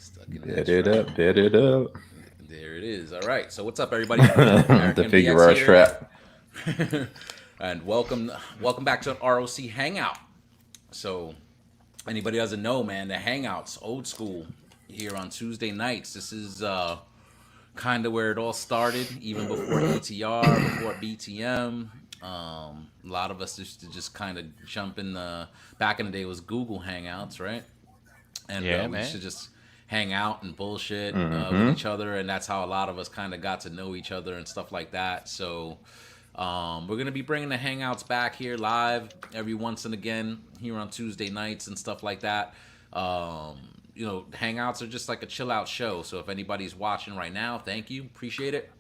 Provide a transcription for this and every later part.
Stuck in Bet this, it right? up, bet it up. There it is. All right. So what's up, everybody? The American figure BX our here, strap. and welcome back to ROC Hangout. So anybody doesn't know, man, the Hangouts, old school, here on Tuesday nights. This is kind of where it all started, even before ETR, before BTM. A lot of us used to just kind of jump in the. Back in the day, it was Google Hangouts, right? And Yeah, we used to man. just hang out and bullshit with Mm-hmm. each other, and that's how a lot of us kind of got to know each other and stuff like that. So we're gonna be bringing the hangouts back here live every once and again here on Tuesday nights and stuff like that. Um, hangouts are just like a chill out show. So if anybody's watching right now, thank you, appreciate it.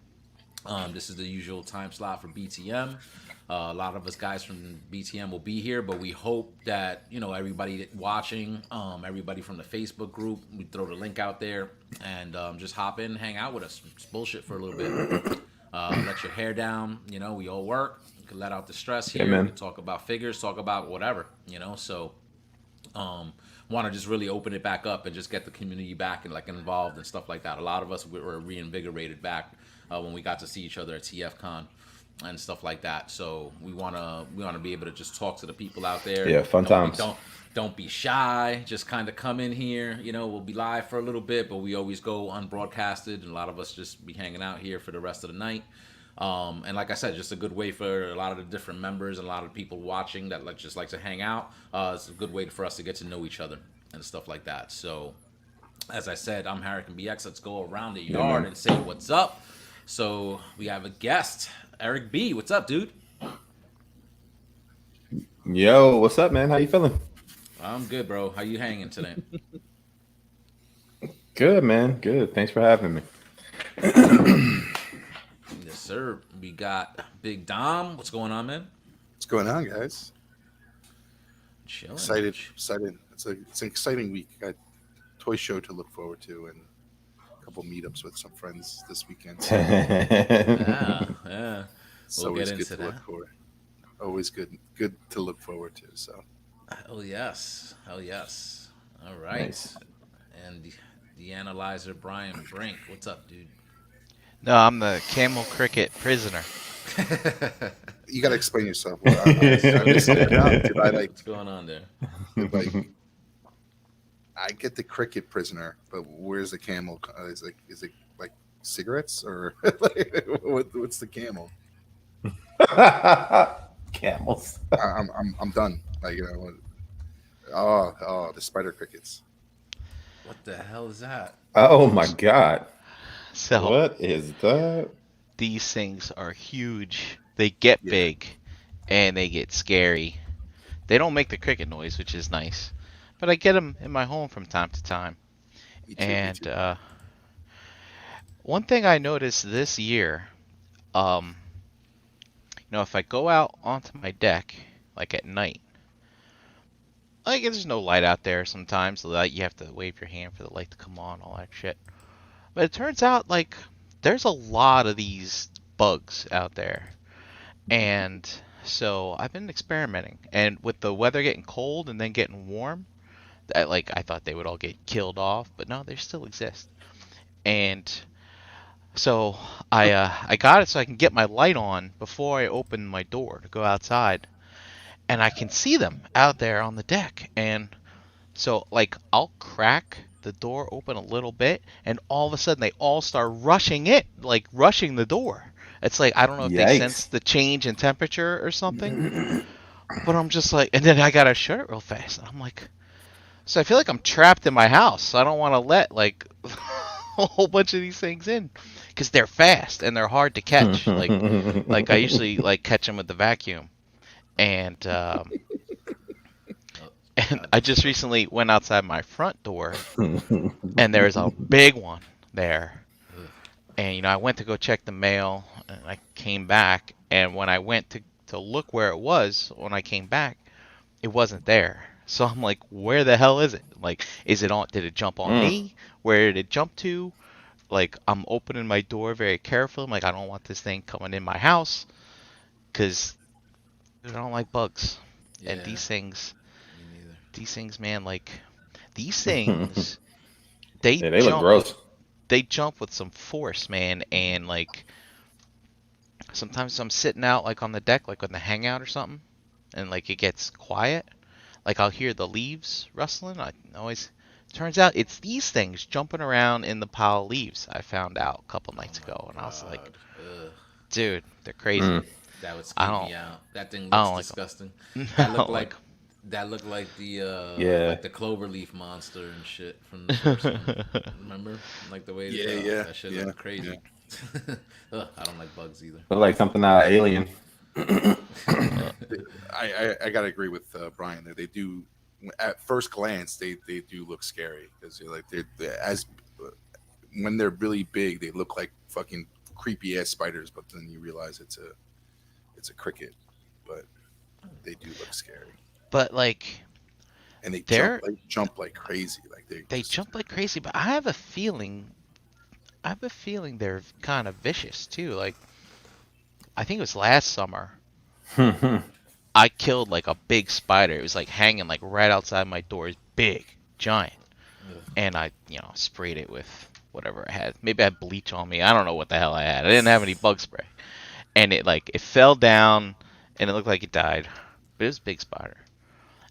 This is the usual time slot for BTM. A lot of us guys from BTM will be here, but we hope that everybody watching, everybody from the Facebook group, we throw the link out there and just hop in, hang out with us, just bullshit for a little bit. Let your hair down. We all work. You can let out the stress Yeah, here. We man. can talk about figures, talk about whatever. So want to just really open it back up and just get the community back and like involved and stuff like that. A lot of us were reinvigorated back when we got to see each other at TFCon and stuff like that. So we wanna be able to just talk to the people out there. Yeah, fun Don't be times. don't be shy. Just kind of come in here. We'll be live for a little bit, but we always go unbroadcasted, and a lot of us just be hanging out here for the rest of the night. And like I said, just a good way for a lot of the different members and a lot of people watching that just like to hang out. It's a good way for us to get to know each other and stuff like that. So, as I said, I'm Harrican BX. Let's go around the Yeah, yard man. and say what's up. So we have a guest, Eric B. What's up, dude? Yo, what's up, man? How you feeling? I'm good, bro. How you hanging today? Good, man. Good. Thanks for having me. Yes, sir. We got Big Dom. What's going on, man? What's going on, guys? Chilling. Excited, excited. It's an exciting week. Got toy show to look forward to and a couple meetups with some friends this weekend. So Yeah, yeah. it's We'll get always good into to that. look forward. Always good to look forward to. So Hell yes. Hell yes. All right. Nice. And the analyzer, Brian Brink. What's up, dude? No, I'm the camel cricket prisoner. you got to explain yourself. I missed it. Did I What's going on there? I get the cricket prisoner, but where's the camel? Is it like cigarettes or what's the camel? Camels. I'm done. The spider crickets. What the hell is that? Oh my God. So What is that? these things are huge. They get Yeah. big and they get scary. They don't make the cricket noise, which is nice, but I get them in my home from time to time. Me too, And me too. one thing I noticed this year, um, if I go out onto my deck, like at night, like there's no light out there sometimes. The light, you have to wave your hand for the light to come on, all that shit. But it turns out like there's a lot of these bugs out there. And so I've been experimenting. And with the weather getting cold and then getting warm, I thought they would all get killed off, but no, they still exist. And so I got it so I can get my light on before I open my door to go outside. And I can see them out there on the deck. And so like I'll crack the door open a little bit and all of a sudden they all start rushing it, like rushing the door. It's like I don't know if they sense Yikes. the change in temperature or something, but I'm just like, and then I gotta shut it real fast. And I'm like, so I feel like I'm trapped in my house. So I don't want to let like a whole bunch of these things in because they're fast and they're hard to catch. Like I usually like catch them with the vacuum, and Oh, I just recently went outside my front door and there's a big one there. ugh. And I went to go check the mail and I came back, and when I went to look where it was when I came back, it wasn't there. So I'm like, where the hell is it? Like, is it on, did it jump on Mm. me? Where did it jump to? Like, I'm opening my door very carefully. I'm like, I don't want this thing coming in my house because I don't like bugs. And Yeah, me neither. these things, man, like, these things they Yeah, they look jump. gross. They jump with some force, man, and like sometimes I'm sitting out like on the deck, like on the hangout or something, and like it gets quiet. Like I'll hear the leaves rustling. I always turns out it's these things jumping around in the pile of leaves. I found out a couple nights ago, and I was like, Ugh. dude, they're crazy. Mm. That would I skeeve don't. me out. That thing I looks don't like disgusting. them. I That looked don't like like that looked like the Yeah. cloverleaf monster and shit from the first one. Remember? Like the way that shit looked crazy. Ugh, I don't like bugs either. Look like something out of Alien. I gotta agree with Brian there. They do, at first glance, they do look scary because they're as when they're really big, they look like fucking creepy ass spiders. But then you realize it's a cricket, but they do look scary. But like And they they're jump like crazy. Like they jump like crazy. But I have a feeling they're kind of vicious too. Like I think it was last summer. I killed like a big spider. It was like hanging like right outside my door. It's big, giant. And I, sprayed it with whatever I had. Maybe I had bleach on me. I don't know what the hell I had. I didn't have any bug spray. And it fell down and it looked like it died. But it was a big spider.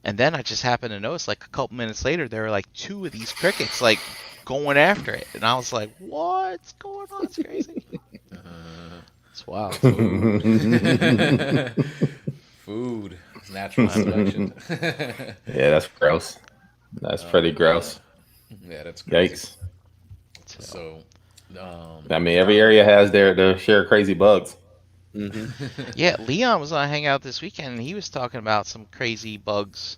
And then I just happened to notice like a couple minutes later there were like 2 of these crickets like going after it. And I was like, what's going on? It's crazy. It's wild. Food. It's natural selection. Yeah, that's gross. That's pretty gross. Yeah, that's crazy. Yikes. So, I mean, every area has their share of crazy bugs. Yeah, Leon was on Hangout this weekend, and he was talking about some crazy bugs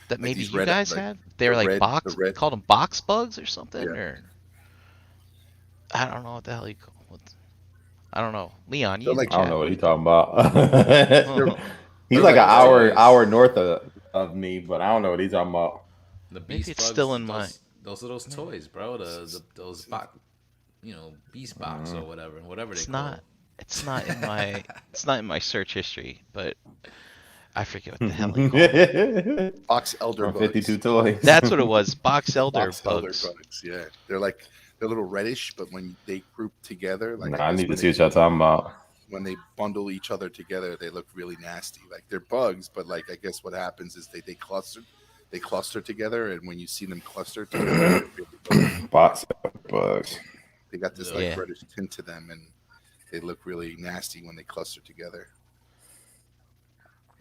that maybe these you red- guys like had. They were like called them box bugs or something, or I don't know what the hell you call it. I don't know, Leon. You I don't know what he's talking about. He's like an hour north of me, but I don't know what he's talking about. The beast maybe it's bugs, still in my. Those are those toys, bro. Those box, beast box or whatever they call it. It's not in my. It's not in my search history, but I forget what the hell they call it. Box elder bugs. 52 toys. That's what it was. Box elder Box bugs. elder bugs. Yeah, they're a little reddish, but when they group together, like I need to see what y'all talking about. When they bundle each other together, they look really nasty. Like they're bugs, but like I guess what happens is they cluster together, and when you see them cluster together, Box bugs. they got this reddish tint to them, and they look really nasty when they cluster together.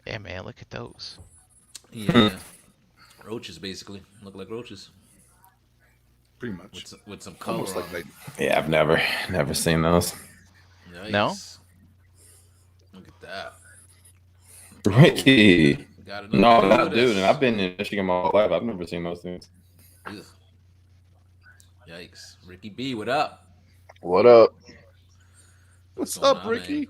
Yeah, man, look at those. Yeah, roaches basically look like roaches. Pretty much with some color. Almost like Yeah, I've never seen those. Nice. No. Look at that. Ricky. No, not dude. And I've been in Michigan my whole life. I've never seen those things. Ugh. Yikes. Ricky B, what up? What up? What's up, Ricky?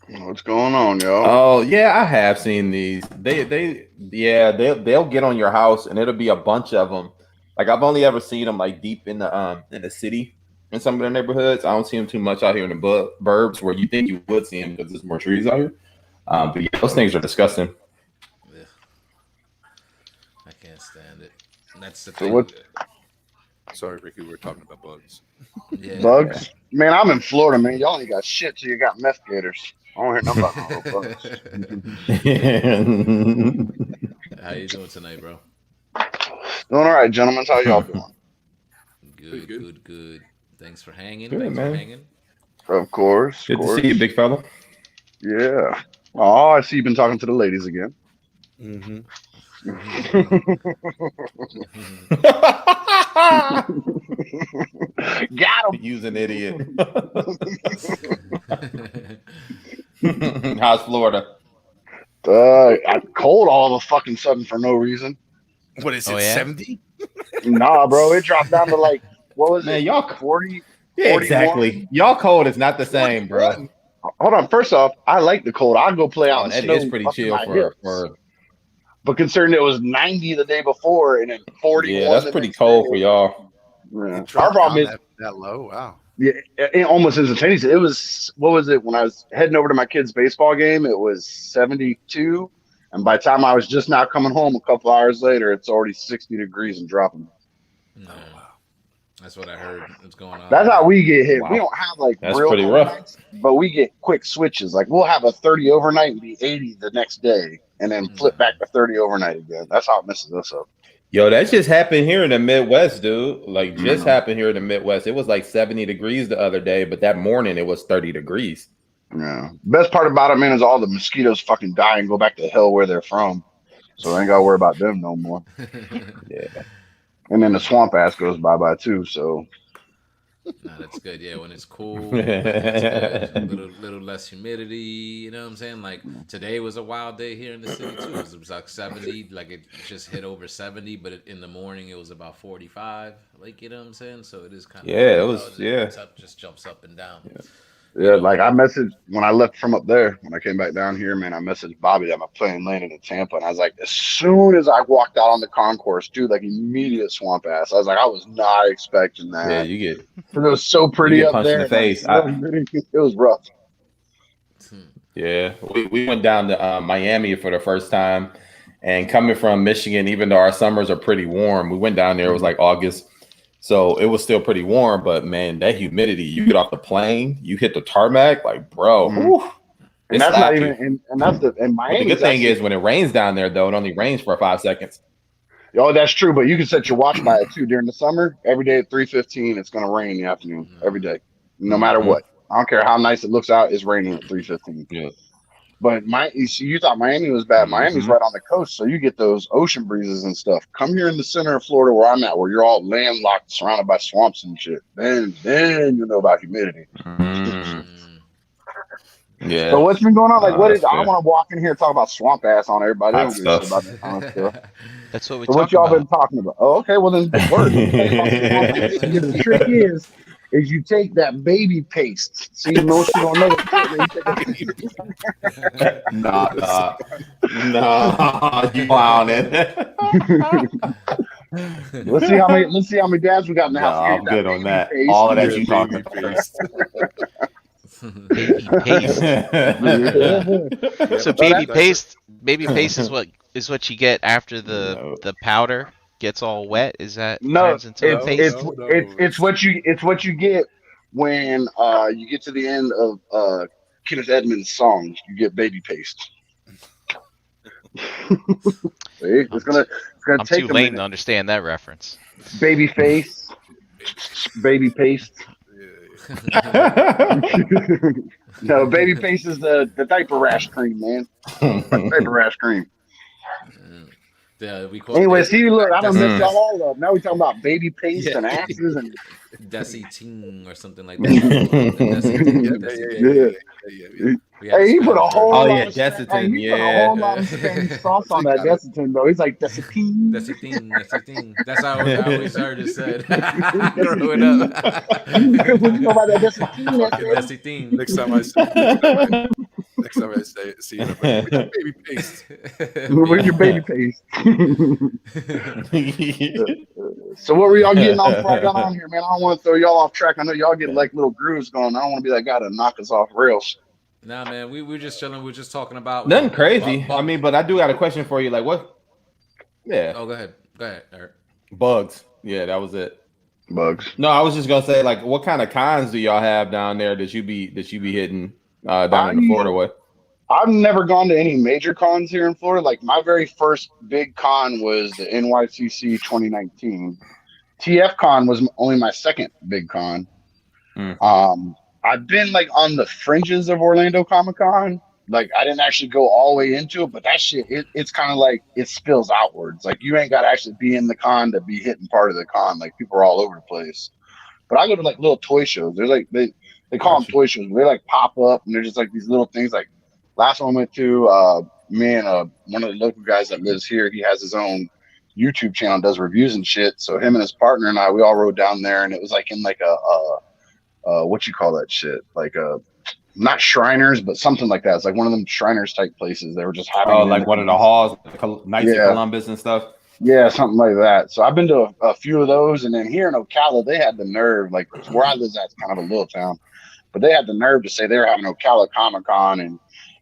What's going on, y'all? Oh yeah, I have seen these. They'll get on your house and it'll be a bunch of them. Like I've only ever seen them like deep in the city in some of the neighborhoods. I don't see them too much out here in the burbs where you think you would see them because there's more trees out here. But yeah, those things are disgusting. Ugh. I can't stand it. That's the So thing. what? Sorry, Ricky. We're talking about bugs. Yeah. Bugs? Man, I'm in Florida, man. Y'all ain't got shit till you got meth gators. I don't hear nothing about no bugs. How you doing tonight, bro? Doing all right, gentlemen. How y'all doing? Good. Thanks for hanging. Good, man. For hanging. Of course. Good to see you, big fella. Yeah. Oh, I see you've been talking to the ladies again. Mm-hmm. Got him. Use an idiot. How's Florida? Cold all of a fucking sudden for no reason. What is it? Oh, yeah? 70? Nah, bro. It dropped down to like, what was Man, it? y'all 40? Yeah, 41? exactly. Y'all cold is not the same, bro. Hold on. First off, I like the cold. I'll go play out in the That snow is pretty up to chill my for hips. But considering it was 90 the day before and then 41. Yeah, that's pretty cold for y'all. Yeah. It Our dropped problem down is that low. Wow. yeah, almost instantaneously. It was, what was it, when I was heading over to my kid's baseball game, it was 72. And by the time I was just now coming home a couple hours later, it's already 60 degrees and dropping. No. That's what I heard. What's going on? That's how we get hit. Wow. We don't have like That's real pretty rough. overnights, but we get quick switches. Like we'll have a 30 overnight and be 80 the next day, and then flip back to 30 overnight again. That's how it messes us up. Yo, that just happened here in the Midwest, dude. Like, just happened here in the Midwest. It was like 70 degrees the other day, but that morning it was 30 degrees. Yeah. Best part about it, man, is all the mosquitoes fucking die and go back to hell where they're from. So I ain't gotta worry about them no more. Yeah. And then the swamp ass goes bye-bye too. So Nah, that's good. Yeah, when it's cool, it's good. Little less humidity. You know what I'm saying? Like today was a wild day here in the city too. It was like 70. Like it just hit over 70, but in the morning it was about 45. Like you know what I'm saying? So it is kind of just jumps up and down. yeah, like I messaged when I left from up there, when I came back down here, man, I messaged Bobby that my plane landed in Tampa, and I was like, as soon as I walked out on the concourse, dude, like immediate swamp ass. I was like, I was not expecting that. Yeah, you get. It was so pretty up punched there. in the face. It was rough. Yeah, we went down to Miami for the first time, and coming from Michigan, even though our summers are pretty warm, we went down there. It was like August. So it was still pretty warm, but man, that humidity, you get off the plane, you hit the tarmac, like, bro. Whew, and that's not even, and that's and Miami. The good thing is when it rains down there, though, it only rains for 5 seconds. Oh, that's true, but you can set your watch by it too. During the summer, every day at 3:15, it's going to rain in the afternoon, every day, no matter what. I don't care how nice it looks out, it's raining at 3:15. Yeah. But you thought Miami was bad. Miami's right on the coast, so you get those ocean breezes and stuff. Come here in the center of Florida where I'm at, where you're all landlocked, surrounded by swamps and shit. Then you know about humidity. Yeah. So what's been going on? Like, what is? I don't want to walk in here and talk about swamp ass on everybody. They don't give a shit about that kind of stuff. That's what we So talk what y'all about. been talking about? Oh, okay. Well then, work. The trick is you take that baby paste. See, most you don't know. Nah, you clowning. Let's see how many dads we got in the house. I'm good on that. All of that you talking about. Baby paste. So baby paste is what you get after the powder gets all wet. Is that turns into a paste? It's what you get when you get to the end of Kenneth Edmonds' songs. You get baby paste. See, it's gonna I'm take too a lame minute. to understand that reference. Baby face, baby paste. No, baby paste is the diaper rash cream, man. Diaper rash cream. Anyway, see, look, I done messed y'all all up. Now we talking about baby paste and asses and Desiting or something like Yeah. Hey, he put a whole lot of Desitin, he put a whole lot of Spanish sauce on that Desitin, though. He's like Desitin. Desitin. That's how I always heard it said. Growing up. When you know about that Desitin, Next time I see it, I'm like, "Where's your baby paste?" where's your baby paste? So what were y'all getting off before I got on here, man? I don't want to throw y'all off track. I know y'all get like little grooves going. I don't want to be that guy to knock us off rails. Nah, man, we were just chilling. We were just talking about Nothing crazy. I mean, but I do got a question for you. Like, what? Yeah. Oh, go ahead, Eric. Bugs. Yeah, that was it. Bugs. No, I was just gonna say, like, what kind of cons do y'all have down there that you be hitting down in the Florida way? I've never gone to any major cons here in Florida. Like my very first big con was the NYCC 2019. TF Con was only my second big con. I've been like on the fringes of Orlando Comic Con. Like I didn't actually go all the way into it, but that shit, it's kind of like it spills outwards. Like you ain't got to actually be in the con to be hitting part of the con. Like people are all over the place. But I go to like little toy shows. There's like they call them toy shows. They like pop up and they're just like these little things. Like last one I went to, me and one of the local guys that lives here, he has his own YouTube channel, does reviews and shit. So him and his partner and I, we all rode down there, and it was like in like a what you call that shit? Like not Shriners, but something like that. It's like one of them Shriners type places. They were just having like one of the halls, Knights of Columbus and stuff. Yeah, something like that. So I've been to a few of those, and then here in Ocala, they had the nerve, like where I live at, kind of a little town, but they had the nerve to say they were having Ocala Comic Con, and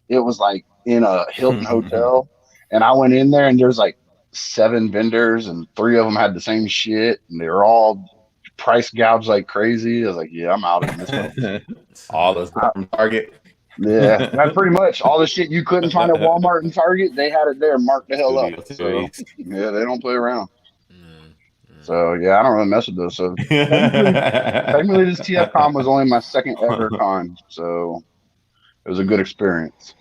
it was like in a Hilton hotel, and I went in there, and there's like 7 vendors, and 3 of them had the same shit, and they were all price gouge like crazy. I was like, yeah, I'm out of this one. All the stuff from Target. Yeah, that's pretty much all the shit you couldn't find at Walmart and Target. They had it there, marked the hell up. So yeah, they don't play around. So yeah, I don't really mess with those. So technically this TFCon was only my second ever con, so it was a good experience.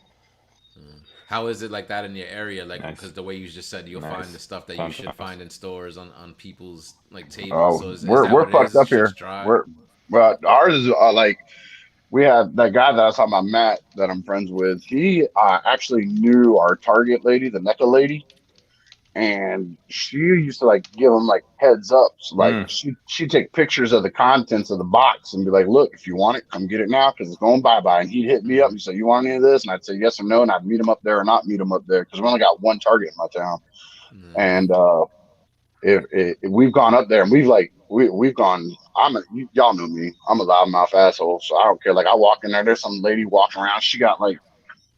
How is it like that in your area? Like, Nice. because the way you just said, you'll Nice. find the stuff that you should find in stores on people's like tables. Oh, So is we're that what it fucked is? up here. Well, ours is like we have that guy that I was talking about, Matt, that I'm friends with. He actually knew our Target lady, the NECA lady, and she used to like give him like heads ups. Like she'd take pictures of the contents of the box and be like, "Look, if you want it, come get it now because it's going bye." And he'd hit me up and say, "You want any of this?" And I'd say yes or no, and I'd meet him up there or not meet him up there because we only got one Target in my town. And if we've gone up there and we've gone. Y'all know me. I'm a loudmouth asshole, so I don't care. Like I walk in there, there's some lady walking around. She got like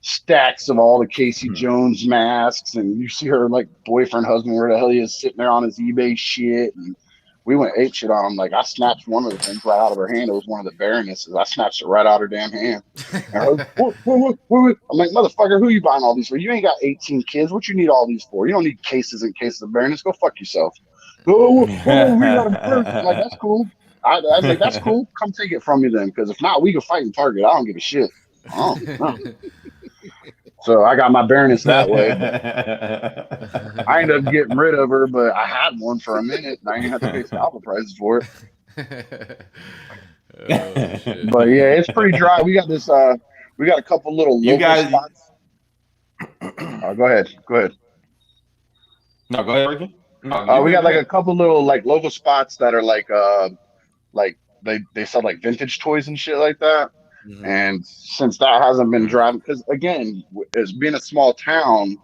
stacks of all the Casey Jones masks, and you see her like boyfriend, husband, where the hell he is, sitting there on his eBay shit. And we went ape shit on him. Like I snatched one of the things right out of her hand. It was one of the Baronesses. I snatched it right out of her damn hand. And what? I'm like, motherfucker, who you buying all these for? You ain't got 18 kids. What you need all these for? You don't need cases and cases of Baroness. Go fuck yourself. We got a first. I'm like, that's cool. I was like, that's cool. Come take it from me then, because if not, we can fight in Target. I don't give a shit. Oh, no. So I got my Baroness that way. I ended up getting rid of her, but I had one for a minute, and I didn't have to pay scalper prices for it. But yeah, it's pretty dry. We got this. We got a couple little local spots. Go ahead. No, go ahead, Ricky. No, we got like a couple little like local spots that are like they sell like vintage toys and shit like that. And since that hasn't been driving, because again, as being a small town,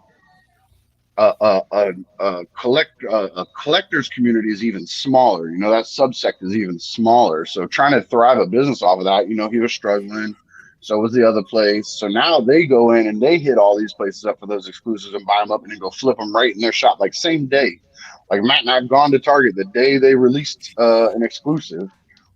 a collector's community is even smaller. You know, that subsect is even smaller. So trying to thrive a business off of that, you know, he was struggling. So was the other place. So now they go in and they hit all these places up for those exclusives and buy them up and then go flip them right in their shop, like same day. Like Matt and I had gone to Target the day they released an exclusive.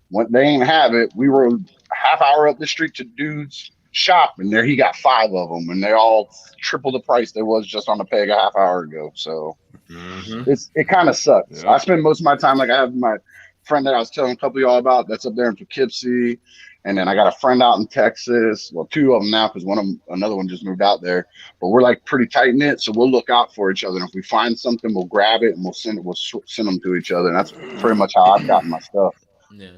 When they ain't have it, we were half hour up the street to dude's shop, and there he got 5 of them, and they all triple the price they was just on the peg a half hour ago. So it kind of sucks. I spend most of my time, like I have my friend that I was telling a couple of y'all about that's up there in Poughkeepsie, and then I got a friend out in Texas. Well, 2 of them now because another one just moved out there. But we're like pretty tight knit, so we'll look out for each other. And if we find something, we'll grab it and we'll send them to each other. And that's pretty much how I've gotten my stuff. Yeah.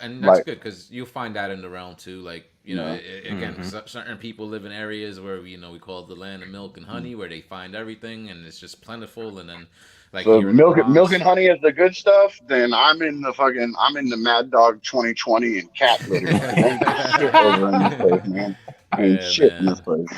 And that's good because you'll find that in the realm too. Like, you know, again, certain people live in areas where, you know, we call it the land of milk and honey, where they find everything and it's just plentiful. And then, like, so milk and honey is the good stuff. Then I'm in the Mad Dog 2020 and cat litter. Shit over in this place, man. Shit in this place.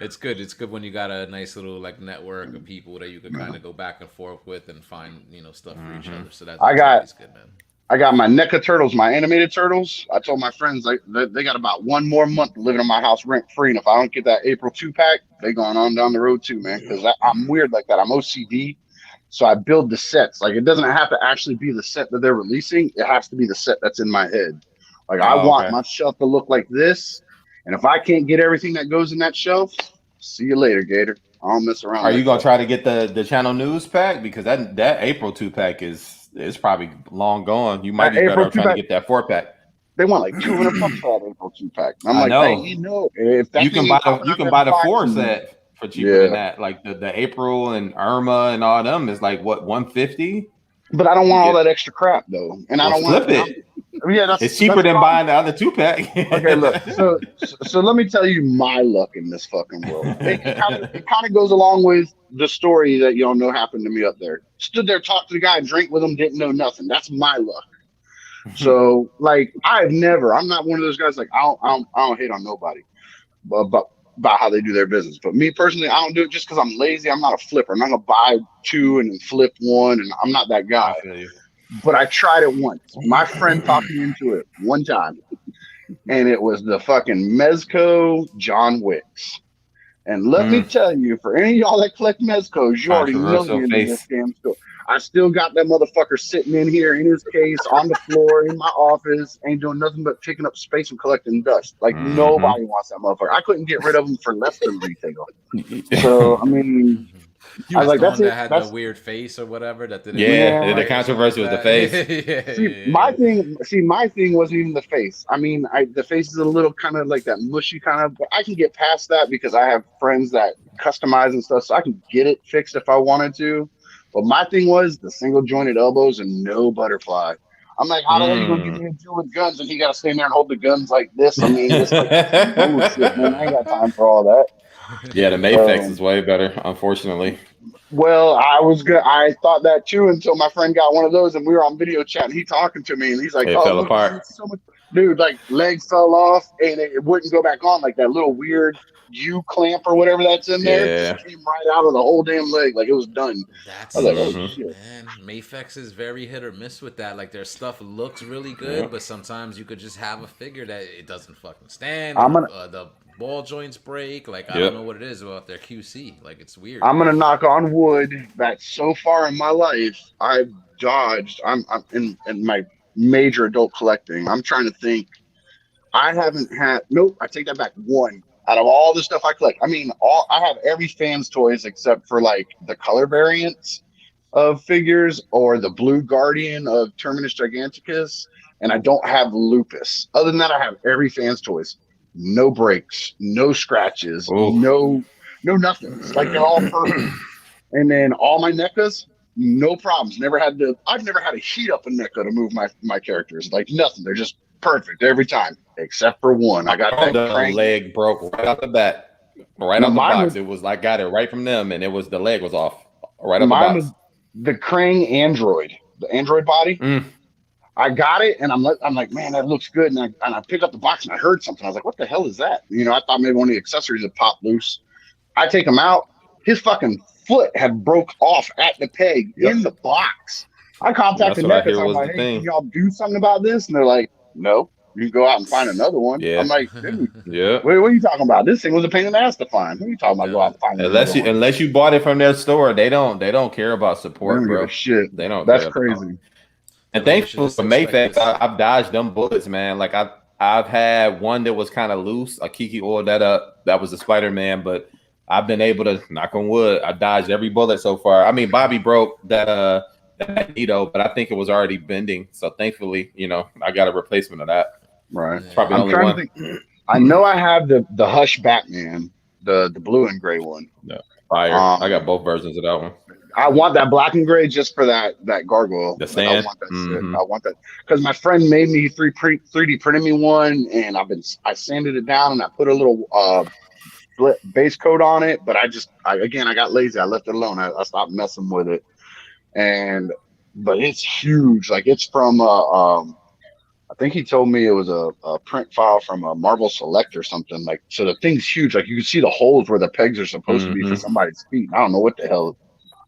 It's good. It's good when you got a nice little like network of people that you can kind of go back and forth with and find, you know, stuff for each other. So that's always good, man. I got my NECA turtles, my animated turtles. I told my friends they got about 1 more month living in my house rent free, and if I don't get that April 2-pack, they going on down the road too, man. Because I'm weird like that. I'm OCD, so I build the sets. Like it doesn't have to actually be the set that they're releasing. It has to be the set that's in my head. Like I want my shelf to look like this, and if I can't get everything that goes in that shelf, see you later, Gator. I don't mess around. Are you gonna try to get the channel news pack because that April 2-pack is probably long gone. You might be better off trying to get that 4-pack. They want like $200 for that April 2-pack. I'm like, hey, you know, if that you can buy the 4 set for cheaper than that. Like the April and Irma and all them is like what, $150? But I don't want all that extra crap though, and I don't want flip it. It's cheaper that's than buying the other 2-pack. Okay, look. So let me tell you my luck in this fucking world. It kind of goes along with the story that y'all know happened to me up there. Stood there, talked to the guy, drank with him, didn't know nothing. That's my luck. So like I'm not one of those guys like I don't hate on nobody, but about how they do their business. But me personally, I don't do it just because I'm lazy. I'm not a flipper. I'm not gonna buy 2 and then flip 1, and I'm not that guy. But I tried it once. My friend talked me into it one time, and it was the fucking Mezco John Wicks. And let me tell you, for any of y'all that collect Mezcos, you already know you're in this damn store. I still got that motherfucker sitting in here in his case on the floor in my office, ain't doing nothing but taking up space and collecting dust. Like nobody wants that motherfucker. I couldn't get rid of him for less than retail. So I mean, You I was like, the that's one it. that had That's the weird face or whatever that didn't. Yeah, the like, controversy with the face. my thing wasn't even the face. I mean, the face is a little kind of like that mushy kind of, but I can get past that because I have friends that customize and stuff, so I can get it fixed if I wanted to. But my thing was the single jointed elbows and no butterfly. I'm like, how the hell you gonna give me a dude with guns and he gotta stand there and hold the guns like this? I mean, this like bullshit, man. I ain't got time for all that. Yeah, the Mayfix is way better, unfortunately. Well, I was good. I thought that too until my friend got one of those and we were on video chat and he talking to me and he's like, It "Oh, fell look, apart. man, it's so much, dude." Like legs fell off and it wouldn't go back on. Like that little weird U clamp or whatever that's in there just came right out of the whole damn leg. Like it was done. That's I was like, it, "Oh shit." man. Mayfix is very hit or miss with that. Like their stuff looks really good, but sometimes you could just have a figure that it doesn't fucking stand. I'm gonna- The ball joints break. Like I don't know what it is about their QC. Like it's weird. I'm gonna knock on wood that so far in my life I've dodged. I'm in my major adult collecting. I'm trying to think. I haven't had nope. I take that back. One out of all the stuff I collect. I mean, I have every fans toys except for like the color variants of figures or the Blue Guardian of Terminus Giganticus, and I don't have Lupus. Other than that, I have every fans toys. No breaks, no scratches, no nothing. Like they're all perfect. And then all my NECAs, no problems. I've never had to heat up a NECA to move my characters. Like nothing. They're just perfect every time, except for one. I got that the leg broke right out the bat, right out the box. It was I got it right from them, and it was the leg was off right out the box. Was the Krang Android, the Android body. I got it, and I'm like, man, that looks good. And I picked up the box, and I heard something. I was like, what the hell is that? You know, I thought maybe one of the accessories had popped loose. I take him out. His fucking foot had broke off at the peg in the box. I contacted NECA. I'm like, hey, can y'all do something about this? And they're like, no, you can go out and find another one. Yeah. I'm like, dude, what are you talking about? This thing was a pain in the ass to find. What are you talking about? Go out and find unless you bought it from their store, they don't care about support, bro. Shit. They don't. That's crazy. And thankfully for Mayfix, I've dodged them bullets, man. Like I've had one that was kind of loose. A Kiki oiled that up. That was a Spider-Man, but I've been able to, knock on wood, I dodged every bullet so far. I mean, Bobby broke that Magneto, but I think it was already bending. So thankfully, you know, I got a replacement of that. Right. It's probably only one. To think, I know I have the Hush Batman, the blue and gray one. Yeah. Fire. I got both versions of that one. I want that black and gray just for that gargoyle. The sand. I want that shit. I want that because my friend made me 3D printed me one, and I sanded it down and I put a little base coat on it. But I got lazy. I left it alone. I stopped messing with it. But it's huge. Like it's from I think he told me it was a print file from a Marvel Select or something. Like so, the thing's huge. Like you can see the holes where the pegs are supposed to be for somebody's feet. I don't know what the hell.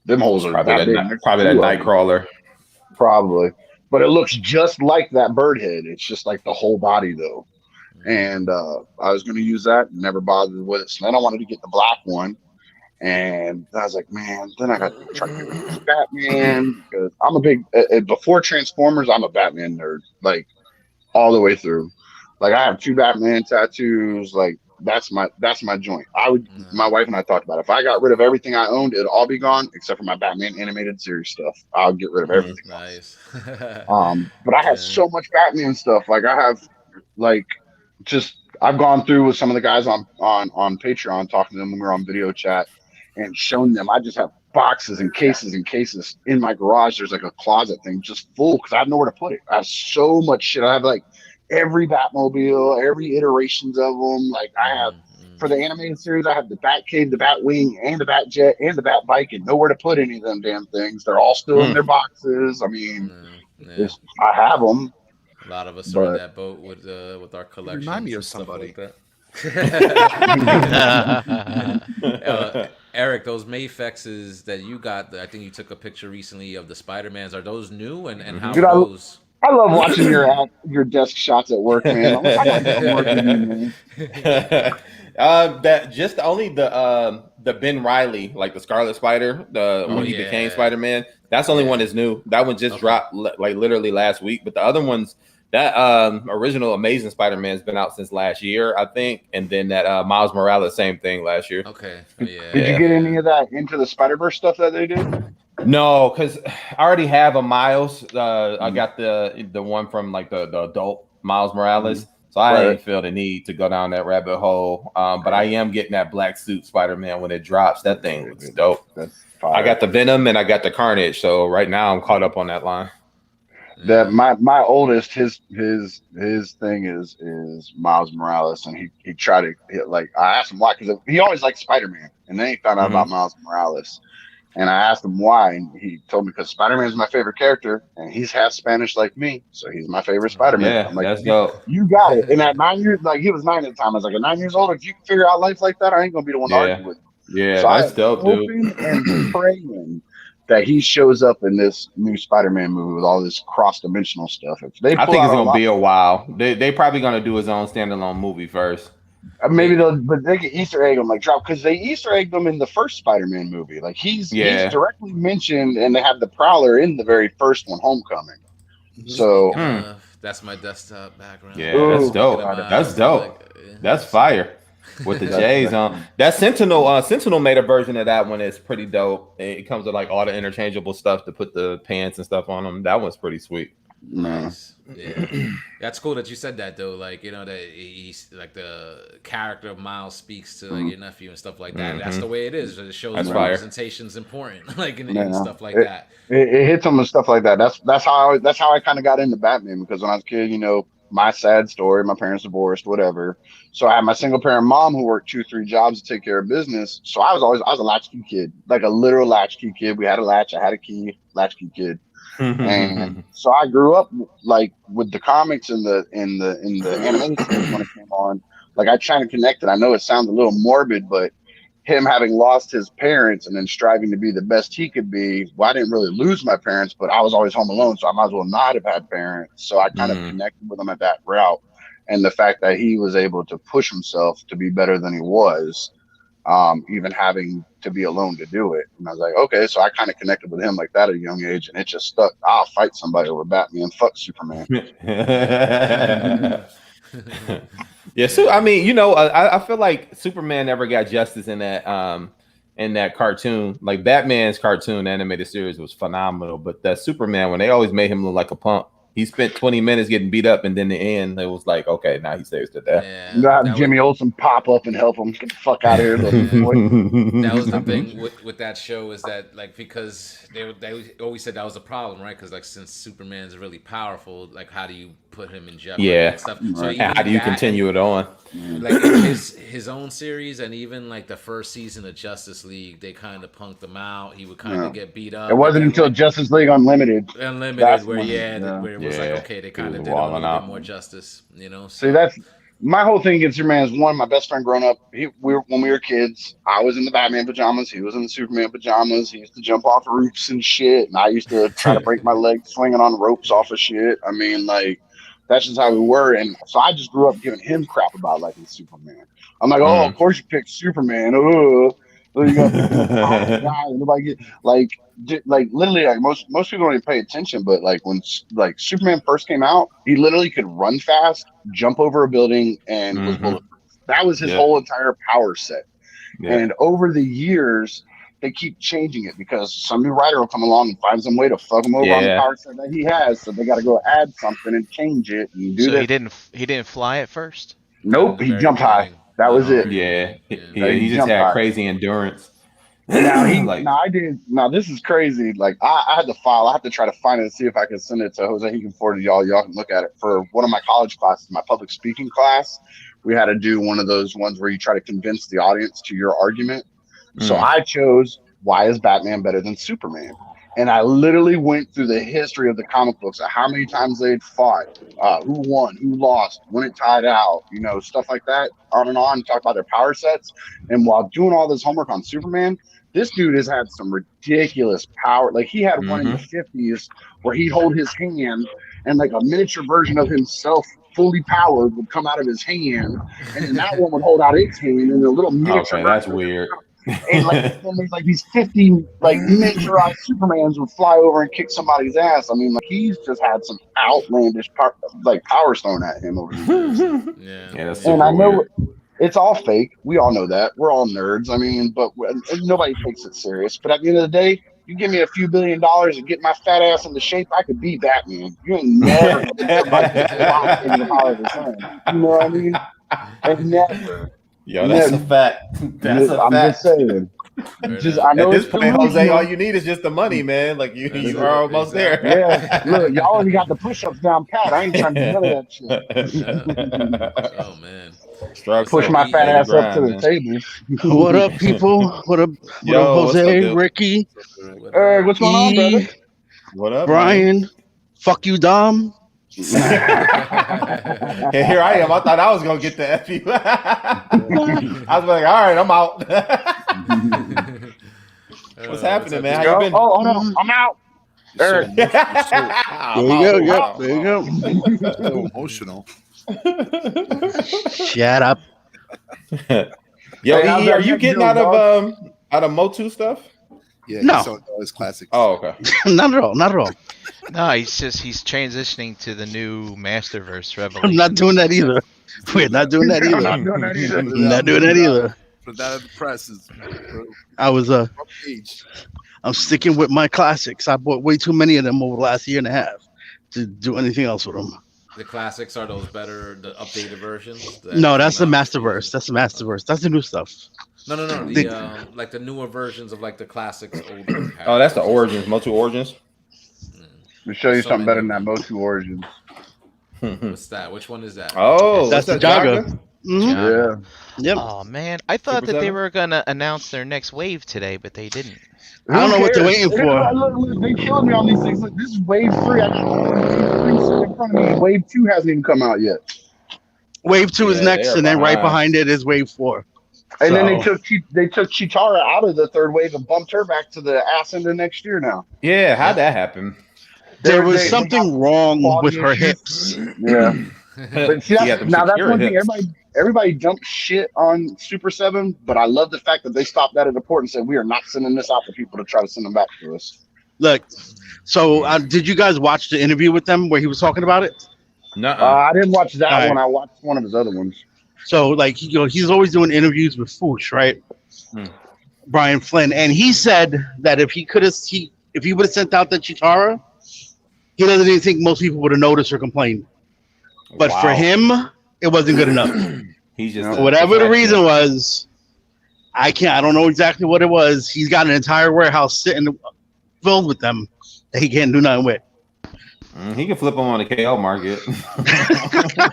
Them holes are probably that Nightcrawler. Probably. But it looks just like that bird head. It's just like the whole body though. And I was going to use that, never bothered with it. So then I wanted to get the black one. And I was like, man, then I got to try to get rid of Batman. Because I'm a big, before Transformers, I'm a Batman nerd. Like all the way through. Like I have 2 Batman tattoos. Like that's my joint. My wife and I talked about it. If I got rid of everything I owned, it'd all be gone except for my Batman animated series stuff. I'll get rid of everything. Nice. But I have so much Batman stuff. Like I have, like, I've gone through with some of the guys on Patreon, talking to them when we were on video chat, and shown them. I just have boxes and cases in my garage. There's like a closet thing just full because I have nowhere to put it. I have so much shit. I have like every Batmobile, every iterations of them. Like I have for the animated series, I have the Batcave, the Batwing, and the Batjet, and the Batbike, and nowhere to put any of them damn things. They're all still in their boxes. I mean, I have them. A lot of us are in that boat with our collection. Remind me of somebody. Like Eric, those Mayfexes that you got, I think you took a picture recently of the Spider-Mans. Are those new? And how are those? I love watching your desk shots at work, man. That just only the Ben Reilly, like the Scarlet Spider, when he became Spider-Man. That's the only one that's new. That one just dropped like literally last week. But the other ones, that original Amazing Spider-Man has been out since last year, I think. And then that Miles Morales, same thing last year. Okay. Did you get any of that Into the Spider-Verse stuff that they did? No, because I already have a Miles. I got the one from like the adult Miles Morales. So I didn't feel the need to go down that rabbit hole. But I am getting that black suit Spider-Man when it drops. That thing looks dope. I got the Venom and I got the Carnage. So right now I'm caught up on that line. That my oldest, his thing is Miles Morales, and he tried to like, I asked him why, because he always liked Spider-Man, and then he found out about Miles Morales, and I asked him why, and he told me because Spider-Man is my favorite character, and he's half Spanish like me, so he's my favorite Spider-Man. Yeah, I'm like, that's dope. You got it. And at 9 years, like he was 9 at the time, I was like, at 9 years old, if you can figure out life like that, I ain't gonna be the one to argue with you. Yeah, so that's dope, dude. dude. And praying that he shows up in this new Spider-Man movie with all this cross-dimensional stuff. If they I think it's gonna be a while. They probably gonna do his own standalone movie first. Maybe but they can Easter egg him, like drop, because they Easter egged him in the first Spider-Man movie. Like he's directly mentioned, and they have the Prowler in the very first one, Homecoming. So that's my desktop background. Yeah, that's dope. That's dope. That's fire. With the J's on. That Sentinel made a version of that one. It's pretty dope. It comes with like all the interchangeable stuff to put the pants and stuff on them. That one's pretty sweet. Nice. Yeah. That's cool that you said that though. Like, you know, that he's like the character of Miles speaks to like your nephew and stuff like that. That's the way it is. It shows representation's important, like and stuff like that. It hits him and stuff like that. That's how I kind of got into Batman, because when I was a kid, you know, my sad story, my parents divorced, whatever. So I had my single parent mom who worked 2-3 jobs to take care of business. So I was a latchkey kid, like a literal latchkey kid. We had a latch, I had a key, latchkey kid. And so I grew up like with the comics and the animation when it came on. Like I try to connect it. I know it sounds a little morbid, but him having lost his parents and then striving to be the best he could be. Well, I didn't really lose my parents, but I was always home alone, so I might as well not have had parents. So I kind of connected with him at that route. And the fact that he was able to push himself to be better than he was, even having to be alone to do it. And I was like, okay, so I kind of connected with him like that at a young age, and it just stuck. I'll fight somebody over Batman. Fuck Superman. Yeah, so I mean, you know, I feel like Superman never got justice in that cartoon. Like Batman's cartoon animated series was phenomenal, but that Superman, when they always made him look like a punk. He spent 20 minutes getting beat up, and then the end, it was like, okay, now he saves to death. Yeah, you got Jimmy Olsen pop up and help him get the fuck out of here, little boy. That was the thing with that show, is that like, because they always said that was a problem, right? Because like, since Superman's really powerful, like how do you put him in jeopardy and stuff? So and how do you continue it on? Like in his own series, and even like the first season of Justice League, they kind of punked him out. He would kind of get beat up. It wasn't until like, Justice League Unlimited, where it was like, okay, they kind of did a little bit more justice, you know. So. See, that's my whole thing against Superman is, one, my best friend growing up, when we were kids, I was in the Batman pajamas, he was in the Superman pajamas. He used to jump off roofs and shit, and I used to try to break my leg swinging on ropes off of shit. I mean, like, that's just how we were. And so I just grew up giving him crap about liking Superman. I'm like, oh, of course you picked Superman. Oh, you got nobody get like literally, like most people don't even pay attention, but like when like Superman first came out, he literally could run fast, jump over a building, and was bulletproof. That was his whole entire power set. And over the years, they keep changing it because some new writer will come along and find some way to fuck him over on the power set that he has. So they got to go add something and change it and do that. He didn't fly at first. Nope, he jumped high. That was it. Yeah, he just had crazy endurance. Now this is crazy. Like I had the file. I have to try to find it and see if I can send it to Jose. He can forward it to y'all. Y'all can look at it. For one of my college classes, my public speaking class, we had to do one of those ones where you try to convince the audience to your argument. So I chose, why is Batman better than Superman? And I literally went through the history of the comic books, how many times they'd fought, who won, who lost, when it tied out, you know, stuff like that, on and on, talk about their power sets. And while doing all this homework on Superman, this dude has had some ridiculous power. Like he had one in the 50s where he'd hold his hand and like a miniature version of himself fully powered would come out of his hand. And then that one would hold out its hand and a little miniature. Okay, that's weird. And like then there's like these 50 like miniaturized Supermans would fly over and kick somebody's ass. I mean, like he's just had some outlandish power thrown at him over the years. Yeah, that's And I super know weird. it's all fake. We all know that. We're all nerds. I mean, but nobody takes it serious. But at the end of the day, you give me a few $1 billion and get my fat ass into shape, I could be Batman. You ain't never gonna get somebody locked into the power of the sun. You know what I mean? And never. Yo, that's a fact. That's a I'm fact. just saying. I know At this it's point, Jose, delusional. all you need is just the money, man. Like you are almost there. Yeah, look, y'all already got the push-ups down pat. I ain't trying to do none of that shit. Oh man. Push my fat ass up to the table. What up, people? What up, Yo, Jose, what's up, Ricky, What's going on, brother? What up, Brian? Fuck you, Dom. And here I am. I thought I was gonna get the FU. I was like, all right, I'm out. What's happening, man? How you been? Oh no, I'm out. Eric. There you go. Yep, there you go. So emotional. Shut up. Yo, Hey, how's EE, that are you neck getting doing, out of Motu stuff? Yeah, No. he saw all his classics. Oh, okay. Not at all. Not at all. No, he's transitioning to the new Masterverse I'm Revelation. not doing that either. We're not doing that I'm either. not doing that either. Not doing that either. Put that at the presses. I was Age. I'm sticking with my classics. I bought way too many of them over the last year and a half to do anything else with them. The classics are those better, the updated versions? No, that's the Masterverse. That's the Masterverse. That's the new stuff. No. The like the newer versions of like the classics, older. Oh, that's the Origins, Motu Origins. Let me show you So something better many. than that Motu Origins. What's that? Which one is that? Oh, That's what's the that, Jaga. Mhm. Yeah. Yeah. Yep. Oh man, I thought Super that they 7? were gonna announce their next wave today, but they didn't. I don't know what they're waiting Look, for. look, they killing me on these things. Look, this is wave 3. I got wave 3 sitting in front of me. Wave 2 hasn't even come out yet. Wave 2 is Yeah, next, they're and then right behind. behind it is Wave 4. And then they So- took Chitara out of the third wave and bumped her back to the ass end of next year now. Yeah, how'd that happen? There was They something got wrong quality with her issues. hips. Yeah. But see, Yeah, them now that's secure one thing. hips. Everybody dumped shit on Super 7, but I love the fact that they stopped that at the port and said we are not sending this out to people to try to send them back to us. Look, so did you guys watch the interview with them where he was talking about it? Nuh-uh. I didn't watch that All right. one. I watched one of his other ones. So like he's always doing interviews with Foosh, right? Hmm. Brian Flynn, and he said that if he would have sent out the Chitara, he doesn't even think most people would have noticed or complained. But for Wow. him, it wasn't good enough. He's just Whatever the reason was, I don't know exactly what it was. He's got an entire warehouse sitting filled with them that he can't do nothing with. He can flip them on the KL market.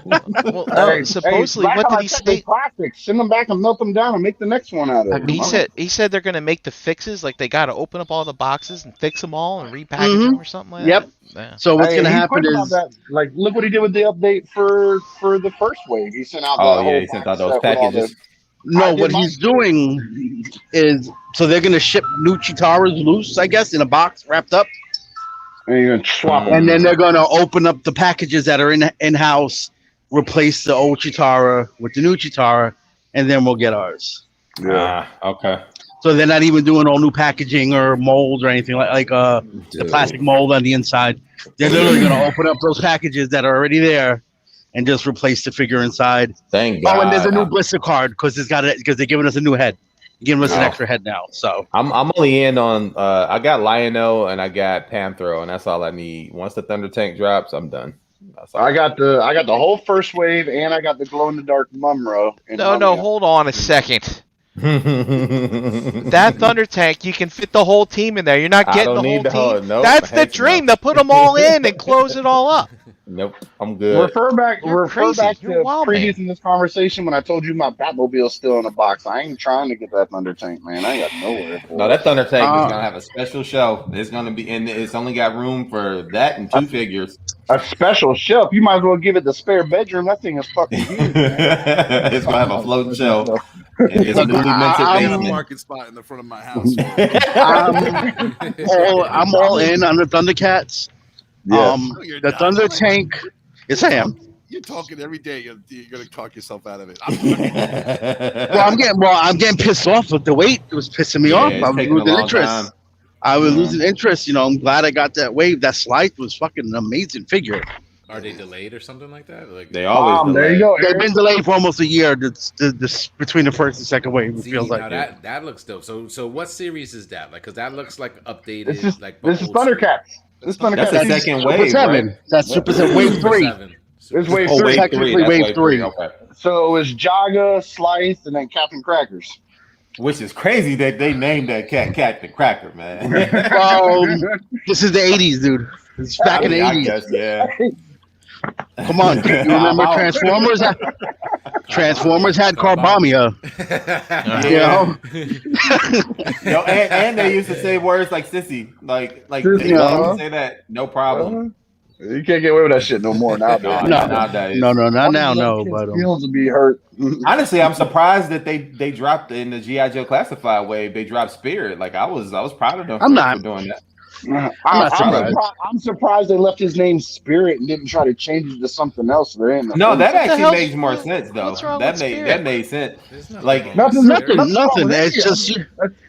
Well, no, supposedly, what did he say? Plastics. Send them back and melt them down and make the next one out of it. He said they're gonna make the fixes, like they gotta open up all the boxes and fix them all and repackage them or something like Yep. that. Yeah. So what's gonna He happen quick about is that. Like, look what he did with the update for the first wave. He sent out. Oh the yeah, he sent out those packages. what he's doing is so they're gonna ship new Chitaras loose, I guess, in a box wrapped up, And you're gonna swap them. and then they're gonna open up the packages that are in house, replace the old Chitara with the new Chitara, and then we'll get ours. Okay. So they're not even doing all new packaging or molds or anything like the plastic mold on the inside. They're literally gonna open up those packages that are already there and just replace the figure inside. Thank God. Oh, and there's a new blister card because they're giving us a new head, giving us an extra head now. So I'm only in on I got Lionel and I got Panthro, and that's all I need. Once the Thunder Tank drops, I'm done. That's all I got the whole first wave, and I got the glow in the dark Mumro. No, hold on a second. That Thunder Tank, you can fit the whole team in there. You're not I getting don't the whole need the team. whole- nope, That's the heck dream. no. To put them all in and close it all up. Nope, I'm good. Refer back crazy. You're to wild, previous man. in this conversation when I told you my Batmobile's still in a box. I ain't trying to get that Thunder Tank, man. I ain't got nowhere for No, it. that Thunder Tank is gonna have a special shelf. It's gonna be, and it's only got room for that and 2 figures. A special shelf. You might as well give it the spare bedroom. That thing is fucking huge, man. It's gonna have a floating shelf. It's Look, newly minted I got a basement. parking spot in the front of my house. I'm all in on the Thundercats. Yeah. The Thunder Tank. Yes, I am. You're talking every day. You're gonna talk yourself out of it. I'm getting pissed off with the weight. It was pissing me off. it's I was taking a losing long interest. time. I was losing interest. I'm glad I got that wave. That Slythe was fucking an amazing figure. Are they delayed or something like that? Like They always there you delay. go. They've been delayed for almost a year. This between the first and second wave. It See, feels now like that looks dope. So what series is that? Like, because that looks like updated. This is like this is old school. Thundercats. This is Thundercats. That's the second Super wave, 7. right? That's Super 7. Wave Super 3. 7. This wave Oh, three. wave Technically 3. That's wave 3. Okay. So it was Jaga, Slice, and then Captain Crackers. Which is crazy that they named that cat Captain Cracker, man. This is the 80s, dude. It's back in the I 80s. guess, yeah. Come on, you remember I'm out. Transformers? Transformers had Carbamia. Yo, and they used to say words like sissy, like Sissy, they used to say that, no problem. You can't get away with that shit no more nowadays. Nowadays. No, not One now, of no. those But kids' feelings will be hurt. Honestly, I'm surprised that they dropped in the G.I. Joe classified wave. They dropped Spirit. Like I was proud of them for doing that. I'm surprised they left his name Spirit and didn't try to change it to something else. No, that actually hell's- makes more sense though. what's wrong That with made Spirit? sense. There's Like Nothing. nothing. It's just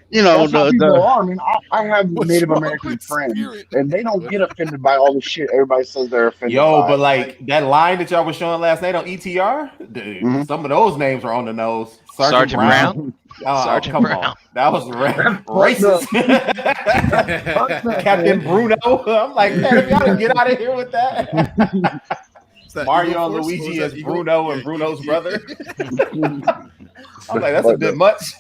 That's how people the are. I mean, I have What's Native wrong American with friends, Spirit? and they don't get offended by all the shit everybody says they're offended yo, by. but like that line that y'all was showing last night on ETR, dude, Mhm. some of those names are on the nose. Sergeant Brown? Oh, Sergeant come Brown. on. That was racist. Captain Bruno. I'm like, man, if y'all didn't get out of here with that. Is that Mario Eagle and Force? Luigi What was as that, Eagle? Bruno and Yeah, Bruno's yeah. brother. I'm like, that's a bit much.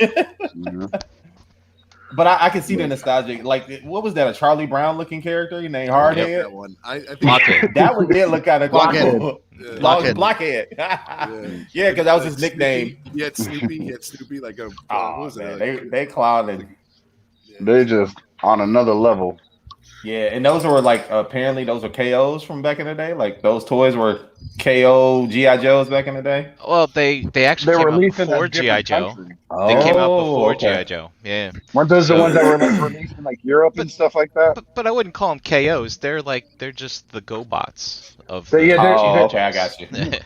But I can see the nostalgic. Like, what was that? A Charlie Brown looking character? He named Hardhead. That one. I think Blockhead. That one did look kind of Blockhead. cool. Blockhead. Blockhead. Yeah, because that was his nickname. He had Snoopy like a. what Oh, was man, that? they clowning. They just on another level. Yeah, and those were like apparently those were KOs from back in the day. Like those toys were KO GI Joes back in the day. Well, they actually They were came out released in before a GI different Joe. country. They came out Oh, before okay. GI Joe. Yeah, Weren't those the So- ones that were like released in like Europe and stuff like that? but I wouldn't call them KOs. They're just the GoBots of. So, yeah, they're- Oh, okay, I got you. Yes.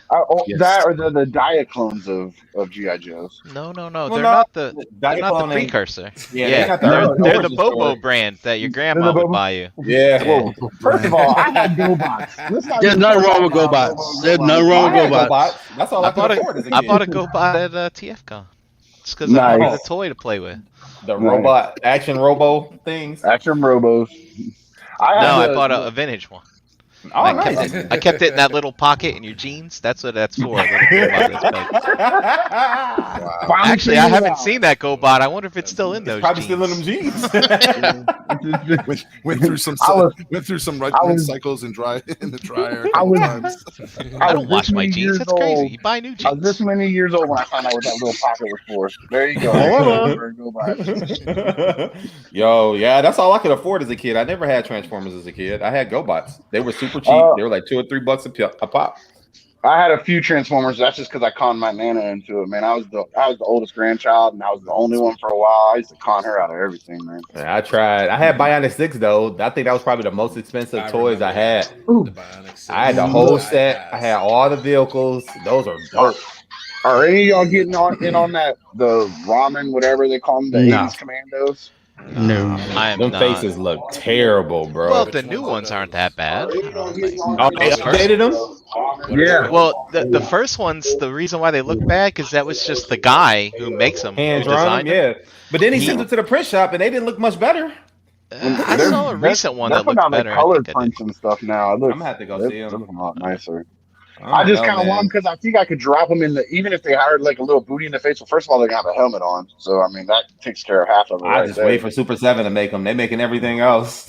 That or the Diaclones of GI Joes. no, Well, they're no, not the they're not the Diaclone ain't- precursor. Yeah, Yeah, they got the they're origin the Bobo story. brand that your grandma Bobo- would buy you. Yeah. Whoa. First of all, I had GoBots. Let's not There's even nothing talk wrong with about GoBots. There's nothing wrong I with had GoBots. GoBots. That's all I, I bought could afford as a kid. I bought a GoBot at TFCon. It's because I Nice. wanted a toy to play with. The robot action robo things. Action Robos. No, had I bought a vintage one. Oh, I nice. kept it in that little pocket in your jeans. That's what that's for. a little GoBot that's big. Finally Actually, I figured it haven't out. seen that GoBot. I wonder if it's still in those. Probably jeans. still in them jeans. Went through some I was- cycles and dry in the dryer. I was- times. I don't was wash this my many jeans. years That's crazy. old. You buy new I was this jeans. many years old when I found out what that little pocket was for. There you go. Yo, yeah, that's all I could afford as a kid. I never had Transformers as a kid. I had GoBots. They were super cheap. They were like $2 or $3 a pop. I had a few Transformers. That's just because I conned my nana into it, man. I was the oldest grandchild, and I was the only one for a while. I used to con her out of everything, man. Yeah, I tried. I had Bionic 6 though. I think that was probably the most expensive toys I had. The Bionic Six. I had the whole set. I had all the vehicles. Those are dope. Are any of y'all getting in on that? The ramen, whatever they call them, the No. 80s Commandos. No. I am Them not. faces look terrible, bro. Well, the new ones aren't that bad. Oh, they updated them? Yeah. Well, the first ones, the reason why they look bad because that was just the guy who makes them, Hand who drawn, designed them. yeah. But then he sent them to the print shop and they didn't look much better. I saw a recent one that putting looked out better. like I colored think I did. prints and stuff now. It looks, I'm gonna have to go see they 'em. look a lot nicer. I I just don't kind know, of want them because I think I could drop them in the, even if they hired like a little booty in the face. Well, first of all, they're gonna have a helmet on, so I mean that takes care of half of it. I right just there. wait for Super 7 to make them. They're making everything else.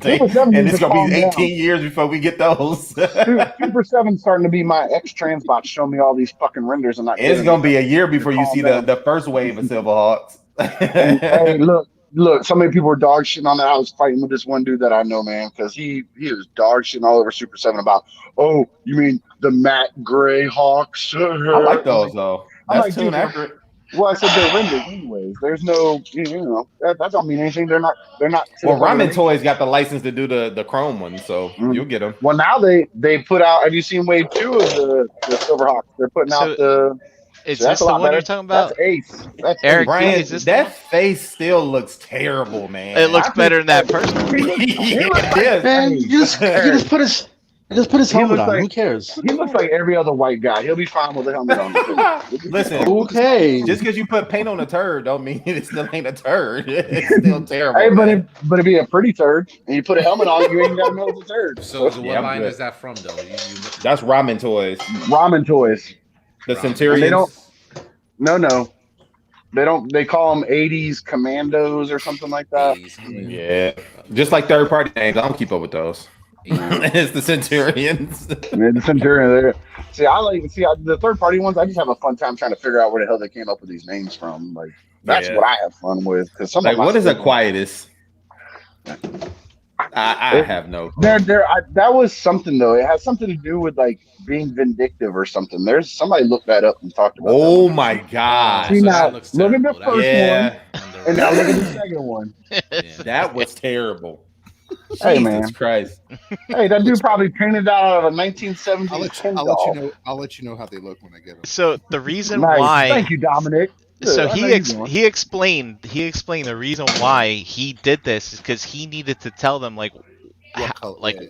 Super 7 and needs it's to gonna calm be 18 down. years before we get those. Super 7's starting to be my ex-transbot. Show me all these fucking renders and not. It's getting gonna them. be a year before you Calm see down. the first wave of Silverhawks. Hey, look, so many people were dog shitting on that. I was fighting with this one dude that I know, man, because he was dog shitting all over Super 7 about, oh, you mean the matte gray Hawks? I like those though. I'm That's like, tune dude, accurate. Well, I said they're rendered anyways. There's no, that don't mean anything. They're not. Well, Ramen Toys got the license to do the chrome one, so you'll get them. Well, now they put out. Have you seen Wave 2 of the Silverhawks? They're putting out the. Is So this the one you're talking about? That's Ace. That's Eric, Brian, is this that face still looks terrible, man. It looks better than that person. Man, you just put his helmet looks on. like- Who cares? He looks like every other white guy. He'll be fine with a helmet on. Listen, Okay. just because you put paint on a turd don't mean it still ain't a turd. It's still terrible. Hey, man. but it'd be a pretty turd, and you put a helmet on, you ain't gotta know it's a turd. So what Yeah, I'm line good. is that from, though? That's Ramen Toys. Ramen Toys. The Ramen. Centurions. They don't- No. They don't. They call them '80s Commandos or something like that. Yeah, just like third party names. I don't keep up with those. It's the Centurions. Man, the Centurion. The third party ones. I just have a fun time trying to figure out where the hell they came up with these names from. Like that's Yeah. what I have fun with. Because some Like, of my what is a stuff- quietus? I have no. That was something though. It has something to do with like being vindictive or something. There's somebody looked that up and talked about. Oh that. my god! See, So now, that looks look at the terrible. first Yeah, one, and now look at the second one. that was terrible. Hey, Jesus man. Christ! Hey, that dude probably painted that out of a 1970s Ken doll. I'll let you know how they look when I get them. So the reason Nice. why. Thank you, Dominic. So Good. I know he you're doing. he explained the reason why he did this is because he needed to tell them like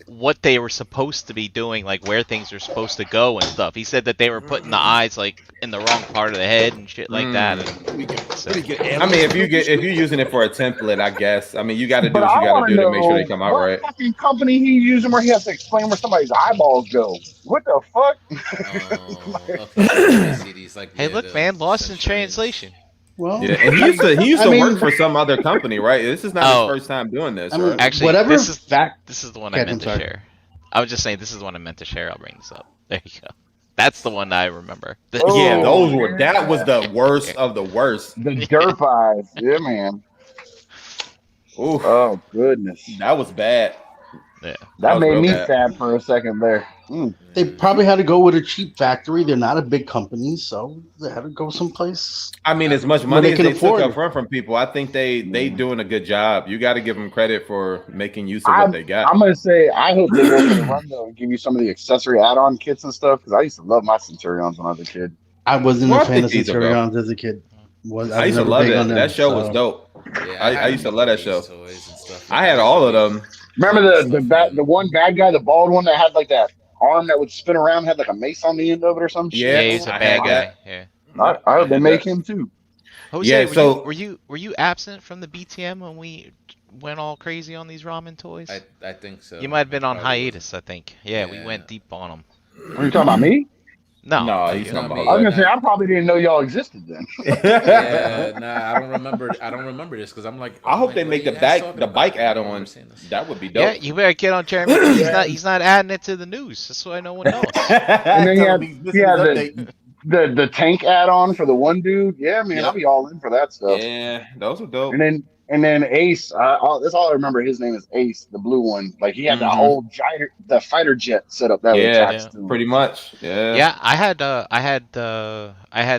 what they were supposed to be doing, like where things are supposed to go and stuff. He said that they were putting the eyes like in the wrong part of the head and shit like that. And I mean, if you're using it for a template, I guess. I mean, you got to do But what I you got want to to do know to make sure they come out what right. fucking company he using where he has to explain where somebody's eyeballs go. What the fuck? hey, look, man, lost in translation. Well, Yeah, and he used I to mean- work for some other company, right? This is not Oh. his first time doing this, I mean, right? Actually, whatever this is fact- the one Okay, I meant I'm to sorry. share. I was just saying this is the one I meant to share. I'll bring this up. There you go. That's the one I remember. Oh. Yeah, that was the worst of the worst. The derp eyes. Yeah, man. Ooh, Oh, goodness. that was bad. Yeah. That was made real me bad. sad for a second there. They probably had to go with a cheap factory. They're not a big company, so they had to go someplace. I mean, as much Where money they as can they afford took it. up front from people, I think they doing a good job. You got to give them credit for making use of what they got. I'm gonna say I hope they go for the run though and give you some of the accessory add-on kits and stuff because I used to love my Centurions when I was a kid. I wasn't Well, I a fan think of these will go. Centurions as a kid. I used to love it. That show was dope. I used to love that show. I had all of them. Remember the one bad guy, the bald one that had like that arm that would spin around, had like a mace on the end of it or some shit. Yeah, he's a I bad had guy. that. Yeah. I hope they had make that. him too. Jose, Yeah, so- were you absent from the BTM when we went all crazy on these ramen toys? I think so. You might have been on Probably hiatus, I think. Yeah, we Yeah. went deep on them. Are you talking about me? No, No, not he's you. talking Not me. about I was gonna say I probably didn't know y'all existed then. Yeah, nah, I don't remember this because I'm like. I hope I'm they like, make what the are you guys talking bike about? I don't add-on. remember seeing this. That would be dope. Yeah, you better get on Jeremy. He's not adding it to the news. That's why no one knows. And then Tell me this is update. the tank add-on for the one dude. Yeah, man, Yep. I'll be all in for that stuff. Yeah, those were dope. And then Ace, that's all I remember. His name is Ace, the blue one. Like he had the Mhm. whole the fighter jet set up that was Yeah, attached to him. pretty much. Yeah. Yeah, I had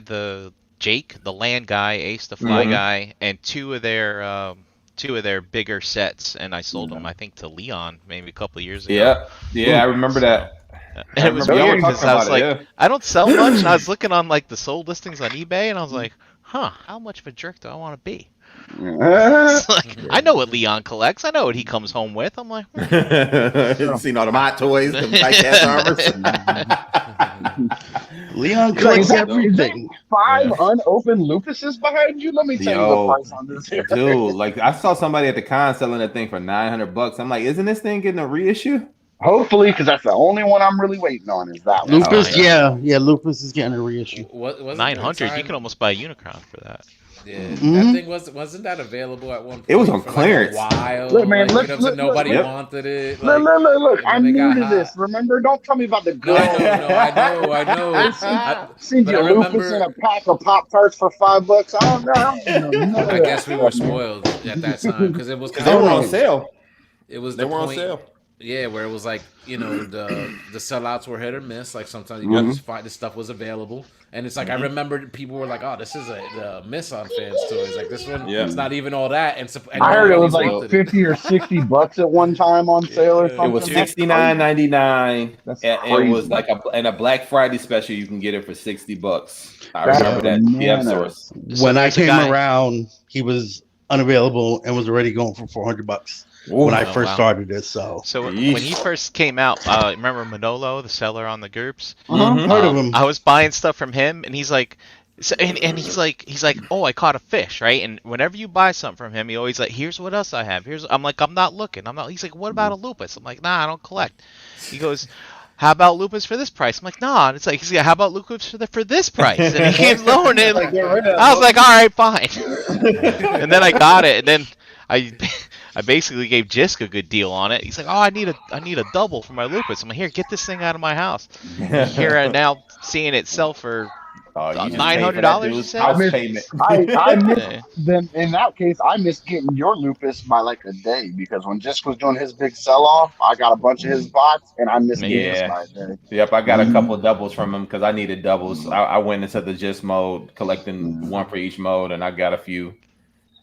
the Jake, the land guy, Ace, the fly Mhm. guy, and two of their bigger sets, and I sold them, I think, to Leon maybe a couple of years ago. Yeah, I remember that. And it was remember y'all weird talking because I was about like, it, yeah. I don't sell much, and I was looking on like the sold listings on eBay, and I was like, huh, how much of a jerk do I want to be? It's like, I know what Leon collects. I know what he comes home with. I'm like, Seen all the hot toys, the tight ass armors. Leon Like, collects is everything. Five unopened Lupuses behind you? Let me tell you Yo, the price on this here. Dude, like I saw somebody at the con selling that thing for $900. I'm like, isn't this thing getting a reissue? Hopefully, because that's the only one I'm really waiting on is that one. Lupus, yeah. yeah, Lupus is getting a reissue. Wasn't there a 900. You time- can almost buy a Unicron for that. Yeah, Mhm. that thing wasn't that available at one point? It was on for, clearance. Like, a while. Look, man, like, look, you know, look, nobody look. wanted it. Look, Like, look. and I'm then they new got to hot. this. Remember, don't tell me about the No, good. I know. I Seen but you I Lupus remember- in a pack of Pop Tarts for $5. I don't know. I guess we were spoiled at that time because it was Because they were on of- sale. It was They the were on point. sale. Yeah, where it was like, you know, the sellouts were hit or miss. Like sometimes you got to find this stuff was available, and it's like I remember people were like, "Oh, this is a miss on fans toys." Like this one, Yeah. it's not even all that. And I heard it was nobody like wanted 50 or 60 bucks at one time on sale or Yeah. something. It was That's $69.99. That's And crazy. it was like a Black Friday special. You can get it for $60. I That's remember that TF bananas. source. So When I there's a came guy- around, he was unavailable and was already going for $400 when I Oh, first wow. started this. So So when Yeesh. he first came out, remember Manolo, the seller on the GURPS? heard of him. I was buying stuff from him, and he's like, and he's like, oh, I caught a fish, right? And whenever you buy something from him, he always like, here's what else I have. I'm like, I'm not looking. He's like, what about a lupus? I'm like, nah, I don't collect. He goes, how about lupus for this price? I'm like, nah. And it's like, he's like, how about lupus for this price? And he keeps lowering it. Like, I was like, all right, fine. And then I got it, and then I basically gave Jisk a good deal on it. He's like, oh, I need a double for my lupus. I'm like, here, get this thing out of my house. Here and now seeing it sell for You just $900, paid for that you dude's said? house I missed- payment. I missed Yeah. then in that case, I missed getting your lupus by like a day because when Jisk was doing his big sell off, I got a bunch of his bots and I missed getting this Yeah. by a day. Yep, I got a couple doubles from him because I needed doubles. I went into the GIST mode, collecting one for each mode, and I got a few.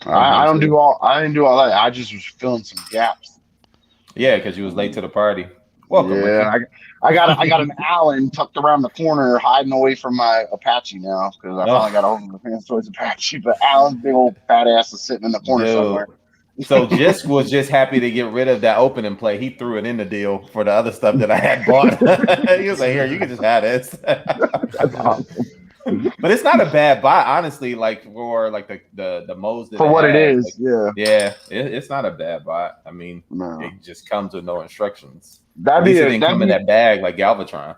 I didn't do all that. I just was filling some gaps. Yeah, because you was late to the party. Welcome. Yeah, I got an Allen tucked around the corner, hiding away from my Apache now because I finally got a hold of the Fans Toys Apache. But Allen's big old fat ass is sitting in the corner Dude. somewhere. So Jisk was just happy to get rid of that opening play. He threw it in the deal for the other stuff that I had bought. He was like, "Here, you can just have this." That's awesome. But it's not a bad buy, honestly. Like for like the modes that For it what it has, is, like, yeah. it's not a bad buy. I mean, No. it just comes with no instructions. That'd At be least it a, didn't that'd come be, in that bag like Galvatron.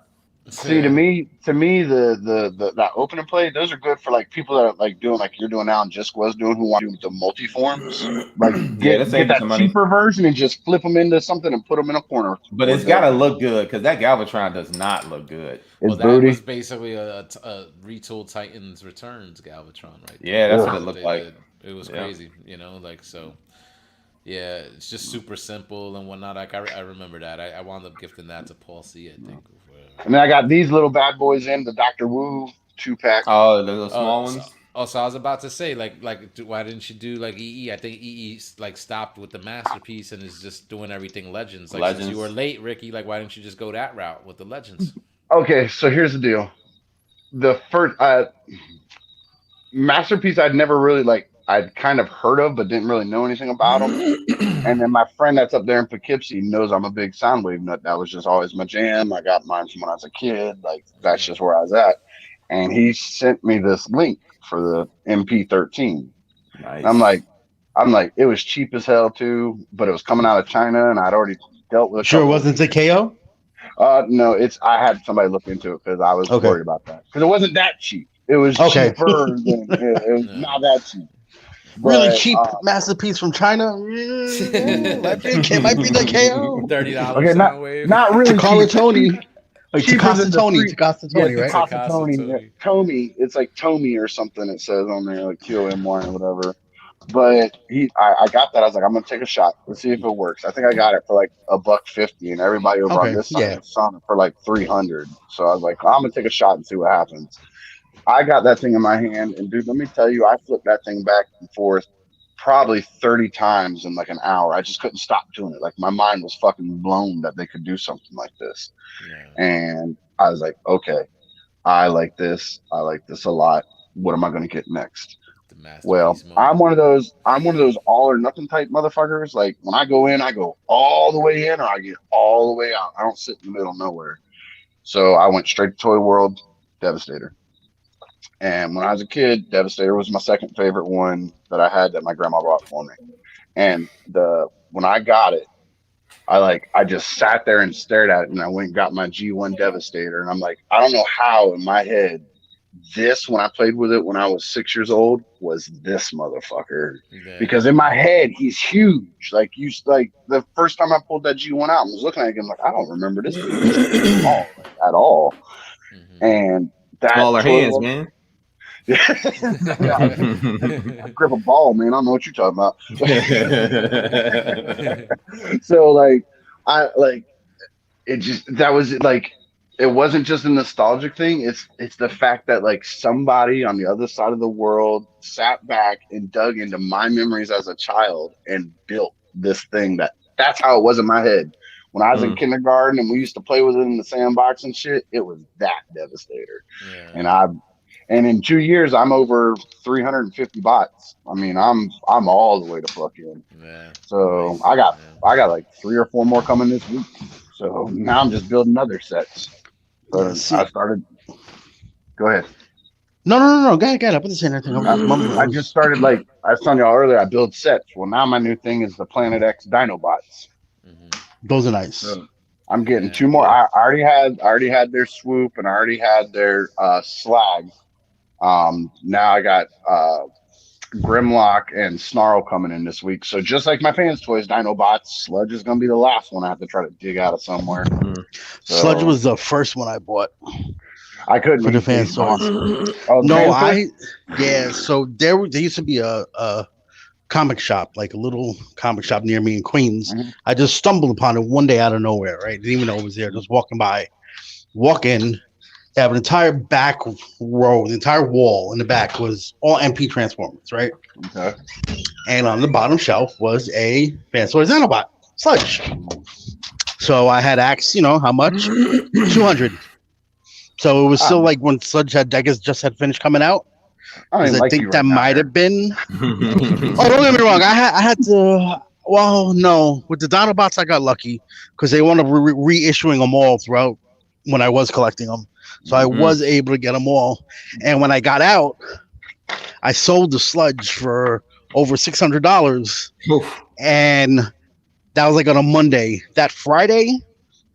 see to me the that open and play, those are good for like people that are like doing like you're doing now and just was doing who want to do the multi-forms. Like get that's saving that some money. cheaper version and just flip them into something and put them in a corner. But it's got to look good because that Galvatron does not look good. It's that booty. was basically a retooled Titans Returns Galvatron, right? Yeah, that's Yeah. what it looked like. It was Yeah. crazy, you know, like so. Yeah, it's just super simple and whatnot. Like I remember that. I wound up gifting that to Paul C. I think. And then I got these little bad boys in the Dr. Wu 2-pack. Oh, the little small so, ones. So I was about to say, like, why didn't you do like EE? I think EE like stopped with the masterpiece and is just doing everything Legends. Like since you were late, Ricky, like why didn't you just go that route with the Legends? Okay, so here's the deal. The first masterpiece I'd never really like. I'd kind of heard of, but didn't really know anything about them. And then my friend that's up there in Poughkeepsie knows I'm a big Soundwave nut. That was just always my jam. I got mine from when I was a kid. Like that's just where I was at. And he sent me this link for the MP13. Nice. I'm like, it was cheap as hell too, but it was coming out of China, and I'd already dealt with. Sure, wasn't it KO? No, I had somebody look into it because I was worried about that because it wasn't that cheap. It was cheaper than it was not that cheap. Really But, cheap masterpiece from China. Might be the KO. $30. Okay, Soundwave. not really. Takara cheap. Tony. Like Cheaper Takasa than the Tony. free- Takasa Tony, right? Takasa Tony. Tony. Tomy. It's like Tomy or something. It says on there like TOMY or whatever. But I got that. I was like, I'm gonna take a shot. Let's see if it works. I think I got it for like $1.50, and everybody over on this side saw it for like 300. So I was like, I'm gonna take a shot and see what happens. I got that thing in my hand, and dude, let me tell you, I flipped that thing back and forth probably 30 times in like an hour. I just couldn't stop doing it. Like my mind was fucking blown that they could do something like this. Yeah. And I was like, okay, I like this. I like this a lot. What am I going to get next? Well, I'm one of those all or nothing type motherfuckers. Like when I go in, I go all the way in or I get all the way out. I don't sit in the middle nowhere. So I went straight to Toy World, Devastator. And when I was a kid, Devastator was my second favorite one that I had that my grandma bought for me. And when I got it, I just sat there and stared at it, and I went and got my G1 Devastator. And I'm like, I don't know how in my head this, when I played with it when I was 6 years old, was this motherfucker. Yeah. Because in my head, he's huge. Like the first time I pulled that G1 out and was looking at him, like, I don't remember this small at all. Mm-hmm. And that smaller hands, man. I grip a ball, man. I don't know what you're talking about. So like I like it. Just that was like it wasn't just a nostalgic thing. It's the fact that like somebody on the other side of the world sat back and dug into my memories as a child and built this thing that's how it was in my head. When I was in kindergarten and we used to play with it in the sandbox and shit, it was that devastator. Yeah. And in 2 years, I'm over 350 bots. I mean, I'm all the way to fuck in. Yeah. So Nice. I got like 3 or 4 more coming this week. So now I'm just building other sets. So I started. Go ahead. No. Go ahead. I wasn't saying anything. I just started like I was telling y'all earlier. I build sets. Well, now my new thing is the Planet X Dinobots. Those are nice. So I'm getting 2 more. I already had their swoop and I already had their slag. Now I got Grimlock and Snarl coming in this week. So just like my fans toys, Dinobots, Sludge is gonna be the last one I have to try to dig out of somewhere. So, Sludge was the first one I bought. I couldn't for the fans toys. So there used to be a comic shop, like a little comic shop near me in Queens. I just stumbled upon it one day out of nowhere, right? Didn't even know it was there. Just walking by, walk in, they have an entire back row, the entire wall in the back was all MP Transformers, right? Okay. And on the bottom shelf was a Fans Toys Dinobot Sludge. So I had asked, how much? 200. So it was still like when Sludge had just had finished coming out. I think that might have been. Oh, don't get me wrong. I had to. Well, no. With the Dinobots, I got lucky because they wound up reissuing them all throughout when I was collecting them. So I was able to get them all. And when I got out, I sold the Sludge for over $600. And that was like on a Monday. That Friday,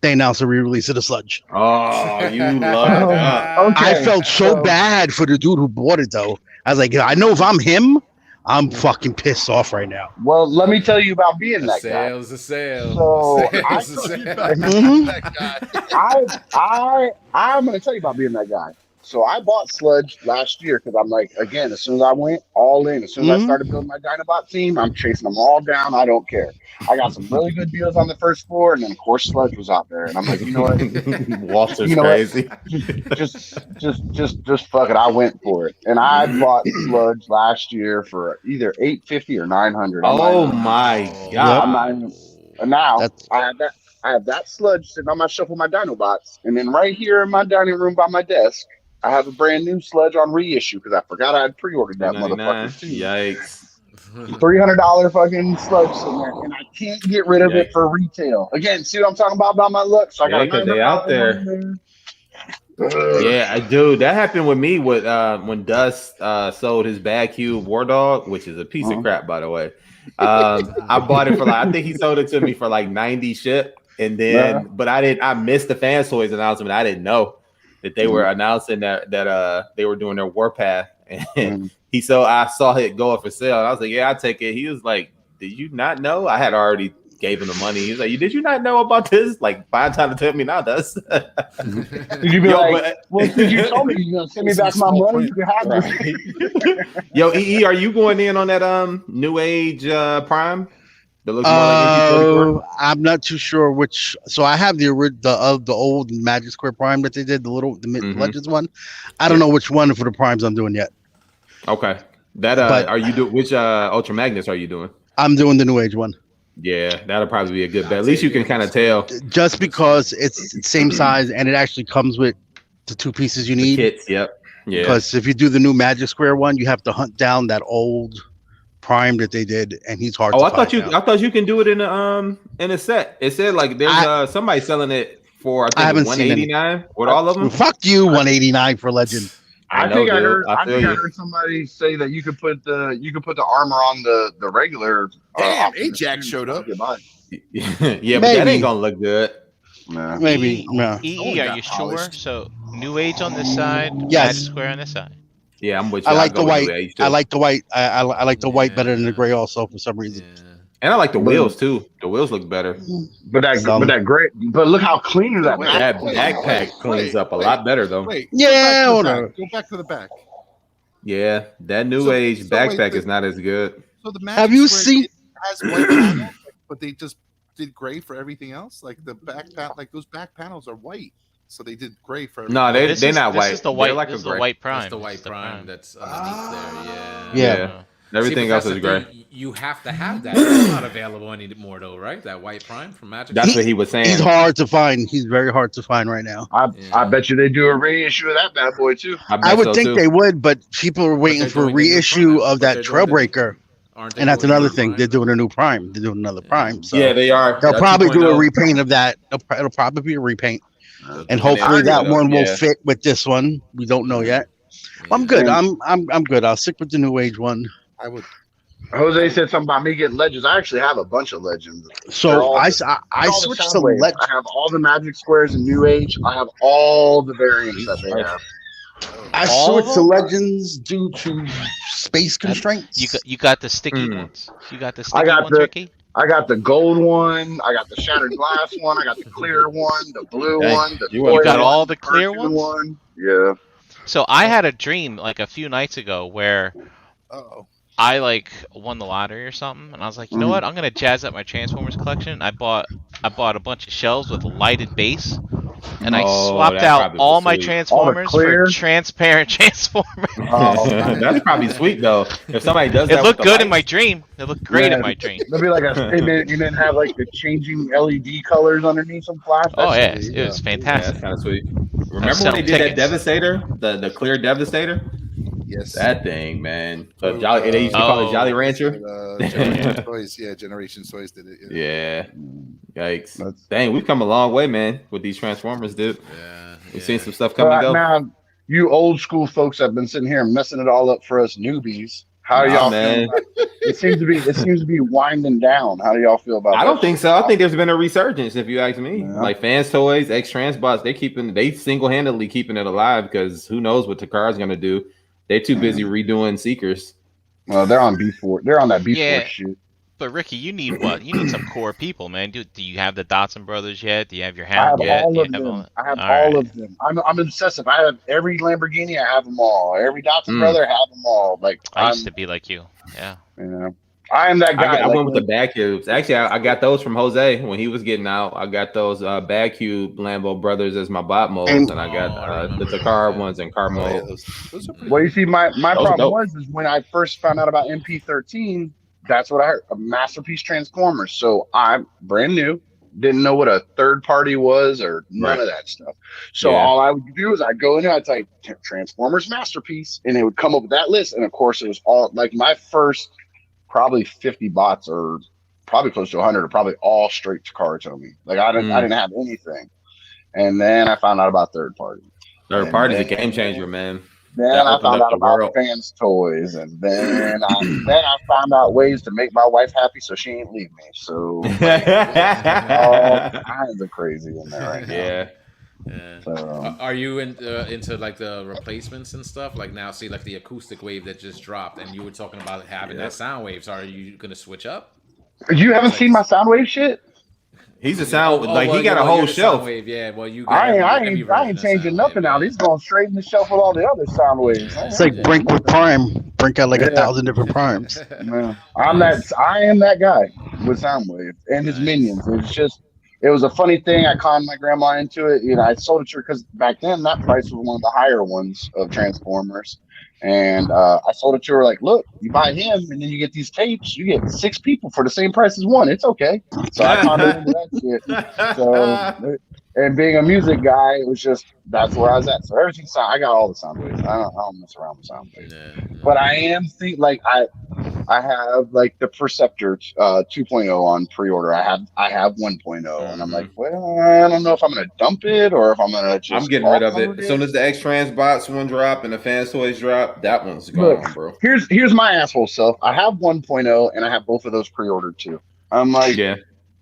they announced a re-release of the Sludge. Oh, you lucked up. I felt so bad for the dude who bought it, though. I was like, I know if I'm him, I'm fucking pissed off right now. Well, let me tell you about being that guy. Sales a sale. So I'm going to tell you about being that guy. So I bought Sludge last year because I'm like, again, as soon as I went all in, as soon as I started building my Dinobot team, I'm chasing them all down. I don't care. I got some really good deals on the first floor, and then of course Sludge was out there, and I'm like, you know what, Walter's crazy. Just fuck it. I went for it, and I bought Sludge last year for either $850 or $900. Oh my god! And now I have that Sludge sitting on my shelf with my Dinobots, and then right here in my dining room by my desk, I have a brand new Sludge on reissue because I forgot I had pre-ordered that motherfucker too. Yikes. $300 fucking Sludge sitting there, and I can't get rid of it for retail. Again, see what I'm talking about my luck? So I got because they out there. Yeah, dude, that happened with me with when Dust sold his Bad Cube War Dog, which is a piece of crap, by the way. I bought it for I think he sold it to me for like 90 ship, and then but I missed the Fans Toys announcement. I didn't know that they were announcing that they were doing their Warpath, and I saw it go up for sale, and I was like, yeah, I'll take it. He was like, did you not know? I had already gave him the money. He was like, did you not know about this? Like, find time to tell me now, Dust. Did you be well, did you tell me you're gonna send me back my money? You have this. Yo, EE, are you going in on that New Age Prime? That looks more like I'm not too sure which. So I have the old Magic Square Prime that they did, the Legends one. I don't know which one for the Primes I'm doing yet. Okay, that are you doing? Which Ultra Magnus are you doing? I'm doing the New Age one. Yeah, that'll probably be a good bet. At least you can kind of tell. Just because it's the same size and it actually comes with the 2 pieces you need. The kits, yep. Yeah. Because if you do the new Magic Square one, you have to hunt down that old Prime that they did, and he's hard. I thought you can do it in a set. It said like there's somebody selling it for I think $189 with all of them. Fuck you, $189 for Legend. I think I heard somebody say that you could put the armor on the regular. Damn, Ajax showed up. Yeah, but that ain't gonna look good. Nah. Maybe. No. EE, are you sure? So New Age on this side, yes. Magic Square on this side. Yeah, I'm with you. I like the white. I like the white. I like the white better than the gray also for some reason. Yeah. And I like the wheels too. The wheels look better. But that gray. But look how clean that backpack cleans up a lot better though. Go back to the back. Yeah, that New Age backpack is not as good. So the Magic Have you Square seen? has white panels, but they just did gray for everything else. Like the like those back panels are white, so they did gray for. No, they're not white. This is the white. They're like this a is the gray. white prime. That's the white This is prime that's underneath there. Yeah. Everything See, but else that's is the gray. thing, you have to have that. It's not available anymore, though, right? That white prime from Magic. That's what he was saying. He's hard to find. He's very hard to find right now. I bet you they do a reissue of that bad boy too. I would think they would, but people are waiting they're for a doing the new reissue Prime. of But that they're doing the- Trailbreaker. Aren't they And that's doing the another new thing. Prime? They're doing a new Prime. They're doing another Prime. So Yeah, they are. they'll probably do a 2.0. repaint of that. It'll probably be a repaint. And And hopefully they are, that one will yeah. fit with this one. We don't know yet. I'm Yeah. good. I'm good. I'll stick with the New Age one. I would. Jose said something about me getting legends. I actually have a bunch of legends. They're So all I all the switched to Soundwaves. Legend. I have all the Magic Squares in New Age. I have all the variants that they have. I All of switched to them? Legends due to space constraints. You got the sticky Mm. ones. You got the sticky got ones, Ricky. I got the gold one. I got the shattered glass one. I got the clear one, the blue Dang. one, the You foil got one, all the the clear cartoon ones? one. Yeah. So I had a dream like a few nights ago where Oh, I like won the lottery or something, and I was like, you know what? I'm gonna jazz up my Transformers collection. I bought a bunch of shelves with a lighted base, and I Oh, swapped that out probably all was my sweet. Transformers clear? for transparent Transformers. Oh, That's probably sweet though. If somebody does It that, looked with the good in my lights, dream. It looked great Yeah. in my dream. There'll be like and then you didn't have like the changing LED colors underneath some flash. Oh yeah, That's- it was yeah, fantastic. that's kind of sweet. Remember when selling they did tickets. that Devastator, the clear Devastator? yes. That thing, man. Oh, Jolly, they used to call it Jolly Oh. Rancher. Generation Toys, yeah, Generation Toys did it. Yeah. Yikes. That's- Dang, we've come a long way, man, with these Transformers, dude. Yeah, We've yeah. seen some stuff come and go. Now, you old school folks have been sitting here messing it all up for us newbies. How do Nah, y'all man. feel? It seems to be winding down. How do y'all feel about that? I don't think so. I think there's been a resurgence, if you ask me. Yeah. Like Fans Toys, X Transbots, they single-handedly keeping it alive because who knows what Takara's gonna do. They're too busy redoing Seekers. Well, they're on B4. They're on that B4 Yeah. shit. But Ricky, you need what? You need some core people, man. Do you have the Dotson brothers yet? Do you have your I have Hound yet? all Do you of have them. I have All all right. of them. I'm obsessive. I have every Lamborghini. I have them all. Every Dotson Mm. brother, I have them all. Like I I'm, used to be like you. Yeah. you know, I am that guy. I like, went with the bag cubes. Actually, I got those from Jose when he was getting out. I got those bag cube Lambo brothers as my bot molds, and I Oh, I got the remember Takara those, ones and Oh, car yeah, molds. those are pretty. Well, you see, my Those are problem dope. was is when I first found out about MP13. That's what I heard. A Masterpiece Transformers. So I'm brand new. Didn't know what a third party was or none of that stuff. So Yeah. all I would do is I'd go in there, I'd type Transformers Masterpiece, and it would come up with that list. And of course, it was all like my first probably 50 bots or probably close to 100 are probably all straight to Karatomi. Like I didn't have anything. And then I found out about third party. Third party's a game changer, man. Then That I opened found up out the about world. fans toys, and then I found out ways to make my wife happy so she ain't leave me. So all kinds of crazy in there right now. Yeah. Yeah. So Are you into like the replacements and stuff? Like now, see, like the acoustic wave that just dropped, and you were talking about having that sound wave. So are you gonna switch up? you haven't seen my Soundwave shit? He's a sound well, he got a you're whole the shelf. Soundwave, yeah. Well, you. I every ain't version of changing Soundwave, nothing now. yeah. These going straight in the shelf with all the other Soundwaves. It's like Brink with Prime. Brink got like Yeah. 1,000 different primes. Man, I am that guy with Soundwave and his minions. It was a funny thing. I conned my grandma into it. You know, I sold it to her because back then that price was one of the higher ones of Transformers. And I sold it to her like, look, you buy him and then you get these tapes. You get 6 people for the same price as one. It's okay. So I conned her into that shit. So, and being a music guy, it was just that's where I was at. So everything I got all the sound waves. I don't mess around with sound waves. Yeah. But I am like I have like the Perceptor 2.0 on pre-order. I have 1.0, and I'm like, well, I don't know if I'm gonna dump it or if I'm gonna just. I'm getting rid of it. As soon as the X Transbots one drop and the Fans Toys drop, that one's gone, Look, bro. Here's my asshole self. I have 1.0 and I have both of those pre-ordered too. I'm like, Yeah.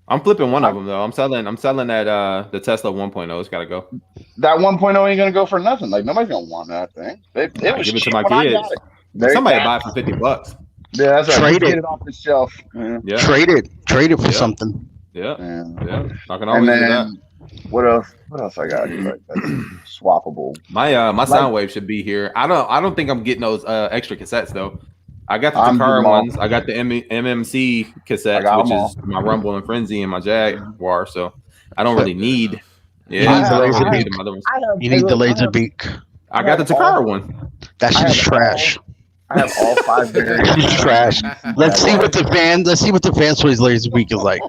I'm flipping one of them though. I'm selling that the Tesla 1.0. It's gotta go. that 1.0 ain't gonna go for nothing. Like nobody's gonna want that thing. It was give it to cheap my when I kids. got it. There- Somebody that- buy it for $50. Yeah, that's right. Trade Get it. it off the shelf. Yeah. Yeah. Trade it for Yeah. something. Yeah. Yeah. Yeah. I can And always do that. then what else? What else I got? Like, that's swappable. My Soundwave should be here. I don't think I'm getting those extra cassettes though. I got the I'm Takara getting all- ones. I got the MMC I cassettes, got which them is my Rumble and Frenzy and my Jaguar. So I don't really need. enough. Yeah, I I have- don't I really have- need them other ones. You need the laser beak. I got the Takara one. That I shit's have trash. I have all 5 variants. It's trash. Let's see what the fans toys laser beak is like.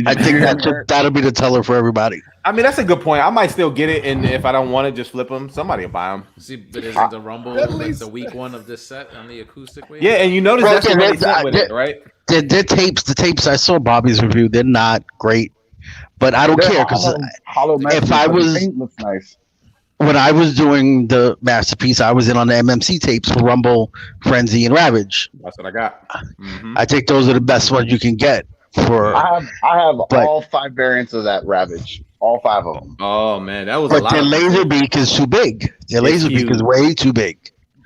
I think that'll be the teller for everybody. I mean, that's a good point. I might still get it, and if I don't want it, just flip them. Somebody will buy them. See, but isn't the Rumble like the weak one of this set on the acoustic wave? Yeah, and you notice Bro, that's what yeah, really sent with it, right? The tapes I saw Bobby's review, they're not great, but I don't care because hollow metal, if I but the was- paint looks nice. when I was doing the masterpiece, I was in on the MMC tapes for Rumble, Frenzy, and Ravage. That's what I got. Mhm. I think those are the best ones you can get for. I have But- all 5 variants of that Ravage. All 5 of them. Oh man, that was a But lot. their of laser beak is too big. Their It's laser beak is huge. way too big.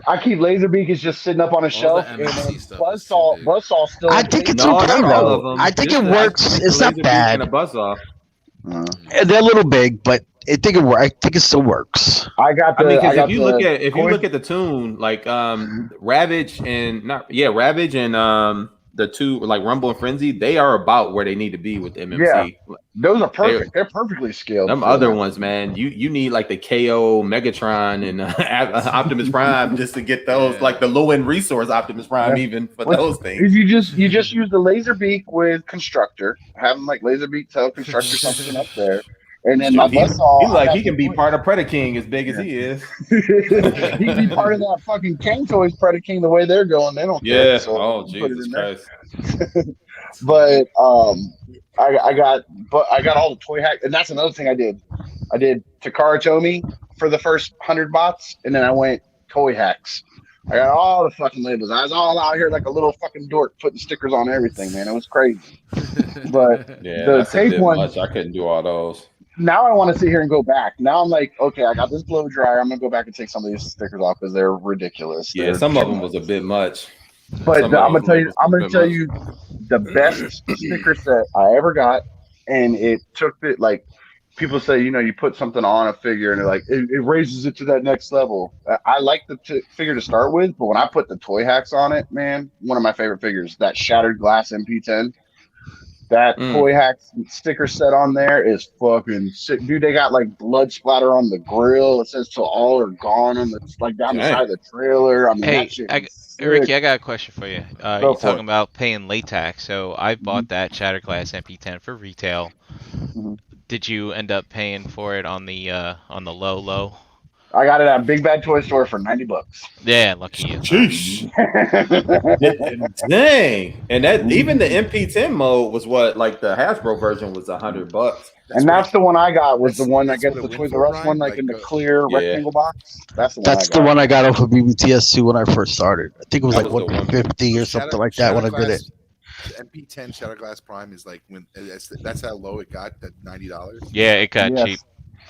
I keep Laserbeak is just sitting up on a shelf, the and MMC stuff is Buzzsaw too big. still. I think it's No, okay not all of though. them. I think Just it the works. actual It's not laser beak bad. And a buzz off. And they're a little big, but I think it still works. I got the. I mean, because got if you the look at the tune, like Ravage and the two like Rumble and Frenzy, they are about where they need to be with MMC. those are perfect. They're perfectly scaled. Them other ones, man, you need like the KO Megatron and Optimus Prime just to get those, Yeah. like the low end resource Optimus Prime, Yeah. even for What- those things. Is you just use the Laserbeak with Constructor, have them like Laserbeak tell Constructor something up there, and then my He Buzzsaw. he can be part of Predaking as big as he is. he can be part of that fucking King Toys Predaking the way they're going. They don't care. Yeah. So Oh put it Jesus in there. Christ. But I got all the toy hack, and that's another thing I did. I did Takara Tomy for the first 100 bots, and then I went toy hacks. I got all the fucking labels. I was all out here like a little fucking dork putting stickers on everything, man. It was crazy. But Yeah, The that's a tape bit one- much. I couldn't do all those. now I want to sit here and go back. Now I'm like, okay, I got this blow dryer. I'm gonna go back and take some of these stickers off because they're ridiculous. Yeah, They're some of them too was much. a bit much. But Some of I'm those gonna labels was a bit tell much. you the best sticker set I ever got, and it took it like people say, you put something on a figure and it raises it to that next level. I like the figure to start with, but when I put the toy hacks on it, man, one of my favorite figures, that Shattered Glass MP10. That toy hacks sticker set on there is fucking sick, dude. They got like blood splatter on the grill. It says "till all are gone" on the like down the Dang. side of the trailer. I mean, Hey, that shit is sick. Ricky, I got a question for you. Go You're for talking it. about paying latex. So I bought that Shatterglass MP10 for retail. Mhm. Did you end up paying for it on the low? I got it at Big Bad Toy Store for $90. Yeah, lucky you. Sheesh. Dang. And that even the MP10 mode was what, like the Hasbro version was $100. And that's the one I got. Was the one that that's gets what the it Toys went R for, Us one, Brian? like in the Like, clear yeah. rectangle box. That's the one. That's the one I got off of BBTS2 when I first started. I think it was That like was the one. 150 or something like that when I did it. MP10 Shatterglass Prime is like when that's how low it got, at $90. Yeah, it got Yes. cheap.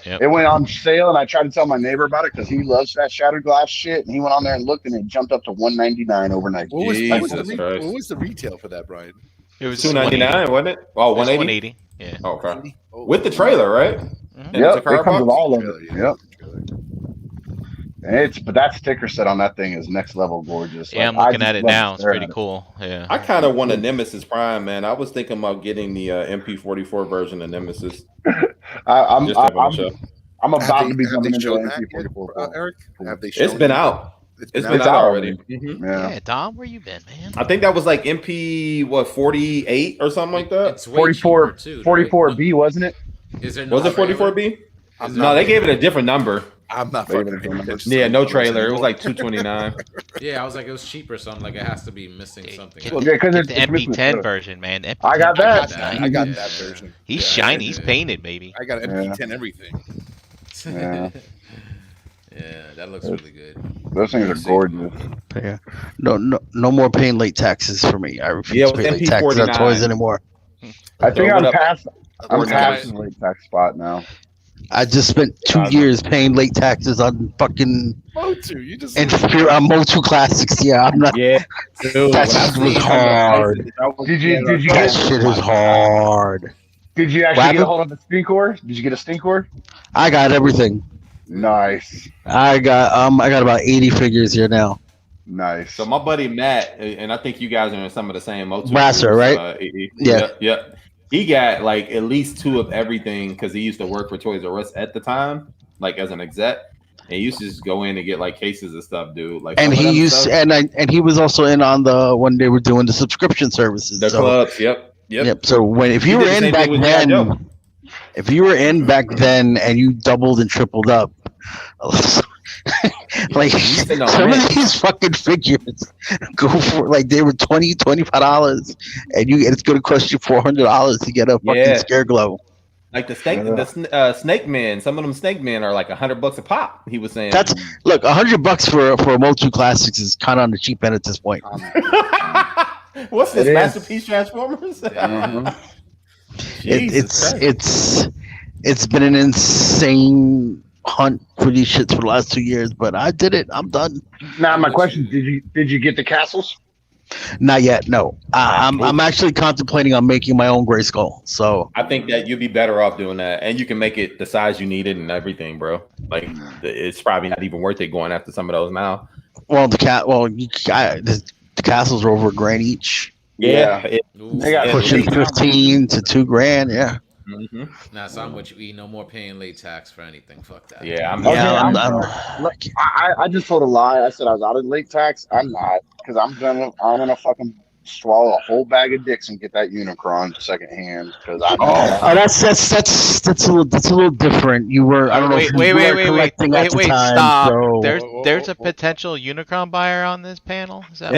Yep. It went on sale, and I tried to tell my neighbor about it because he loves that Shattered Glass shit. And he went on there and looked, and it jumped up to $199 overnight. What was, Jesus Christ. what was the retail for that, Brian? It was $299, wasn't it? Oh, It was 180. 180. Yeah. Oh, okay. 80? Oh, With the trailer, right? Mhm. And Yep, the Takara it comes with box? all of Trailer, it. yeah, Yep. trailer. But that sticker set on that thing is next level gorgeous. Yeah, I'm Like, I looking just at it love now. It's staring pretty at it. cool. Yeah. I kind of want a Nemesis Prime, man. I was thinking about getting the MP44 version of Nemesis. I'm Just to have on I'm, the show. I'm about to be have coming they into shown the that yet, MP44. Eric? Have they shown It's been it? out. It's been It's out out already. Mhm. Yeah. Yeah, Dom, where you been, man? I think that was like MP 48 or something like that. It's way 44 cheaper, too, 44B, wasn't it? Right? Is there Was no it 44B? I'm No, not- they gave it a different number. I'm not They fucking gave it a paying number. attention to Yeah, no numbers trailer. It was anymore. like 229. Yeah, I was like, it was cheap or something. Like, it has to be missing something. Get, Well, yeah, 'cause get it's the missing the MP10 footer. version, man. MP10 I got that. version's I nice. got Yeah. that version. He's Yeah, shiny. He's yeah. painted, baby. I got MP10 everything. Yeah. Yeah, that looks really good. Those things are gorgeous. Yeah. No more paying late taxes for me. I refuse Yeah, it to was pay late taxes on MP49. toys anymore. I think So I'm what up? past. I'm Or past not. the late tax spot now. I just spent 2 years paying late taxes on fucking Motu, you just Motu Classics. Yeah, I'm not. Yeah, dude. That when I shit seen was some of the hard. prices, I was- Did you That get shit is hard. Did you What actually get a happened? hold of the stink core? Did you get a stink core? I got everything. Nice. I got about 80 figures here now. Nice. So my buddy Matt, and I think you guys are in some of the same motor Brasser, groups, right? Yeah. Yep. He got like at least 2 of everything because he used to work for Toys R Us at the time, like as an exec. And he used to just go in and get like cases of stuff, dude. Like, And he used and he was also in on the when they were doing the subscription services. The clubs, yep. So if you were in back then, and you doubled and tripled up, like some of these fucking figures go for like they were $25, and it's going to cost you $400 to get a fucking scare glow. Like the snake man, some of them snake men are like $100 a pop. He was saying look, $100 for a Multi Classics is kind of on the cheap end at this point. What's this, Masterpiece Transformers? It's been an insane hunt for these shits for the last 2 years, but I did it. I'm done. Now my question: did you get the castles? Not yet. No, I'm actually contemplating on making my own Gray Skull. So I think that you'd be better off doing that, and you can make it the size you need it and everything, bro. Like it's probably not even worth it going after some of those now. Well, the castles are over $1,000 each. Yeah, they got pushing $15 to $2,000. Yeah. Mm-hmm. Nah, so I'm with you. No more paying late tax for anything. Fuck that. Yeah, I just told a lie. I said I was out of late tax. I'm not, because I'm gonna fucking swallow a whole bag of dicks and get that Unicron secondhand. Because that's a little different. You were I don't know. Wait, time, stop. So. There's a potential Unicron buyer on this panel. Is that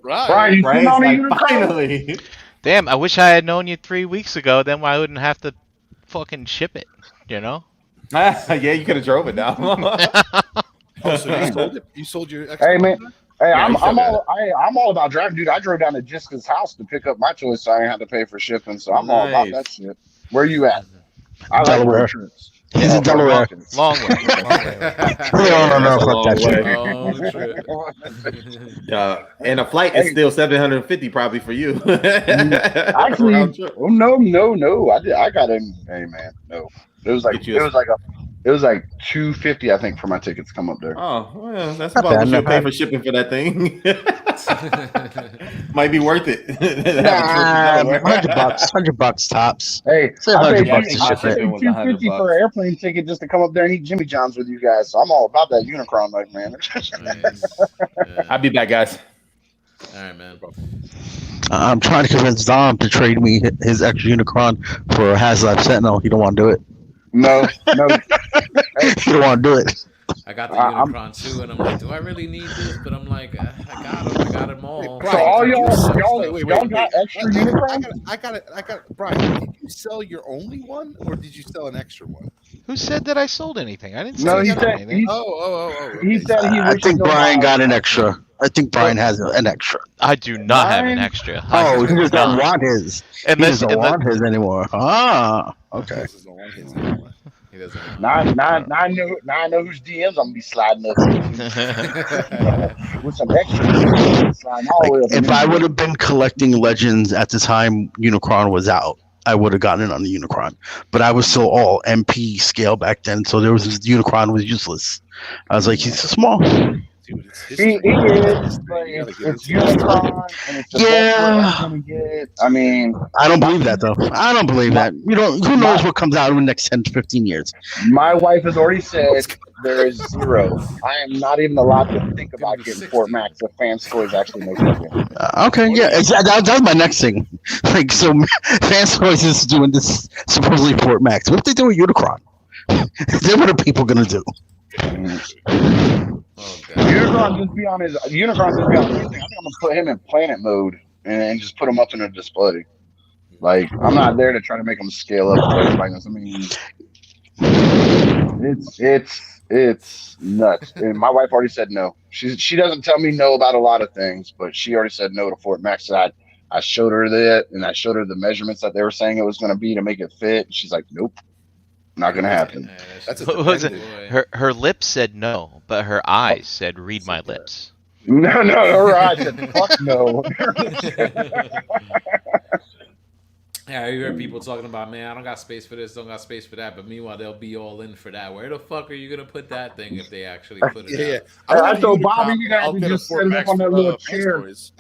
Brian, you seen all the Unicron? Finally. Damn, I wish I had known you 3 weeks ago. Then I wouldn't have to fucking ship it. You know? Yeah, you could have drove it down. So you sold it? You sold your? Hey man, I'm all about driving, dude. I drove down to Jessica's house to pick up my choice, so I didn't have to pay for shipping. So I'm all about that shit. Where you at? I like road trips. He's in Delaware. Long way. Fuck that shit. Yeah, and a flight is still $750 probably for you. Actually, no. I got in. Hey man, no. It was like $250, I think, for my tickets to come up there. Oh, well, that's about what you pay for shipping for that thing. Might be worth it. Nah, $100 tops. Hey, $100 I paid $250 for an airplane ticket just to come up there and eat Jimmy John's with you guys. So I'm all about that Unicron, like, man. I'll be back, guys. All right, man. I'm trying to convince Dom to trade me his extra Unicron for a HasLab Sentinel. He don't want to do it. No. He don't want to do it. I got the Unicron too, and I'm like, do I really need this? But I'm like, I got them all. So all y'all got extra Unicron? I got it. Brian, did you sell your only one, or did you sell an extra one? Who said that I sold anything? I didn't say anything. He said he. I think Brian got an extra. I think Brian has an extra. I do not have an extra. Oh, he doesn't want his. He doesn't want his anymore. Ah, okay. He doesn't. Now I know whose DMs I'm gonna be sliding up with some extra. If I would have been collecting Legends at the time Unicron was out, I would have gotten it on the Unicron. But I was still all MP scale back then, so Unicron was useless. I was like, he's so small. Dude, he is, but it's Unicron, and it's the get. I mean, I don't believe that though. I don't believe that. Who knows what comes out in the next 10 to 15 years? My wife has already said there is zero. I am not even allowed to think about getting Fort Max if Fans Toys actually makes it. Okay, yeah, that's my next thing. Like, so Fans Toys is doing this supposedly Fort Max. What if they do a Unicron? Then what are people gonna do? Unicron just be on his thing. I think I'm gonna put him in planet mode and just put him up in a display. Like, I'm not there to try to make him scale up. I mean, it's nuts. And my wife already said no. She doesn't tell me no about a lot of things, but she already said no to Fort Max. I showed her that, and I showed her the measurements that they were saying it was going to be to make it fit. She's like, nope. Not gonna happen. Her lips said no, but her eyes said, "Read my lips." No, her eyes said, "Fuck no." Yeah, you heard people talking about, man, I don't got space for this, don't got space for that. But meanwhile, they'll be all in for that. Where the fuck are you gonna put that thing if they actually put it Yeah. out? I don't I want told a Bobby Unicop, you guys I'll to get a just set Fort it Max up on that little Fans chair. Toys.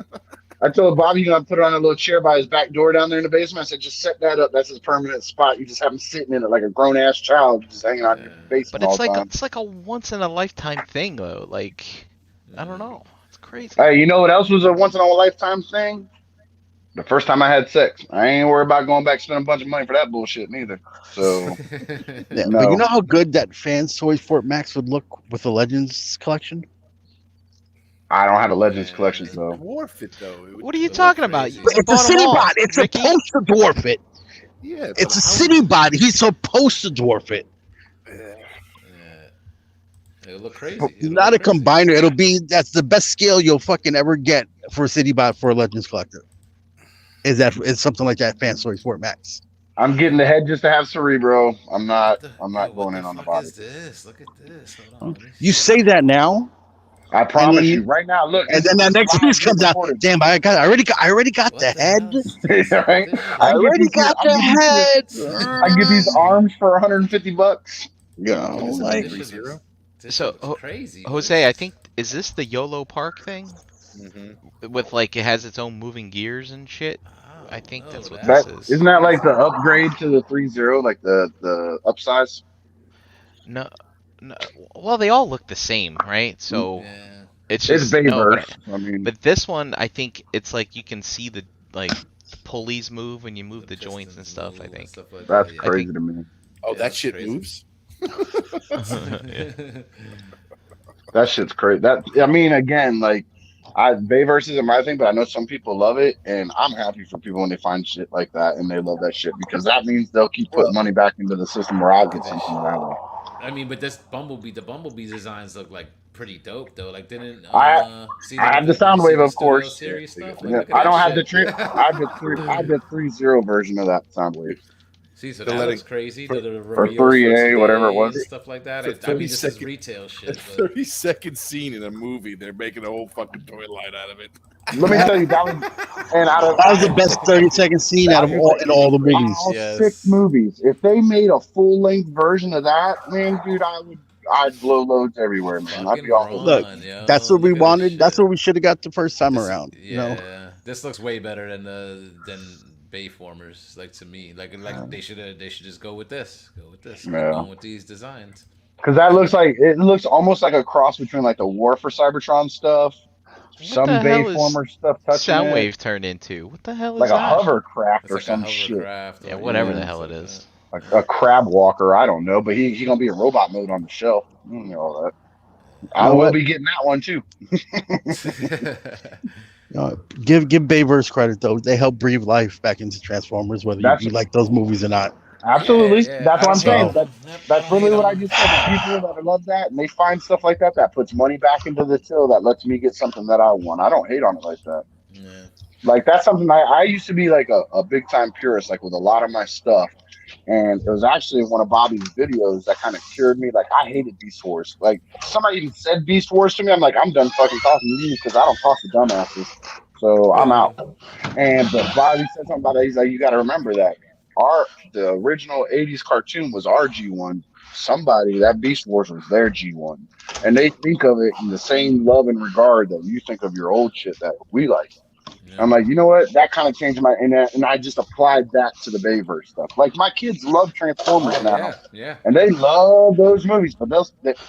I told Bobby you're gonna put it on a little chair by his back door down there in the basement. I said, just set that up. That's his permanent spot. You just have him sitting in it like a grown ass child, just hanging out in your basement But all it's the like time. it's like a once in a lifetime thing though. Like I don't know. It's crazy. Hey, you know what else was a once in a lifetime thing? The first time I had sex. I ain't worried about going back spending a bunch of money for that bullshit neither. So Yeah, no. but you know how good that Fans Toys Fort Max would look with the Legends collection? I don't have a Legends Man. collection, so Dwarf it though. What are you look talking about? crazy. You It's a bought 'em city all, bot. It's Ricky. supposed to dwarf it. Yeah, It's a but city bot. He's supposed to dwarf it. Yeah. It'll look crazy. It'll Not a look crazy. combiner. It'll be that's the best scale you'll fucking ever get for a city bot for a Legends collector. Is something like that Fans Toys Fort Max. I'm getting the head just to have Cerebro. I'm not Yo, going what in on the fuck body. is this? Look at this. Hold on. Let me You see. say that now, I promise then you right now. Look, and then that next piece comes out. Damn, I already got What the the head. hell is this? Look at Right? this. I already got the I can get these head. arms for $150. You know, What is it, like This shit 3-0? looks- This So, looks crazy. Jose, I think is this the YOLO Park thing Mm-hmm. with like it has its own moving gears and shit? I don't think know. that's what That this is. isn't that like the upgrade to the 3.0, like the upsize? No, no. Well, they all look the same, right? So Yeah. it's It's just no, Bayverse. I mean, but this one, I think it's like you can see the the pulleys move when you move the joints and pistons stuff. move I and think. stuff like that's that, I crazy think- to me. Oh, Yeah, that that's shit crazy. moves. Yeah. That shit's crazy. That I mean, again, like Bayverse isn't my thing, but I know some people love it, and I'm happy for people when they find shit like that and they love that shit because that means they'll keep putting money back into the system where I'll get something that I like. I mean, but the Bumblebee designs look like pretty dope though. Like, didn't see I have the did you Soundwave, see the of Studio course. Series Yeah, stuff? yeah. Like, look at I that don't have the shit. I have the 3.0 version of that Soundwave. See, so They're that letting- looks crazy. for- the for reveals 3A, today whatever it was. and stuff like that. For I mean, 30 this is seconds. retail A shit. But 30-second scene in a movie, they're making a whole fucking toy line out of it. Let me tell you, that was and that was the best 30-second scene out of all the movies. all Yes. 6 movies. If they made a full length version of that, man, dude, I'd blow loads everywhere, man. I'd fucking be all Look, run, yo. That's what we Look at this wanted. That's shit. what we should have got the first time This- around. Yeah, You know? this looks way better than Bayformers. Like to me, like they should just go with this. Go with this. Keep Yeah. going with these designs. because that looks almost like a cross between like the War for Cybertron stuff, What some the hell is Bayformer stuff touching Soundwave it, turned into? What the hell is like a that? hovercraft It's or like some a shit, hovercraft. Yeah, or- whatever the yeah, hell it something is. like a crab walker. I don't know, but he gonna be in robot mode on the shelf. You know all that. I know will what? be getting that one too. Give Bayverse credit though. They helped breathe life back into Transformers, whether That's- you like those movies or not. Absolutely, Yeah, that's what I'm I saying. don't hate 'em. That's I don't really hate what I 'em. just said. The people that love that and they find stuff like that that puts money back into the till that lets me get something that I want. I don't hate on it like that. Yeah. Like that's something I used to be like a big time purist, like with a lot of my stuff. And it was actually one of Bobby's videos that kind of cured me. Like I hated Beast Wars. Like somebody even said Beast Wars to me. I'm like, I'm done fucking talking to you because I don't talk to dumbasses. So I'm out. And but Bobby said something about that. He's like, you got to remember that the original '80s cartoon was our G1. Somebody that Beast Wars was their G1, and they think of it in the same love and regard that you think of your old shit that we like. Yeah. I'm like, you know what? That kind of changed my and I just applied that to the Bayverse stuff. Like my kids love Transformers Oh, now, yeah. and they love those movies, but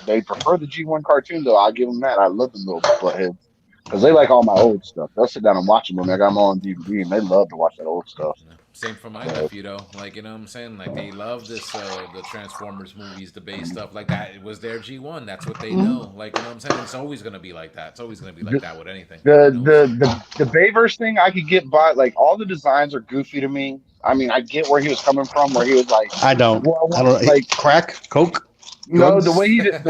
they prefer the G1 cartoon though. I'll give them that. I love them little buttheads because they like all my old stuff. They'll sit down and watch them when I got them all on DVD, and they love to watch that old stuff. Same for my nephew though. Like, you know what I'm saying? Like they love this the Transformers movies, the base stuff like that. It was their G1. That's what they know. Like, you know what I'm saying? It's always gonna be like that. It's always gonna be like that with anything. The Bayverse thing I could get by. Like all the designs are goofy to me. I mean, I get where he was coming from, where he was like, I don't. well, I don't like crack, coke. no, drugs? the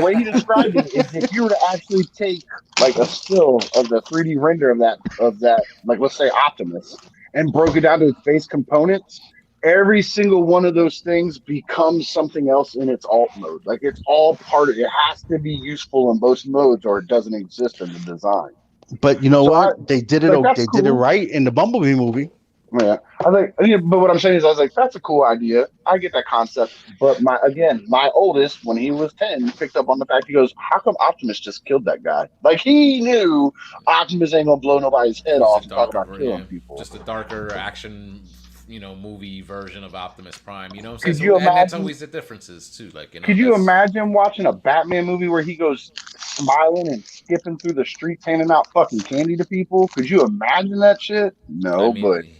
way he described it is if you were to actually take like a still of the 3D render of that, like let's say Optimus, and broke it down to its base components, every single one of those things becomes something else in its alt mode. Like it's all part of it. Has to be useful in both modes, or it doesn't exist in the design. But you know So what? They did it. like, that's They did it cool. right in the Bumblebee movie. Yeah, I think, yeah, but what I'm saying is, I was like, that's a cool idea. I get that concept, but my oldest, when he was 10, picked up on the fact. He goes, "How come Optimus just killed that guy? Like he knew Optimus ain't gonna blow nobody's head It's a off and talk darker, about killing people." just a darker action, movie version of Optimus Prime. You know what I'm saying? Could you And that's imagine? always the differences too. Like Could you imagine watching a Batman movie where he goes smiling and skipping through the streets handing out fucking candy to people? Could you imagine that shit? I No, but mean, here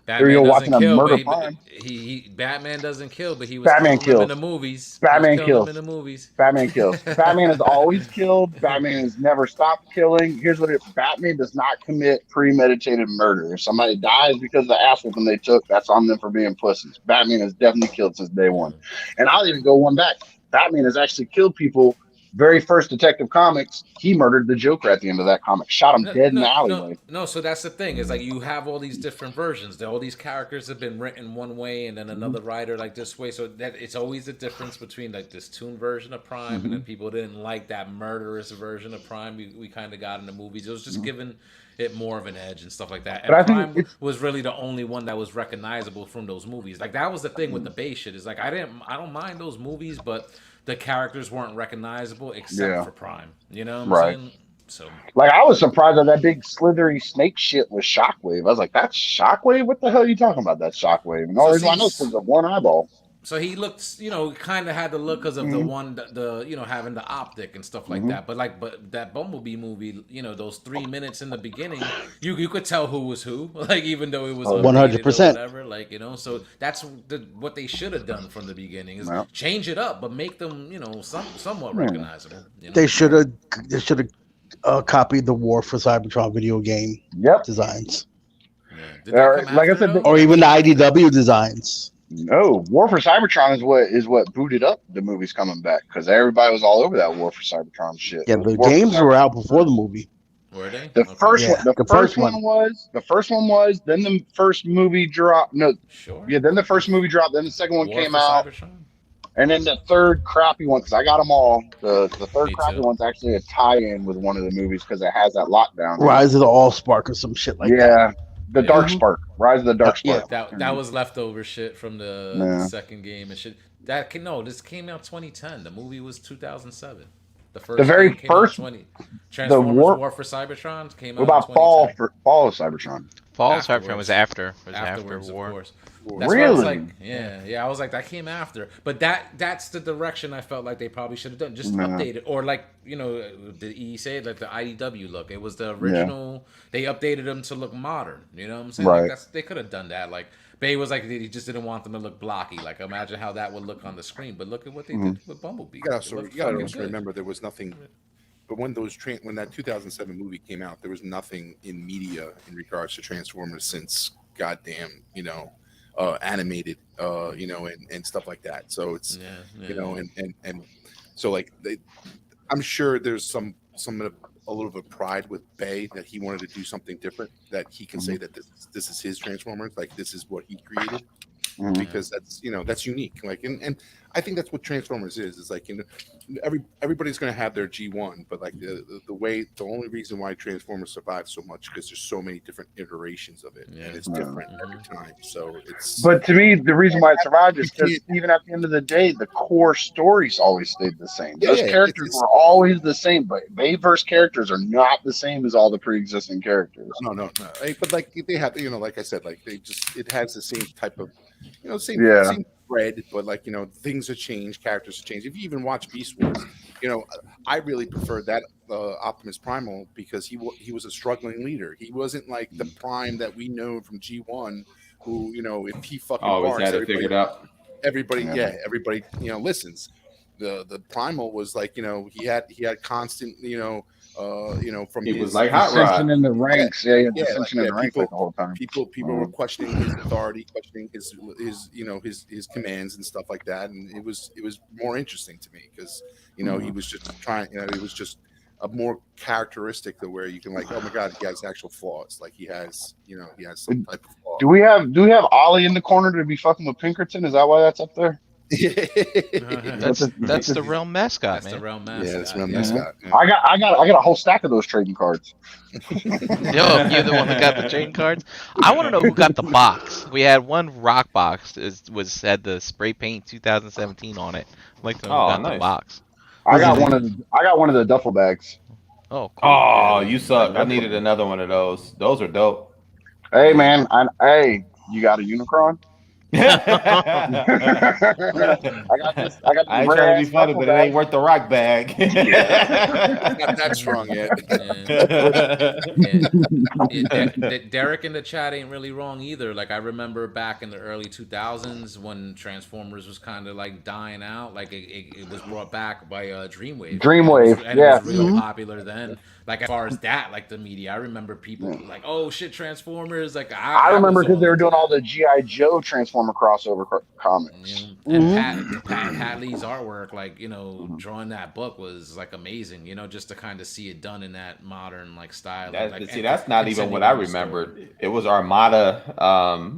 Batman you're doesn't watching a kill, murder but Prime. he Batman doesn't kill, but he was Batman killing them in the kills. movies. Batman He was killing kills. them in the movies. Batman kills. Batman has always killed. Batman has never stopped killing. Here's what Batman does not commit premeditated murder. If somebody dies because of the ass whooping they took, that's on them for being pussies. Batman has definitely killed since day one. And I'll even go one back. Batman has actually killed people. Very first Detective Comics, he murdered the Joker at the end of that comic. Shot him dead in the alleyway. No. So that's the thing. Is like you have all these different versions. All these characters have been written one way, and then another writer like this way. So that it's always a difference between like this toon version of Prime, and then people didn't like that murderous version of Prime. We kind of got in the movies. It was just giving it more of an edge and stuff like that. And But I Prime think was really the only one that was recognizable from those movies. Like that was the thing with the Bay shit. Is like I don't mind those movies, but the characters weren't recognizable except for Prime. You know what I'm saying? So like I was surprised that big slithery snake shit was Shockwave. I was like, that's Shockwave? What the hell are you talking about? That's Shockwave. And all the reason I know is because of one eyeball. So he looked, kind of had the look because of the one, having the optic and stuff like that. But that Bumblebee movie, those 3 minutes in the beginning, you could tell who was who. Like even though it was 100%, whatever. So that's what they should have done from the beginning is change it up, but make them, somewhat recognizable. They should have copied the War for Cybertron video game designs. Yeah. Like I said, or even the IDW designs. No, War for Cybertron is what booted up the movies coming back because everybody was all over that War for Cybertron shit. Yeah, the games were out before the movie. Were they? The first one was. Then the first movie dropped. No, sure. Yeah, then the first movie dropped. Then the second one came out. And then the third crappy one, because I got them all. The third crappy one's actually a tie-in with one of the movies because it has that lockdown. Rise of the Allspark or some shit like that. Yeah. The Dark Spark, Rise of the Dark Spark. That was leftover shit from the second game and shit. This came out 2010. The movie was 2007. The very first Transformers War for Cybertron came out. What about fall of Cybertron? Fall of Cybertron was after War. Of course. That's really? I was like, I was like, that came after. But that's the direction I felt like they probably should have done. Just update it. Or like, the E say like the IDW look. It was the original. They updated them to look modern. You know what I'm saying? Right. Like they could have done that. Like Bay was like, he just didn't want them to look blocky. Like imagine how that would look on the screen. But look at what they did with Bumblebee. You gotta also remember there was nothing. But when that 2007 movie came out, there was nothing in media in regards to Transformers since goddamn, animated, and stuff like that. So it's, and so like I'm sure there's a little bit of pride with Bay that he wanted to do something different, that he can say that this is his Transformers, like this is what he created. Because that's unique. Like, and I think that's what Transformers is. It's like, everybody's going to have their G1, but like the only reason why Transformers survives so much because there's so many different iterations of it, and it's different every time. So it's. But to me, the reason why it survived is because even at the end of the day, the core stories always stayed the same. Those characters were always the same, but Bayverse characters are not the same as all the pre-existing characters. No. But like they have, like I said, like it has the same type of. Same thread, but like things have changed, characters have changed. If you even watch Beast Wars, I really preferred that Optimus Primal because he was a struggling leader. He wasn't like the Prime that we know from G1, who if he fucking always had to figure it out. Everybody listens. The Primal was like he had constant from he was like hot rod in the ranks, in the ranks like the whole time. People were questioning his authority, questioning his his commands and stuff like that, and it was more interesting to me because he was just trying, it was just a more characteristic to where you can like, oh my god, he has actual flaws, like he has some type of flaw. Do we have Ollie in the corner to be fucking with Pinkerton? Is that why that's up there? That's the real mascot, That's the man. real mascot. Yeah, that's real yeah. mascot. Yeah. I got a whole stack of those trading cards. Yo, you're the one that got the trading cards. I want to know who got the box. We had one rock box. Had the spray paint 2017 on it. I'd like to know who got the nice. box. I got one of the duffel bags. Oh, cool. Oh, you suck. I needed another one of those. Those are dope. Hey man, you got a Unicron? I got this. I got this. ain't trying to be rare-ass funny, duffel but it bag. ain't worth the rock bag. Not that strong yet. Derek in the chat ain't really wrong either. Like I remember back in the early 2000s when Transformers was kind of like dying out. Like it was brought back by Dreamwave. Dreamwave, and yeah. it was real popular then. Like as far as that, like the media, I remember people like, oh shit, Transformers. Like I remember was because they were into doing that. all the GI Joe Transformer crossover comics. And Pat Lee's artwork, like drawing that book was like amazing. Just to kind of see it done in that modern like style. That's not even what I remembered. It was Armada.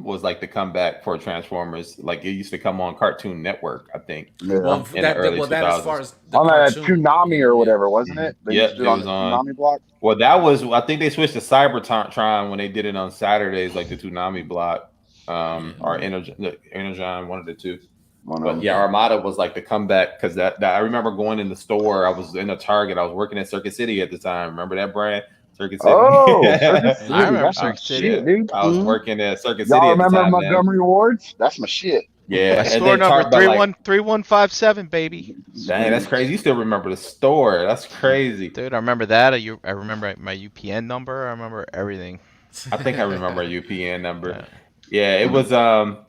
Was like the comeback for Transformers. Like it used to come on Cartoon Network, I think. Yeah. Well, that as far as the On that cartoon- Toonami or whatever, wasn't it? They Yep, used to do it it on was the on. Toonami block. Well, that was. I think they switched to Cybertron when they did it on Saturdays, like the Toonami block, or Energon, one of the two. But yeah, Armada was like the comeback because that I remember going in the store. I was in a Target. I was working at Circuit City at the time. Remember that brand, Circuit City? Oh, Circuit City. I remember That's Circuit my City. shit, dude. I was working at Circuit City Y'all at the remember time, man. Montgomery Wards? That's my shit. Yeah, My and store then number talk about, 3157, baby. Dang, that's crazy. You still remember the store? That's crazy. Dude, I remember that. I remember my UPN number. I remember everything. I think I remember a UPN number. Yeah, it was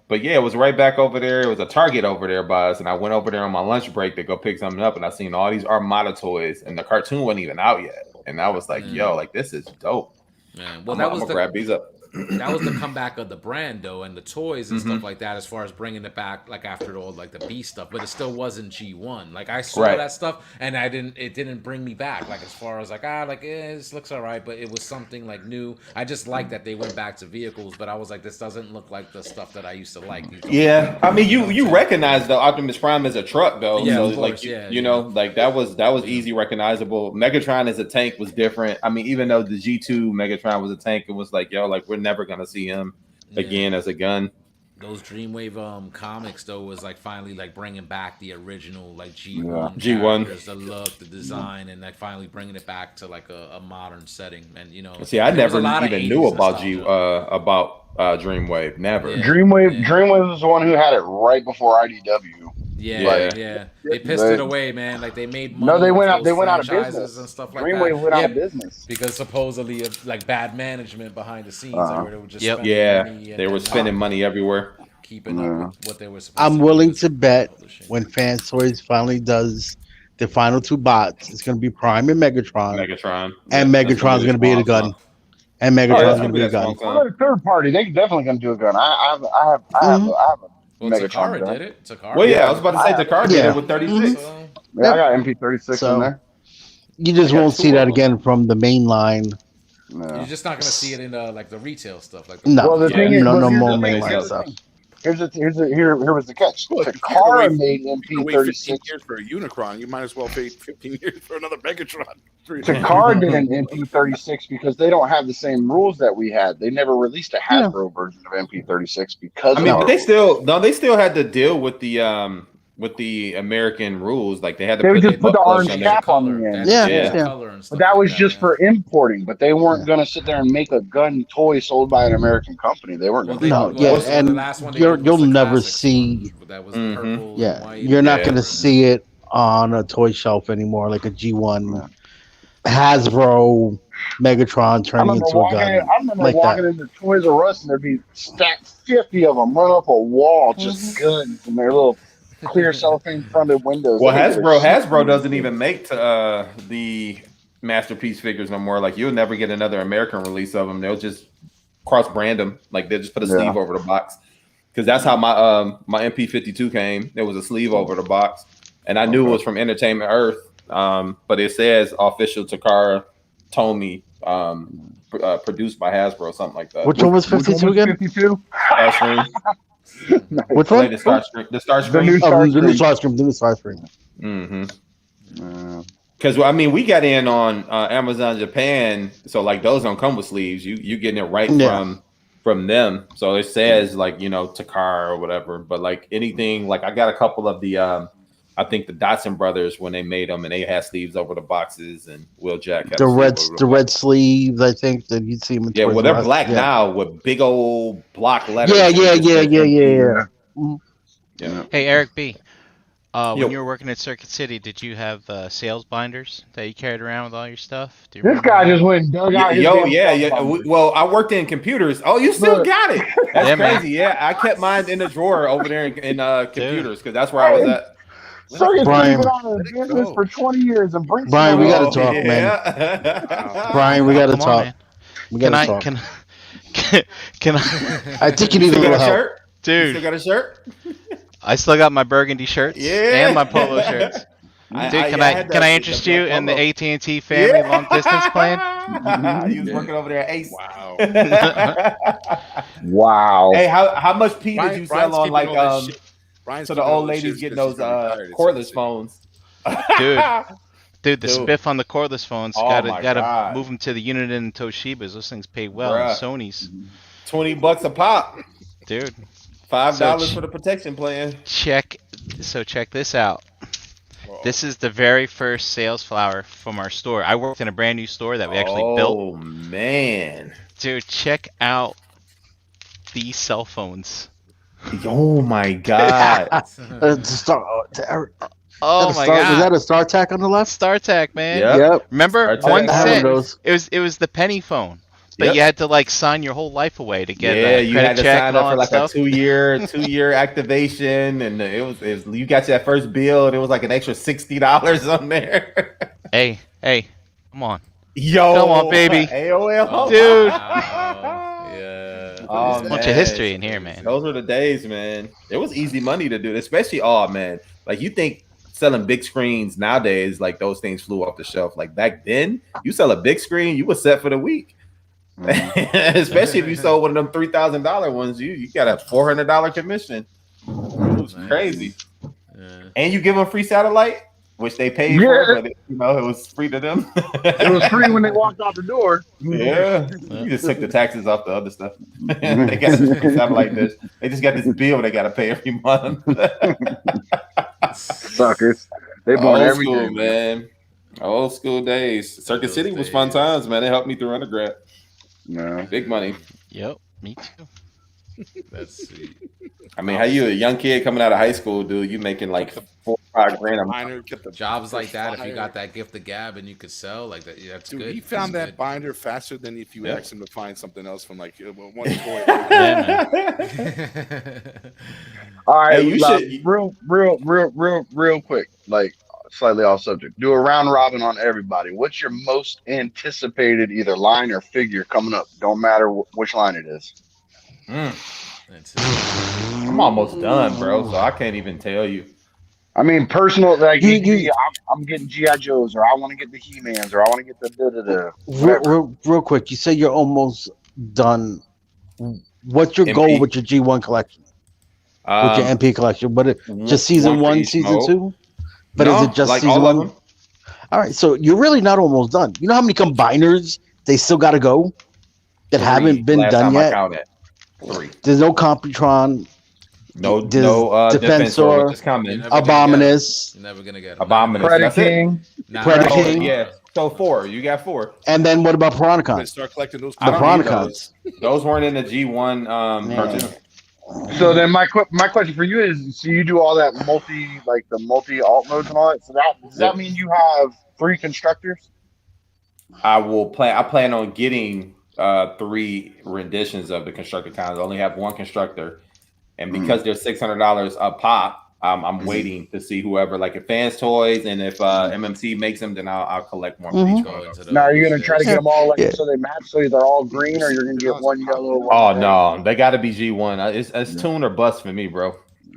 but yeah, it was right back over there. It was a Target over there by us, and I went over there on my lunch break to go pick something up, and I seen all these Armada toys, and the cartoon wasn't even out yet. And I was like, yo, like this is dope. Man, well, I'm gonna grab these up. That was the comeback of the brand though, and the toys and stuff like that. As far as bringing it back, like after all, like the B stuff, but it still wasn't G1. Like I saw that stuff, and it didn't bring me back. Like as far as this looks all right, but it was something like new. I just like that they went back to vehicles, but I was like, this doesn't look like the stuff that I used to like. Yeah, I mean, you recognize though Optimus Prime as a truck though, yeah, so of course, like like that was easy recognizable. Megatron as a tank was different. I mean, even though the G2 Megatron was a tank, it was like like we're never gonna see him again as a gun. Those Dreamwave comics though was like finally like bringing back the original like G1 G1, the look, the design, and like finally bringing it back to like a modern setting. And see, I never even knew about Dreamwave. Never. Yeah. Dreamwave was the one who had it right before IDW. Yeah. They pissed it away, man. Like they made money. No, they went out. Those They went out of franchises business and stuff like Dreamwave that. went out of business because supposedly of like bad management behind the scenes. They were just spending money they were spending money everywhere. Keeping up with what they were supposed I'm to willing do to bet when Fans Toys finally does the final two bots, it's going to be Prime and Megatron. And Megatron's going to be the gun. And Megatron's going to be a gun. Third party, they definitely going to do a gun. I have a Megatron Takara gun. did it. Takara. Well, yeah, I was about to say Takara did it with 36. Yeah, I got MP36 in there. You just won't see that again from the main line. No. You're just not going to see it in like the retail stuff. Like no, well, the thing is, no more here's mainline the stuff. thing. Here was the catch. Takara made MP36 years for a Unicron. You might as well pay 15 years for another Megatron. Takara did an MP36 because they don't have the same rules that we had. They never released a Hasbro version of MP36 because but they still had to deal with the American rules. Like they had to put the orange cap on the end. Yeah. But that was just for importing. But they weren't going to sit there and make a gun toy sold by an American company. They weren't going to. No, and you'll never see. That was purple. Yeah, white. you're not going to see it on a toy shelf anymore, like a G1 Hasbro Megatron turning into a gun. I remember walking into Toys R Us and there'd be stacked 50 of them run up a wall, just guns in their little clear cellophane fronted windows. Well, Hasbro doesn't even make the Masterpiece figures no more. Like you'll never get another American release of them. They'll just cross brand them. Like they'll just put a sleeve over the box. Because that's how my MP52 came. There was a sleeve over the box, and I knew it was from Entertainment Earth. But it says official Takara Tomy, produced by Hasbro, something like that. Which one was 52 again? 52. Which Oh, one? wait, the Starscream. The The Starscream. new The new Starscream. Starscream. The new Starscream. Mm-hmm. Because I mean, we got in on Amazon Japan, so like those don't come with sleeves. You getting it right Yeah. from them. So it says like Takara or whatever. But like anything, like I got a couple of the I think the Dotson brothers when they made them and they had sleeves over the boxes and Will Jack had The a sleeve red, over the red sleeves. I think that you'd see them. Yeah, well they're black yeah. now with big old block letters. Yeah, and yeah, it just yeah, says yeah, MP. yeah, yeah. Yeah. Hey, Eric B. Yo. When you were working at Circuit City, did you have sales binders that you carried around with all your stuff? Do you This remember guy that? just went and dug out his Yo, damn yeah. cell phone. Well, I worked in computers. Oh, you still Look. got it? That's Yeah, man. crazy. Yeah, I kept mine in the drawer over there in computers because that's where I was at. Circuit Brian. City's been out of business for 20 years and Brinks. Brian, we still gotta owns talk, it. man. Brian, we gotta Come on, talk. man. We Can gotta I? talk. Can I? I think you You need a still got little a help. shirt? You Dude, still got a shirt? I still got my burgundy shirts Yeah. and my polo shirts. Dude, can I interest you in the AT&T family long distance plan? You was working over there at Ace. Wow. Wow. Hey, how much pee did you sell Brian's on keeping like all this shit. Brian's so the keeping all old this ladies shit getting because those he's gonna retire, cordless so- phones? Dude, the Dude. spiff on the cordless phones. Oh gotta my gotta God. move them to the Uniden and Toshibas. Those things pay well. Bruh. And Sony's, $20 a pop. dude. $5 for the protection plan. Check this out. This is the very first sales flower from our store. I worked in a brand new store that we actually built. Oh man. Dude, check out these cell phones. Oh my God. Oh my Was god. that a StarTAC on the left? StarTAC, man. Yep. Yep. Remember? StarTAC. 1 I have cent. those. It was the penny phone. But Yep. you had to like sign your whole life away to get Yeah, a you credit had to check sign and up all for that like stuff. a two-year activation, and it was you got your first bill, and it was like an extra $60 on there. Hey, come on. Yo, Come on, baby. AOL, Dude. Wow. Yeah. Oh, There's a bunch of man. history in here, man. Those were the days, man. It was easy money to do, especially man. Like you think selling big screens nowadays, like those things flew off the shelf. Like back then, you sell a big screen, you were set for the week. Especially if you sold one of them $3,000 ones, you got a $400 commission. It was Nice. crazy. Yeah. And you give them free satellite, which they paid for, but it was free to them. It was free when they walked out the door. Yeah, you just took the taxes off the other stuff. They got this free satellite dish. They just got this bill they got to pay every month. Suckers. They bought Old school, everything. man. Old school days. Circuit Those City was fun days. times, man. They helped me through undergrad. No. Big money. Yep, me too. That's sweet. I mean, how you a young kid coming out of high school, dude? You making like $4 or $5 grand a month. Binder, get the Jobs like that, if you flyer. got that gift of gab and you could sell, like that, yeah, that's Dude, good. he found That's that binder faster than if you Yeah. asked him to find something else from like one toy. Yeah, man. good. All right, Hey, you like, should- real quick, like slightly off subject. Do a round robin on everybody. What's your most anticipated either line or figure coming up? Don't matter which line it is. That's it. I'm almost done, bro. So I can't even tell you. I mean, personal. Like You- I'm getting GI Joes, or I want to get the He-Mans, or I want to get the Real quick, you say you're almost done. What's your MP. goal with your G1 collection? With your MP collection? But just season one, season two? But No, is it just like season all of one? them. All right, so you're really not almost done. You know how many combiners they still got to go that haven't been Last done time I yet? counted. 3. There's no Computron, No, Does no Defensor- which is coming. You're never gonna get 'em. Abominus, You're never gonna get 'em. Abominus. Predator That's it. King. Nah, Predator nah, King. Yeah. So 4. You got 4. and then what about They Piranacon? start collecting those. I The don't need Piranacons. Those weren't in the G1 Yeah. purchase. So then my question for you is: so you do all that multi alt modes and all that. So does that mean you have 3 constructors? I plan on getting 3 renditions of the constructor cons. I only have 1 constructor, and because they're $600 a pop, I'm waiting to see whoever, like if Fans Toys and if MMC makes them, then I'll collect more. Mhm. Go into those, Now are you gonna try to get them all like Yeah. so they match, so they're all green, or you're gonna get one yellow? One Oh red? no, they got to be G1. It's tune or bust for me, bro.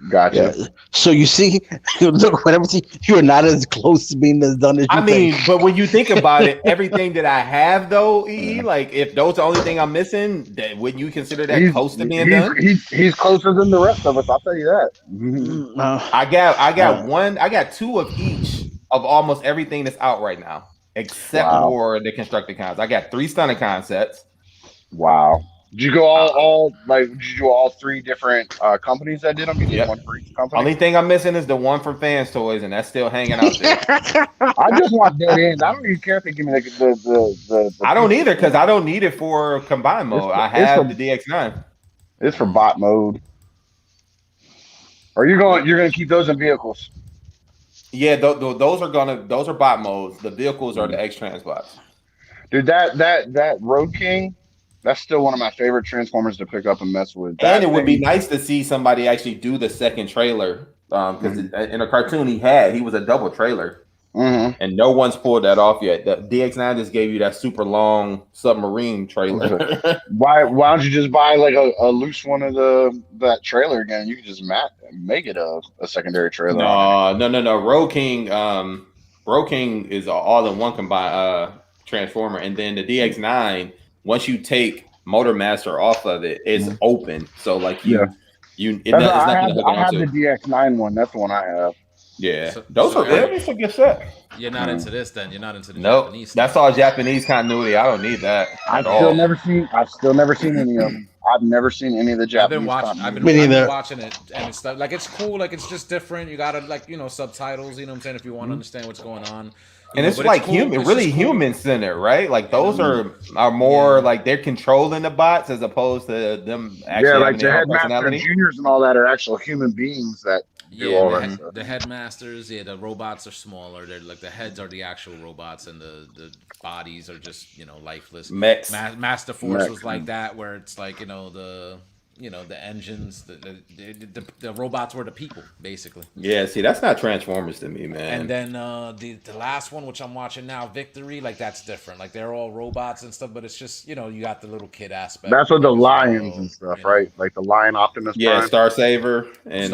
Gotcha. Yeah. So you see, look, whenever you are not as close to being as done as you I mean, think. but when you think about it, everything that I have though, like if those are the only thing I'm missing, then wouldn't you consider that close to being done? He's closer than the rest of us. I'll tell you that. I got two of each of almost everything that's out right now, except for the constructed cons. I got 3 stunning concepts. Wow. Did you go did you do all 3 different companies that did them? You did one for each company? Only thing I'm missing is the one from Fans Toys, and that's still hanging out there. I just want dead ends. I don't even care if they give me the I don't either, because I don't need it for combined mode. I have the DX9. It's for bot mode. Are you going? You're going to keep those in vehicles? Yeah, those are bot modes. The vehicles are the X-Trans bots. Dude, that Road King, that's still one of my favorite Transformers to pick up and mess with. And it would be nice to see somebody actually do the second trailer, because in a cartoon he was a double trailer, and no one's pulled that off yet. The DX9 just gave you that super long submarine trailer. Why don't you just buy like a loose one of that trailer again? You can just make it a secondary trailer. No. Road King is an all-in-one combined Transformer, and then the DX9. Once you take Motor Master off of it, it's open. So like I have the DX9 one. That's the one I have. Yeah, those are good. It's a good set. You're not into this, then. You're not into the Japanese. That's all Japanese continuity. I don't need that. I've still never seen any of them. I've never seen any of the Japanese. I've been watching it, and it's stuff like it's cool. Like it's just different. You gotta subtitles. You know what I'm saying? If you want to understand what's going on. And it's like cool. Human centered, right? Like those are more like they're controlling the bots as opposed to them actually like the Headmaster Juniors and all that are actual human beings that do all that. The headmasters, the robots are smaller. They're like the heads are the actual robots, and the bodies are just lifeless. Master Force was like that, where it's like the engines, the robots were the people, basically. Yeah, see, that's not Transformers to me, man. And then the last one, which I'm watching now, Victory, like that's different. Like they're all robots and stuff, but it's just you got the little kid aspect. That's what the lions and stuff, right? Like the Lion Optimus. Yeah, Starsaber and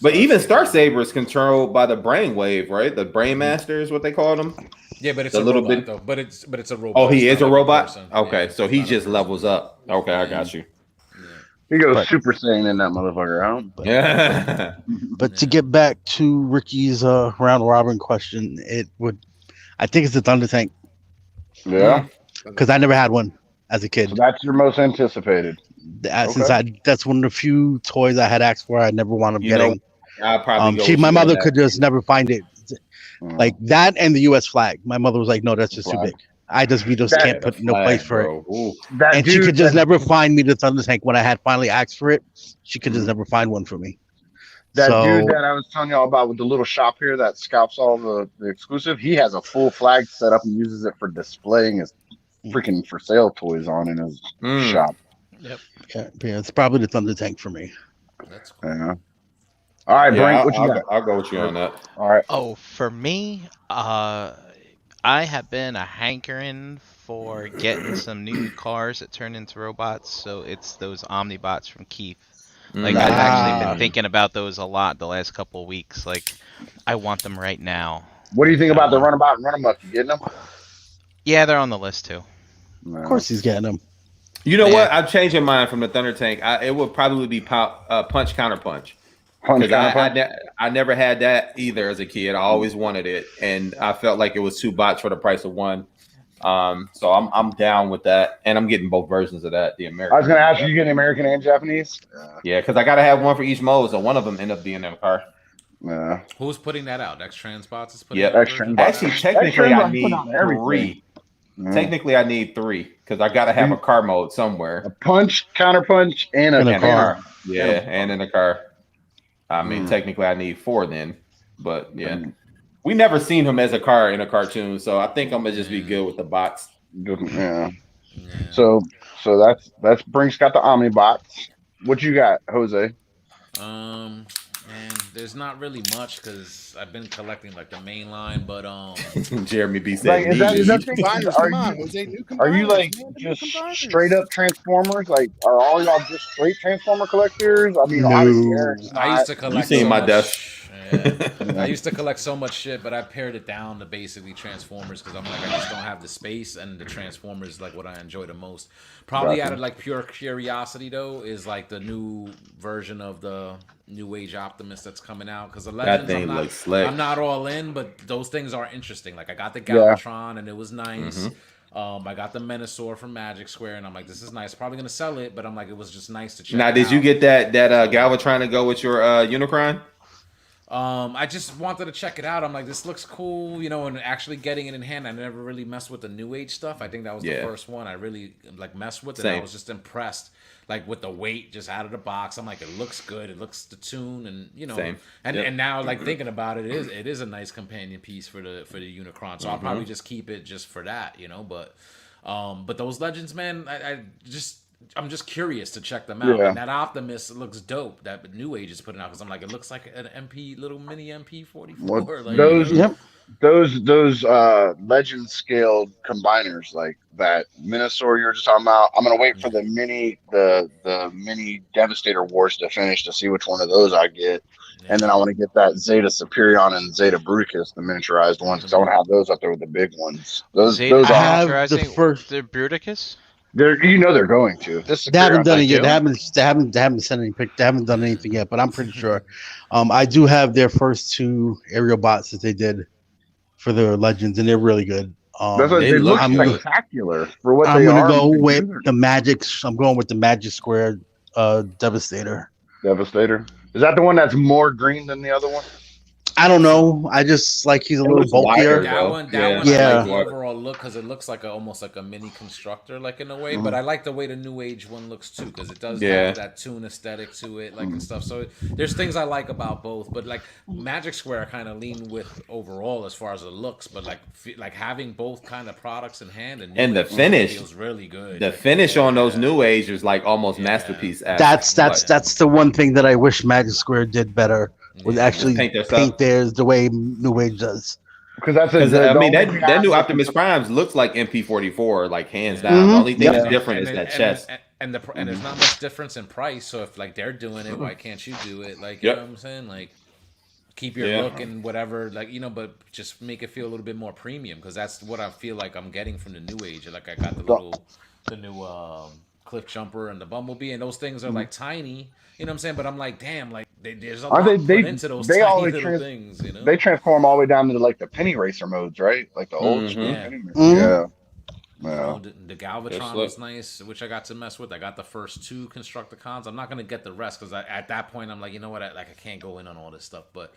But even Starsaber is controlled by the brainwave, right? The Brain Master is what they call them. Yeah, but it's a little robot, though. But it's a robot. Oh, he is a robot. Okay, so he just levels up. Okay, I got you. He goes Super Saiyan in that motherfucker out. But to get back to Ricky's round robin question, I think it's the Thunder Tank. Yeah, because I never had one as a kid. So that's your most anticipated. That's one of the few toys I had asked for. I never wound up getting. I'll probably my mother could just never find it. Like that and the U.S. flag. My mother was like, "No, that's just too big. We just can't put no place for it." And she could just never find me the Thunder Tank when I had finally asked for it. She could just never find one for me. That dude that I was telling y'all about with the little shop here that scalps all the exclusive, he has a full flag set up and uses it for displaying his freaking for sale toys on in his shop. Yep. Yeah, it's probably the Thunder Tank for me. That's cool. Yeah. All right, Brink, what you got? I'll go with you on that. All right. Oh, for me, I have been a hankering for getting some new cars that turn into robots. So it's those Omnibots from Keith. Like I've actually been thinking about those a lot the last couple of weeks. Like I want them right now. What do you think about the Runabout and Runamuck? You getting them? Yeah, they're on the list too. Of course he's getting them. You know what? I'm changing mine from the Thunder Tank. It would probably be Punch Counter Punch. I never had that either as a kid. I always wanted it, and I felt like it was 2 bots for the price of 1. So I'm down with that, and I'm getting both versions of that. The American. I was going to ask you getting American and Japanese. Yeah, because I got to have one for each mode, so one of them ended up being in a car. Yeah. Who's putting that out? X-Transbots is putting. Yeah, actually, technically, I need 3. Technically, I need 3 because I got to have a car mode somewhere. A punch, counter punch, and a car. Yeah, and in a car. I mean, technically, I need 4 then, but yeah, we never seen him as a car in a cartoon, so I think I'm gonna just be good with the bots. Yeah. So that's Brink's got the Omnibots. What you got, Jose? Man, there's not really much because I've been collecting like the main line, but Jeremy B said, Like, is that "Need." thing? Combiners, come on, Jose, new Are you combiners, like man, the new just combiners. straight up Transformers? Like, are all y'all just straight Transformer collectors? I mean, No. obviously Eric's I not. used to collect seen so my much. desk. Yeah. I used to collect so much shit, but I pared it down to basically Transformers because I'm like, I just don't have the space, and the Transformers like what I enjoy the most. Probably Gotcha. out of like pure curiosity though is like the new version of the New Age Optimus that's coming out because the Legends thing looks slick. I'm not all in, but those things are interesting. Like I got the Yeah. Galvatron and it was nice. I got the Menasor from Magic Square, and I'm like, this is nice. Probably gonna sell it, but I'm like, it was just nice to check. Now, it did you out. get that Galvatron to go with your Unicron? I just wanted to check it out. I'm like, this looks cool, you know, and actually getting it in hand. I never really messed with the New Age stuff. I think that was the first one I really like messed with, and I was just impressed, like with the weight just out of the box. I'm like, it looks good. It looks the tune, and you know, and now like thinking about it, it is a nice companion piece for the Unicron. So I'll probably just keep it just for that, you know. But those Legends, man, I'm just curious to check them out. Yeah. And that Optimus looks dope. That New Age is putting out because I'm like, it looks like an little mini MP44. Like, Those legend scaled combiners like that Minosaur you were just talking about. I'm gonna wait for the mini Devastator Wars to finish to see which one of those I get. And then I want to get that Zeta Superion and Zeta Bruticus, the miniaturized ones, because I want to have those up there with the big ones. Those Zeta are have the first. the Bruticus. they're they're going to. This They haven't done it Superion, yet. They haven't sent any pic. They haven't done anything yet, but I'm pretty sure. I do have their first 2 aerial bots that they did for their Legends, and they're really good. they look spectacular for what they are. I'm gonna go with the Magic. I'm going with the Magic Square Devastator. Devastator. Is that the one that's more green than the other one? I don't know. I just like he's a little bulkier. That one, I like the overall look because it looks like almost like a mini constructor, like in a way. But I like the way the New Age one looks too because it does have that tune aesthetic to it, like and stuff. So there's things I like about both. But like Magic Square, I kind of lean with overall as far as it looks. But like having both kind of products in hand and the finish feels really good. The finish on those New Age is like almost masterpiece. That's the one thing that I wish Magic Square did better. Was actually paint theirs the way New Age does. Because that's that new Optimus Primes looks like MP44, like hands down. The only thing that's different is that chest. And there's not much difference in price. So if like they're doing it, why can't you do it? Like you know what I'm saying? Like keep your look and whatever, like you know, but just make it feel a little bit more premium because that's what I feel like I'm getting from the New Age. Like I got the new Cliff Jumper and the Bumblebee, and those things are like tiny. You know what I'm saying? But I'm like, damn, like there's a lot put into those tiny little things. You know, they transform all the way down to like the penny racer modes, right? Like the old school penny racer. Yeah. Well, the Galvatron was nice, which I got to mess with. I got the first 2 Constructicons. I'm not gonna get the rest because at that point I'm like, you know what? I can't go in on all this stuff. But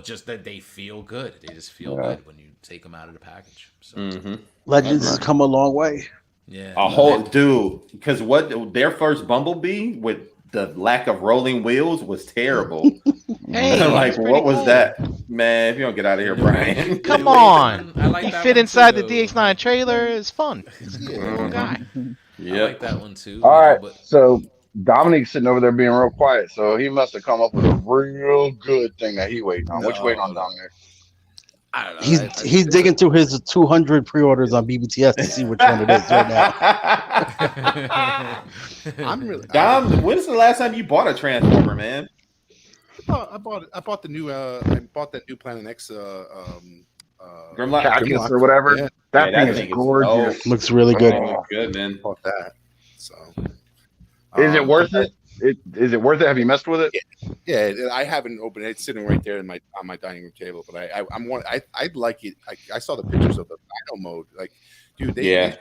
just that they feel good. They just feel good when you take them out of the package. So Legends has come a long way. Yeah, a whole dude. Because what their first Bumblebee with the lack of rolling wheels was terrible. Hey, like what was that, man? If you don't get out of here, Brian. Come on, I like he that fit one inside too, the DX9 trailer. It's fun. He's a good guy. I like that one too. All right, so Dominiqu's sitting over there being real quiet, so he must have come up with a real good thing that he waiting on. What you waiting on, Dominic? I don't know. He's digging through his 200 pre-orders on BBTS to see which one it is right now. Dom, when's the last time you bought a Transformer, man? I bought the new that new Planet X Grimlock Cactus or whatever. Yeah. That thing is gorgeous. Looks really good. Good, man. Bought that. So is it worth it? Is it worth it? Have you messed with it? Yeah, I haven't opened it. It's sitting right there on my dining room table. But I'd like it. I saw the pictures of the Dino mode. Like, dude, they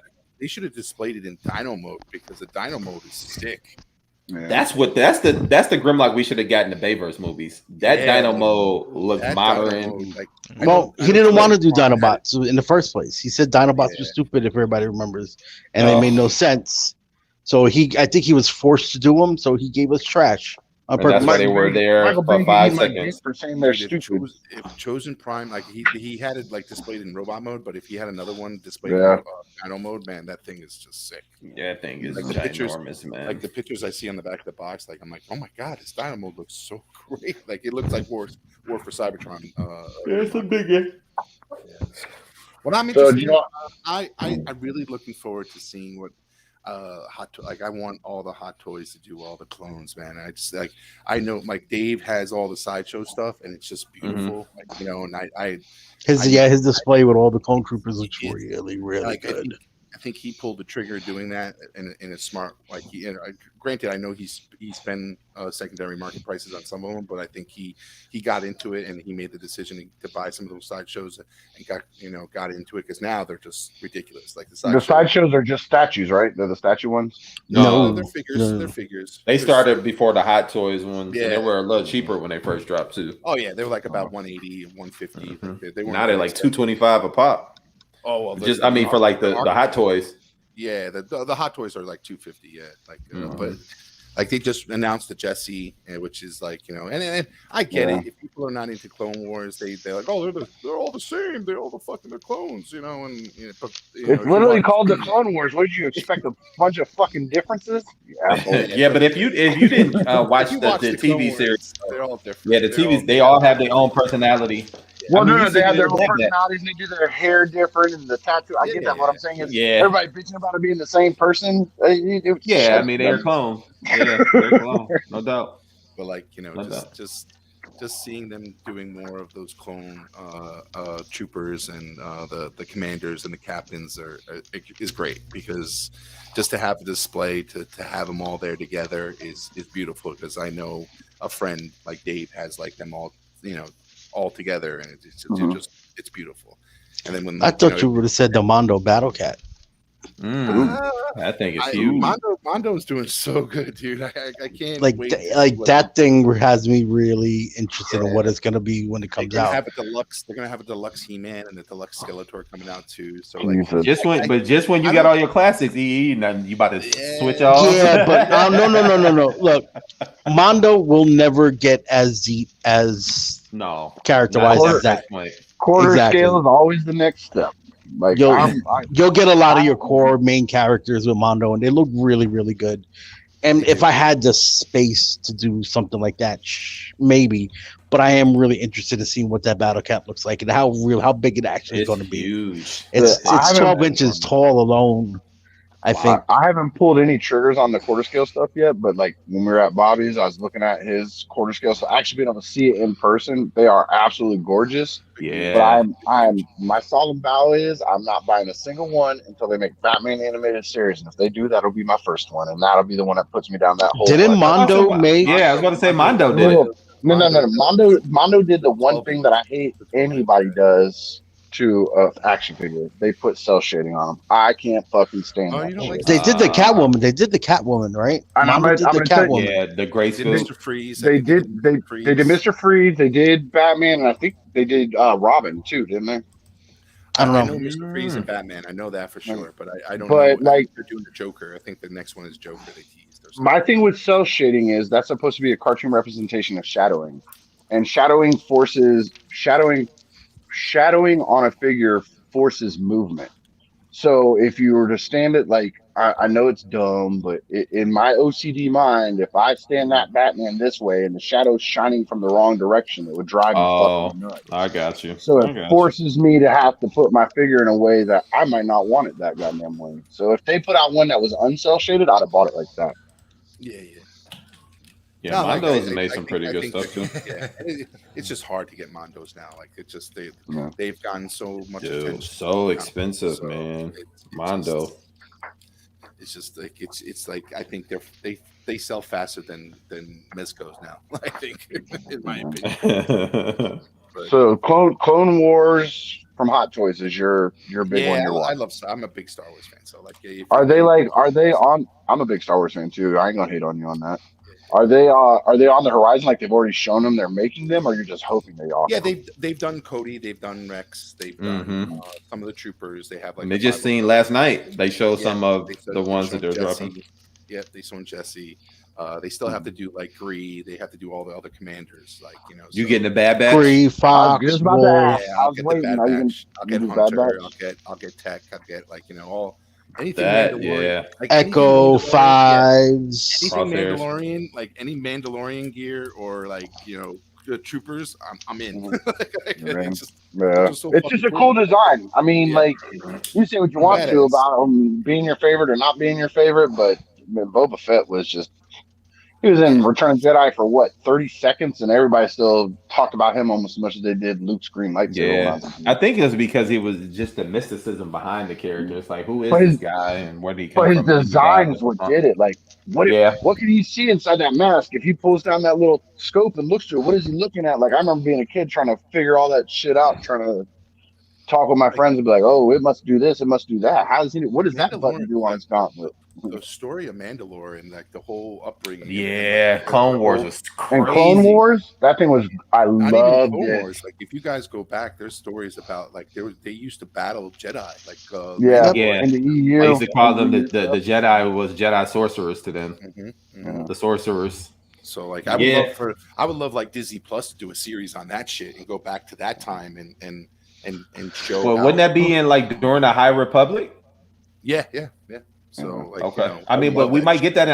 should have displayed it in Dino mode because the Dino mode is sick. Yeah. That's the Grimlock we should have gotten in the Bayverse movies. That Dino mode looks modern. He didn't want to do Dinobots in the first place. He said Dinobots were stupid, if everybody remembers, and they made no sense. So I think he was forced to do them. So he gave us trash. On And that's purpose. why they were there Michael for Bay 5 eat my dick seconds. for saying they're Dude, stupid. if Chosen Prime, like he had it like displayed in robot mode, but if he had another one displayed Yeah. in nano mode, man, that thing is just sick. Yeah, that thing is Like the pictures- ginormous, man. Like the pictures I see on the back of the box, like I'm like, oh my god, his dino mode looks so great. Like it looks like War for Cybertron. It's a biggie. What I'm So, interested, you know, I'm really looking forward to seeing what like I want all the Hot Toys to do all the clones, man. I just like I know like Dave has all the sideshow stuff and it's just beautiful. Like, you know, and I His display with all the clone troopers looks It's- really, really like, good. I think he pulled the trigger doing that in a smart like granted I know he's been secondary market prices on some of them, but I think he got into it and he made the decision to buy some of those sideshows and got into it because now they're just ridiculous. Like the sideshows are just statues, right? They're the statue ones. No, they're figures. no. They're figures. They started before the Hot Toys ones, and they Yeah. were a little cheaper when they first dropped too. Oh yeah, they were like about 180 and 150. Mhm. They weren't Now they're very like expensive. $225 a pop. Oh well, Just I mean for like the Hot Toys. Yeah, the Hot Toys are like 250. Yeah, like Mhm. but like they just announced the Jesse, which is like and I get Yeah. it. If people are not into Clone Wars, they're like, oh, they're all the same. They're all the fucking clones, but It's if you literally watch- called the Clone Wars. What did you expect? A bunch of fucking differences? Yeah. Yeah, but if you didn't watch if you the watch TV Clone Wars, series, they're all different. yeah, the They're TVs all- they all have their own personality. Well, I mean, no, you they sit have their there own and think that. personalities and they do their hair different and the tattoo. I get that. What I'm saying is, Yeah. everybody bitching about it being the same person. Yeah, I mean they're clones. Yeah, they're clones, no doubt. but like Love just seeing them doing more of those clone troopers and the commanders and the captains is great because just to have a display to have them all there together is beautiful because I know a friend like Dave has like them all all together and it's beautiful. And then when I thought you would have said the Mondo Battle Cat. I think it's huge. Mondo's doing so good, dude. I can't Like, wait. that thing has me really interested in what it's gonna be when it They're comes gonna out. have a deluxe. They're gonna have a deluxe He-Man and a deluxe Skeletor coming out too. So like, Just when you I got don't- all your classics, now you about to Yeah. switch off. Yeah, but no. Look, Mondo will never get as deep as no, character-wise not as at that. this point. Quarter Exactly. scale is always the next step. Like You'll get a lot of your core main characters with Mondo, and they look really, really good. And if I had the space to do something like that, maybe. But I am really interested in seeing what that battle cat looks like and how big it actually is It's going to be. huge. It's I haven't 12 been inches tall alone. I think. I haven't pulled any triggers on the quarter scale stuff yet, but like when we were at Bobby's, I was looking at his quarter scale. So actually being able to see it in person, they are absolutely gorgeous. Yeah, But my solemn vow is I'm not buying a single one until they make Batman animated series. And if they do, that'll be my first one, and that'll be the one that puts me down that hole. Didn't Mondo make? Yeah, I was going to say Mondo did it. No. Mondo did the one thing that I hate anybody does to action figure. They put cell shading on them. I can't fucking stand Oh, that you don't shit. like They did the Catwoman. They did the Catwoman, right? And I'm Mondo did gonna the tell you- Catwoman. Yeah, the gray They did scoop. Mr. Freeze. They did Mr. Freeze, they did Batman, and I think they did Robin too, didn't they? I don't I know. know Mr. Freeze and Batman. I know that for sure, but I don't But, know. like- They're doing the Joker. I think the next one is Joker. They teased. Or something. My thing with cell shading is that's supposed to be a cartoon representation of shadowing, and shadowing on a figure forces movement. So if you were to stand it, like I know it's dumb, but in my OCD mind, if I stand that Batman this way and the shadow's shining from the wrong direction, it would drive me fucking nuts. I got you. So I it got forces me to have to put my figure in a way that I might not want it that goddamn way. So if they put out one that was uncell shaded, I'd have bought it like that. Yeah. Yeah, No, like, Mondo's I made some pretty good stuff too. Yeah, it's just hard to get Mondos now. Like it's just Yeah. they've gotten so much Dude, attention. so now. expensive, So man. it's Mondo. It's just like it's like I think they sell faster than Mezcos now. I think, in my opinion. But, So Clone Wars from Hot Toys is your big one. yeah, You're watching. I'm a big Star Wars fan. So like, if Are they on? I'm a big Star Wars fan too. I ain't gonna hate on you on that. Are they on the horizon? Like they've already shown them, they're making them, or you're just hoping they are? Yeah, they've done Cody, they've done Rex, they've done some of the troopers. They have like And they the just 501. seen last night. They showed Yeah, some of they the ones showed that they're Jesse. dropping. Yeah, they showed Jesse. They still have to do like Gree. They have to do all the other commanders. Like You so- getting the Bad Batch? Free I was Fox just about to Wolf. ask. Yeah, I I'll was get the waiting. Bad Are you gonna Batch. I'll get do Bad Hunter. Batch? I'll get Tech. I'll get like all anything That, Mandalorian. yeah. Like anything Echo Mandalorian, yeah, Fives. anything Crosshairs. Mandalorian, like any Mandalorian gear or like the troopers, I'm in. Right. It's just Yeah. they're just so It's just fucking a cool cool. design. I mean, Yeah. like you say what you want to Badass. about him being your favorite or not being your favorite, but Boba Fett was just he was in Return of the Jedi for what 30 seconds, and everybody still talked about him almost as much as they did Luke's green lightsaber. When I Yeah, was a kid. I think it was because he was just the mysticism behind the character. It's like, who is But this his- guy and where did he But come his from? And then you design got is what the- did it. Like, Yeah. what can you see inside that mask? If he pulls down that little scope and looks through it, what is he looking at? Like, I remember being a kid trying to figure all that shit out, trying to talk with my friends and be like, "Oh, it must do this, it must do that. How does he? What does that button do on his gauntlet?" The story of Mandalore and like the whole upbringing. Yeah, and, Clone the Wars whole- was And crazy. Clone Wars, that thing was. I Not loved even Clone it. Wars. Like if you guys go back, there's stories about like they used to battle Jedi. Like Yeah, Yeah. in the EU. I used to call them the Jedi was Jedi sorcerers to them. Mhm. The sorcerers. So like I would love like Disney Plus to do a series on that shit and go back to that time and show. Well, how- wouldn't that be in like during the High Republic? Yeah. So like Okay. I mean, would but love we that might shit. get that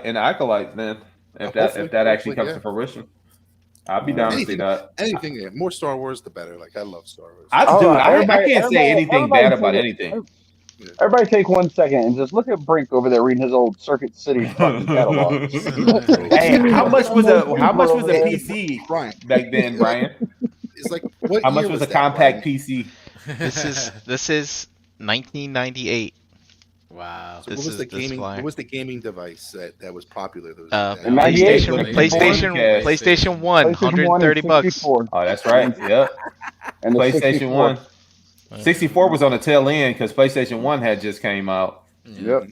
in Acolyte then. If that Hopefully, actually comes yeah. to fruition. I'd be down to see that. Anything, yeah. More Star Wars, the better. Like I love Star Wars. I Everybody- can't say anything everybody bad about take it- anything. Everybody take 1 second and just look at Brink over there reading his old Circuit City fucking catalog. Hey, how much was a PC Brian, back then, Brian? it's like what How much year was a that, compact Brian? PC? This is 1998. Wow. So This what was is the this gaming? flyer. What was the gaming device that was popular? Those In 98, PlayStation 1, $130. Oh, that's right. Yep. And the PlayStation 64. 1. 64 was on the tail end because PlayStation 1 had just came out. Yep.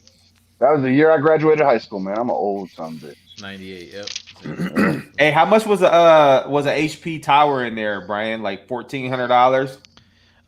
That was the year I graduated high school, man. I'm an old son of a bitch. 98. Yep. Hey, how much was a HP tower in there, Brian? Like $1,400?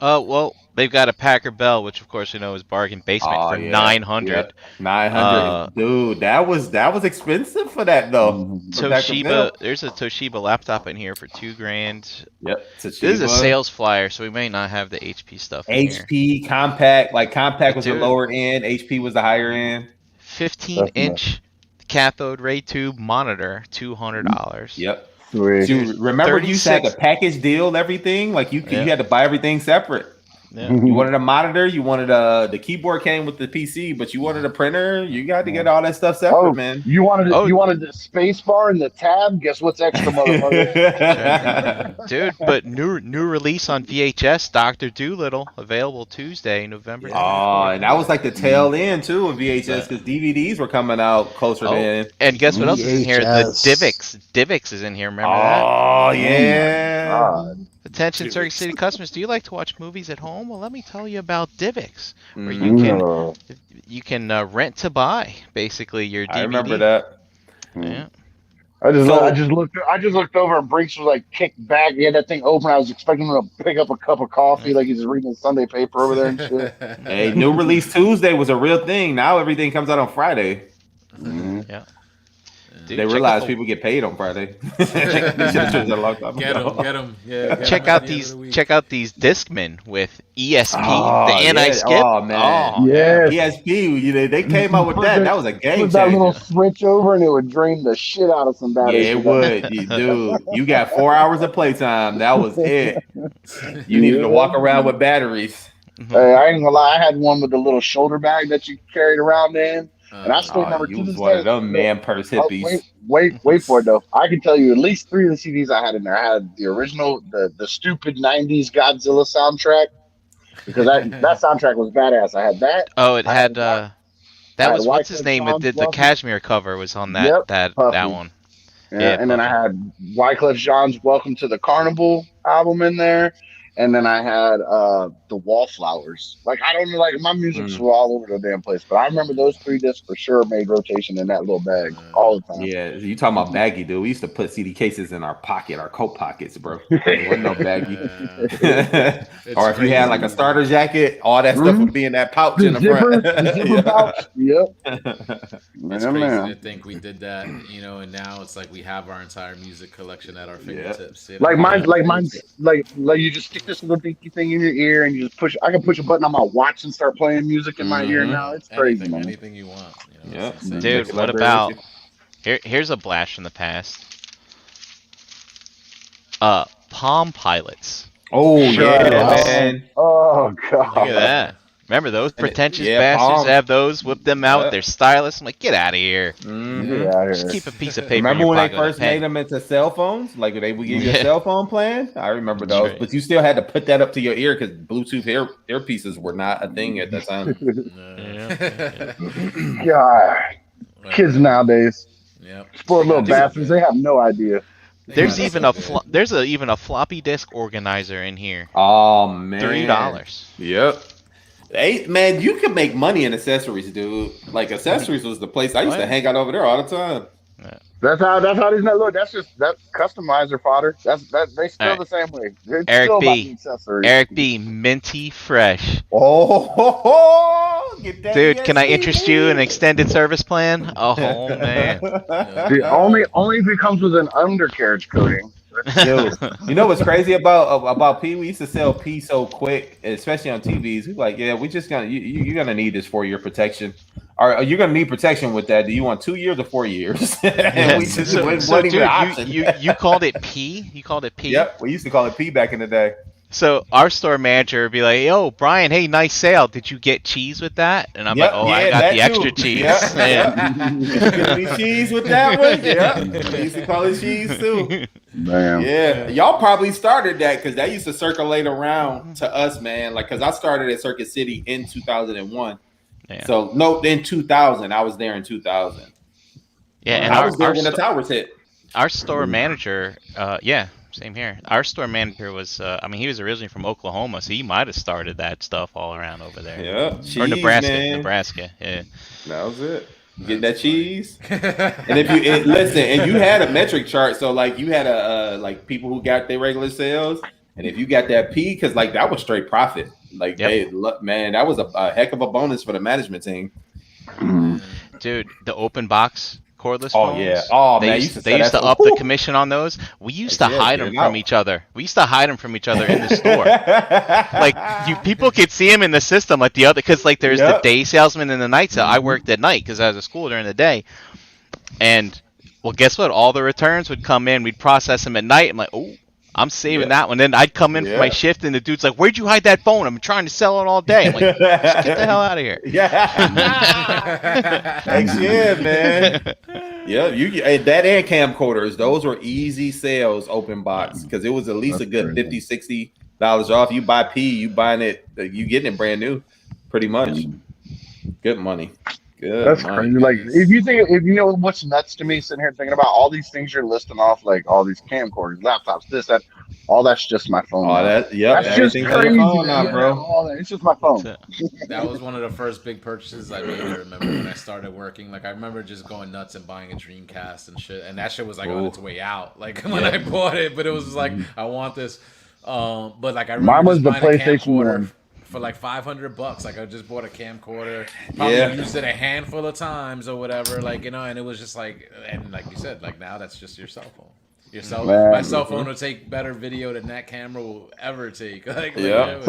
Well, they've got a Packer Bell, which of course you know is bargain basement for $900. Yep. 900. Dude, that was expensive for that though. For Packer Toshiba, Bell. there's a Toshiba laptop in here for $2,000. Yep. This is a Toshiba. sales flyer, so we may not have the HP stuff in here. HP compact, like compact was the Dude. lower end, HP was the higher end. 15-inch cathode ray tube monitor, $200. Yep. Sweet. Dude, remember you used to have the 36 package deal, everything? Like you Yeah. had to buy everything separate. Yeah. You wanted a monitor, you wanted the keyboard came with the PC, but you wanted a printer, you got to get all that stuff separate, Oh, man. you wanted Oh. you wanted the space bar and the tab? Guess what's extra, motherfucker? Dude, but new release on VHS, Dr. Doolittle, available Tuesday, November 24th. Oh, and that was like the tail end too of VHS because DVDs were coming out closer Oh, then. and guess what else is in here? The VHS. Divx is in here. Remember that? Oh yeah. God. Attention, Circuit Divx. City customers. Do you like to watch movies at home? Well, let me tell you about Divx, where Mhm. you can rent to buy basically your DVD. I remember that. Yeah. I So- just looked over and Brinks was like kicked back. He had that thing open. I was expecting him to pick up a cup of coffee like he's reading a Sunday paper over there and shit. Hey, new release Tuesday was a real thing. Now everything comes out on Friday. Dude, They check realize out the- people get paid on Friday. They should have changed that a long time Get ago. them. Yeah. get 'em check at out the end of these the week. check out these Discmen with ESP, Oh, the yeah. anti-skip. Oh, man. Oh, Yes. ESP, they came out with that. That was a game Put that little changer. switch over and it would drain the shit out of some Yeah, batteries. it would, dude. You got 4 hours of playtime. That was it. You needed to walk around with batteries. Hey, I ain't gonna lie. I had one with the little shoulder bag that you carried around in, and I still Oh, remember you to was this one day. of them man purse Oh, hippies. wait for it though. I can tell you at least 3 of the CDs I had in there. I had the original, the stupid '90s Godzilla soundtrack because that soundtrack was badass. I had that. Oh, it I had had that I was had what's his Wyclef name? It Jean's did the Welcome. cashmere cover was on that Yep, that Puffy. one. Yeah, Yeah, and then I had Wyclef Jean's "Welcome to the Carnival" album in there, and then I had the Wallflowers. Like I don't know, like my music's all over the damn place, but I remember those 3 discs for sure made rotation in that little bag all the time. Yeah, you talking about baggy, dude? We used to put CD cases in our pocket, our coat pockets, bro. There wasn't no baggy. Or if you had like a starter jacket, all that stuff would be in that pouch in the front. The zipper pouch. Yep. It's crazy to think we did that, you know, and now it's like we have our entire music collection at our fingertips. You know? Like mine's like you just stick this little dinky thing in your ear and you just push. I can push a button on my watch and start playing music in my ear now. It's crazy, man. Anything you want. You know, Yeah, dude. What about here's a blast from the past. Palm Pilots. Oh yeah, man. Oh god. Look at that. Remember those pretentious yeah, bastards Palm. have those, whip them out with their stylus. I'm like, get out of here. Get out Just here. keep a piece of paper. Remember in your when they pocket with a first pen. made them into cell phones? Like they would give you a Yeah. cell phone plan. I remember That's those, right. but you still had to put that up to your ear because Bluetooth earpieces were not a thing at that time. God. Kids nowadays. Yep. Spoiled little bastards. They have no idea. There's even a floppy disk organizer in here. Oh man, $3. Yep. Hey man, you can make money in accessories, dude. Like accessories was the place I used to hang out over there all the time. That's how these look. That's customizer fodder. They still the same way. It's Eric still B. about the accessories. Eric B. Minty Fresh. Get that Dude, can I ESP, interest you in an extended service plan? Oh man. Dude, only if it comes with an undercarriage coating. Dude, you know what's crazy about P? We used to sell P so quick, especially on TVs. We like, yeah, we just gonna you're gonna need this 4-year protection. Or you're gonna need protection with that. Do you want 2 years or 4 years? And we just wasn't even an option. you called it P? You called it P? Yep, we used to call it P back in the day. So our store manager would be like, "Yo, Brian, hey, nice sale. Did you get cheese with that?" And I'm like, "Oh, I got the extra cheese." Yep. Yeah. Get any cheese with that one? Yeah, we used to call it cheese too. Damn. Yeah, y'all probably started that because that used to circulate around to us, man. Like, because I started at Circuit City in 2001. Yeah. So no, in 2000, I was there in 2000. Yeah, and I was there when the towers hit. Our store manager, same here. Our store manager was, he was originally from Oklahoma, so he might have started that stuff all around over there. Yeah, Or cheese, Nebraska, man. Nebraska. Yeah. That was it. Get that cheese. And if you listen, and you had a metric chart, so like you had like people who got their regular sales, and if you got that P, because like that was straight profit. Like man, that was a heck of a bonus for the management team. Dude, the open box cordless Oh phones. yeah. Oh They man, used to up the commission on those. We used to hide them from each other. We used to hide them from each other in the store. Like people could see them in the system, like the other, because like there's the day salesman and the night sale. I worked at night because I was at school during the day, and well, guess what? All the returns would come in. We'd process them at night. I'm like, oh, I'm saving that one. Then I'd come in for my shift, and the dude's like, "Where'd you hide that phone? I'm trying to sell it all day." I'm like, "Just get the hell out of here." Yeah. Thanks, yeah, man. Yeah, that and camcorders, those were easy sales open box because it was at least a good $50, $60 off. You buy P, you buying it, you getting it brand new, pretty much. Good money. Good. That's money. crazy. Like if you know what's nuts to me, sitting here thinking about all these things you're listing off, like all these camcorders, laptops, this, that, all that's just my phone. Oh, that's just everything's crazy. on your phone now, bro. All that, it's just my phone. That was one of the first big purchases I made. I remember when I started working. Like I remember just going nuts and buying a Dreamcast and shit. And that shit was like on its way out. Like when I bought it, but it was just like I want this. But like I remember mine was the buying a PlayStation camcorder one. for like $500. Like I just bought a camcorder. Probably used it a handful of times or whatever. Like and it was just like, and like you said, like now that's just your cell phone. My cell phone will take better video than that camera will ever take. Somewhere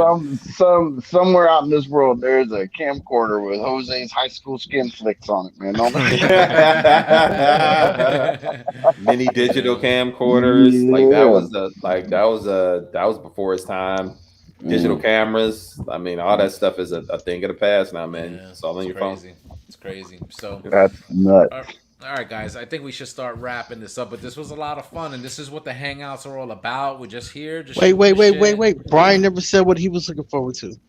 out in this world, there's a camcorder with Jose's high school skin flicks on it, man. Mini digital camcorders, like that was before its time. Digital cameras, I mean, all that stuff is a thing of the past now, man. Yeah, it's all on your phone. It's crazy. So that's nuts. All right, guys, I think we should start wrapping this up, but this was a lot of fun, and this is what the Hangouts are all about. We're just here. Wait. Brian never said what he was looking forward to.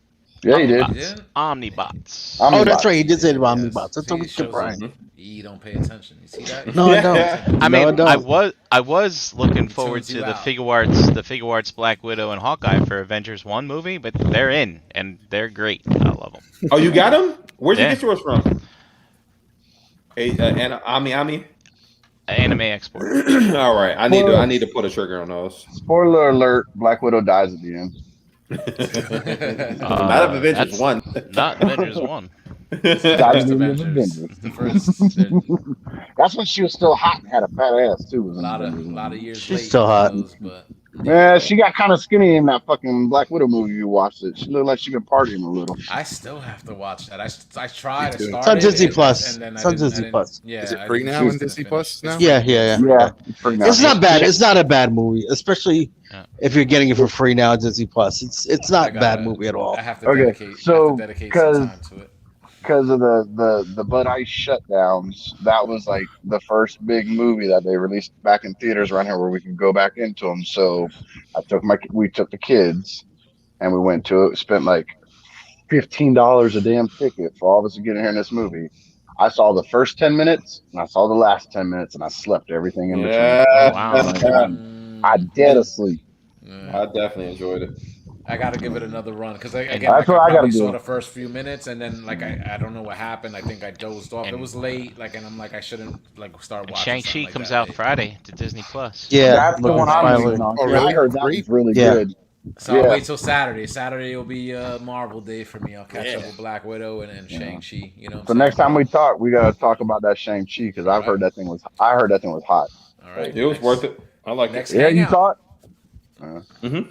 Yeah, he did. He didn't? Omnibots. Omnibots. Oh, that's right. He did say Yes. Omnibots. That's See, what we it shows Brian. us he don't pay attention. You see that? No, I don't. I No, mean, I I don't. was looking He forward tunes to you the out. Figure Arts Black Widow and Hawkeye for Avengers 1 movie, but they're in and they're great. I love them. Oh, you got them? Where'd you Yeah. get yours from? And Ami. Anime export. All right, I need to put a trigger on those. Spoiler alert: Black Widow dies at the end. Not of Avengers That's 1. Not Avengers 1. Dies First at the end of Avengers. Avengers. The first. That's when she was still hot and had a fat ass too. Was A in lot Avengers. of years She's late. still on hot. those, but Yeah, she got kind of skinny in that fucking Black Widow movie. You watched it. She looked like she could party in a little. I still have to watch that. I tried to too. start It's on it, Disney and- Plus. and then It's I on didn't- I Disney didn't- Plus. Yeah, Is it I free didn't now choose on to Disney finish. Plus now? It's free. Yeah. Yeah, it's pretty nice. It's not bad. It's not a bad movie, especially Yeah. if you're getting it for free now on Disney Plus. It's not I a bad gotta- movie at all. I have to Okay, dedicate. so, I have to dedicate 'cause- some time to it. Because of the Bud Ice shutdowns, that was like the first big movie that they released back in theaters around here where we could go back into them. So we took the kids and we went to it. Spent like $15 a damn ticket for all of us to get in here in this movie. I saw the first 10 minutes and I saw the last 10 minutes and I slept everything in Yeah. Oh, wow. between. I dead asleep. I definitely enjoyed it. I gotta give it another run because again, That's like, what I I gotta probably do. saw the first few minutes and then like I don't know what happened. I think I dozed off. It And- was late, like, and I'm like I shouldn't like start And watching. Shang-Chi something like comes that out late. Friday to Disney Plus. Yeah, That's the looking one I'm finally. waiting on. Oh, I really? heard that Great. was really Yeah. good. So I'll Yeah. wait till Saturday. Saturday will be Marvel Day for me. I'll catch up Yeah. with Black Widow and Yeah. Shang-Chi. You know. What So I'm next saying? time we talk, we gotta talk about that Shang-Chi because I heard that thing was hot. All right. It was next- worth it. I like Next it. Yeah, you hangout. saw it?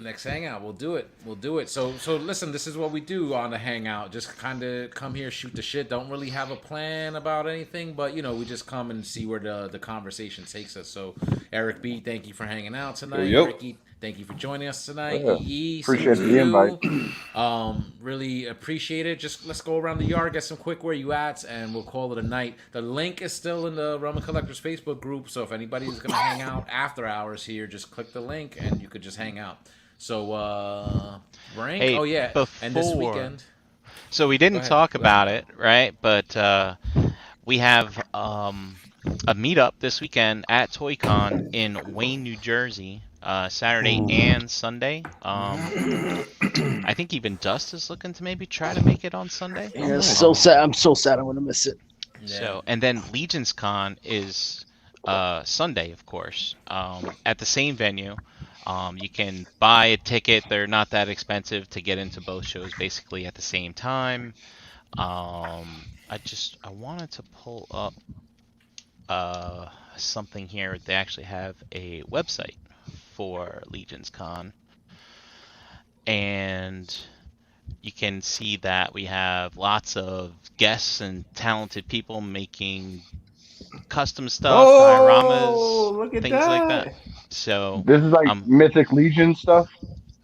Next hangout, we'll do it. So listen, this is what we do on the hangout. Just kind of come here, shoot the shit. Don't really have a plan about anything, but you know, we just come and see where the conversation takes us. So Eric B, thank you for hanging out tonight. Yo. Ricky, thank you for joining us tonight. Yeah. EE, Appreciate same the to invite. you. Really appreciate it. Just let's go around the yard, get some quick where you at, and we'll call it a night. The link is still in the Roman Collectors Facebook group, so if anybody's gonna hang out after hours here, just click the link and you could just hang out. So, rank. Hey, Oh yeah, and this before- weekend. So we didn't ahead, talk go about it, right? But we have a meetup this weekend at ToyCon in Wayne, New Jersey, Saturday and Sunday. I think even Dust is looking to maybe try to make it on Sunday. Yeah, it's so sad. I'm so sad. I'm gonna miss it. So, and then Legion's Con is Sunday, of course, at the same venue. You can buy a ticket; they're not that expensive to get into both shows basically at the same time. I wanted to pull up something here. They actually have a website for Legion's Con, and you can see that we have lots of guests and talented people making custom stuff, dioramas, look at things like that. So This is like Mythic Legion stuff.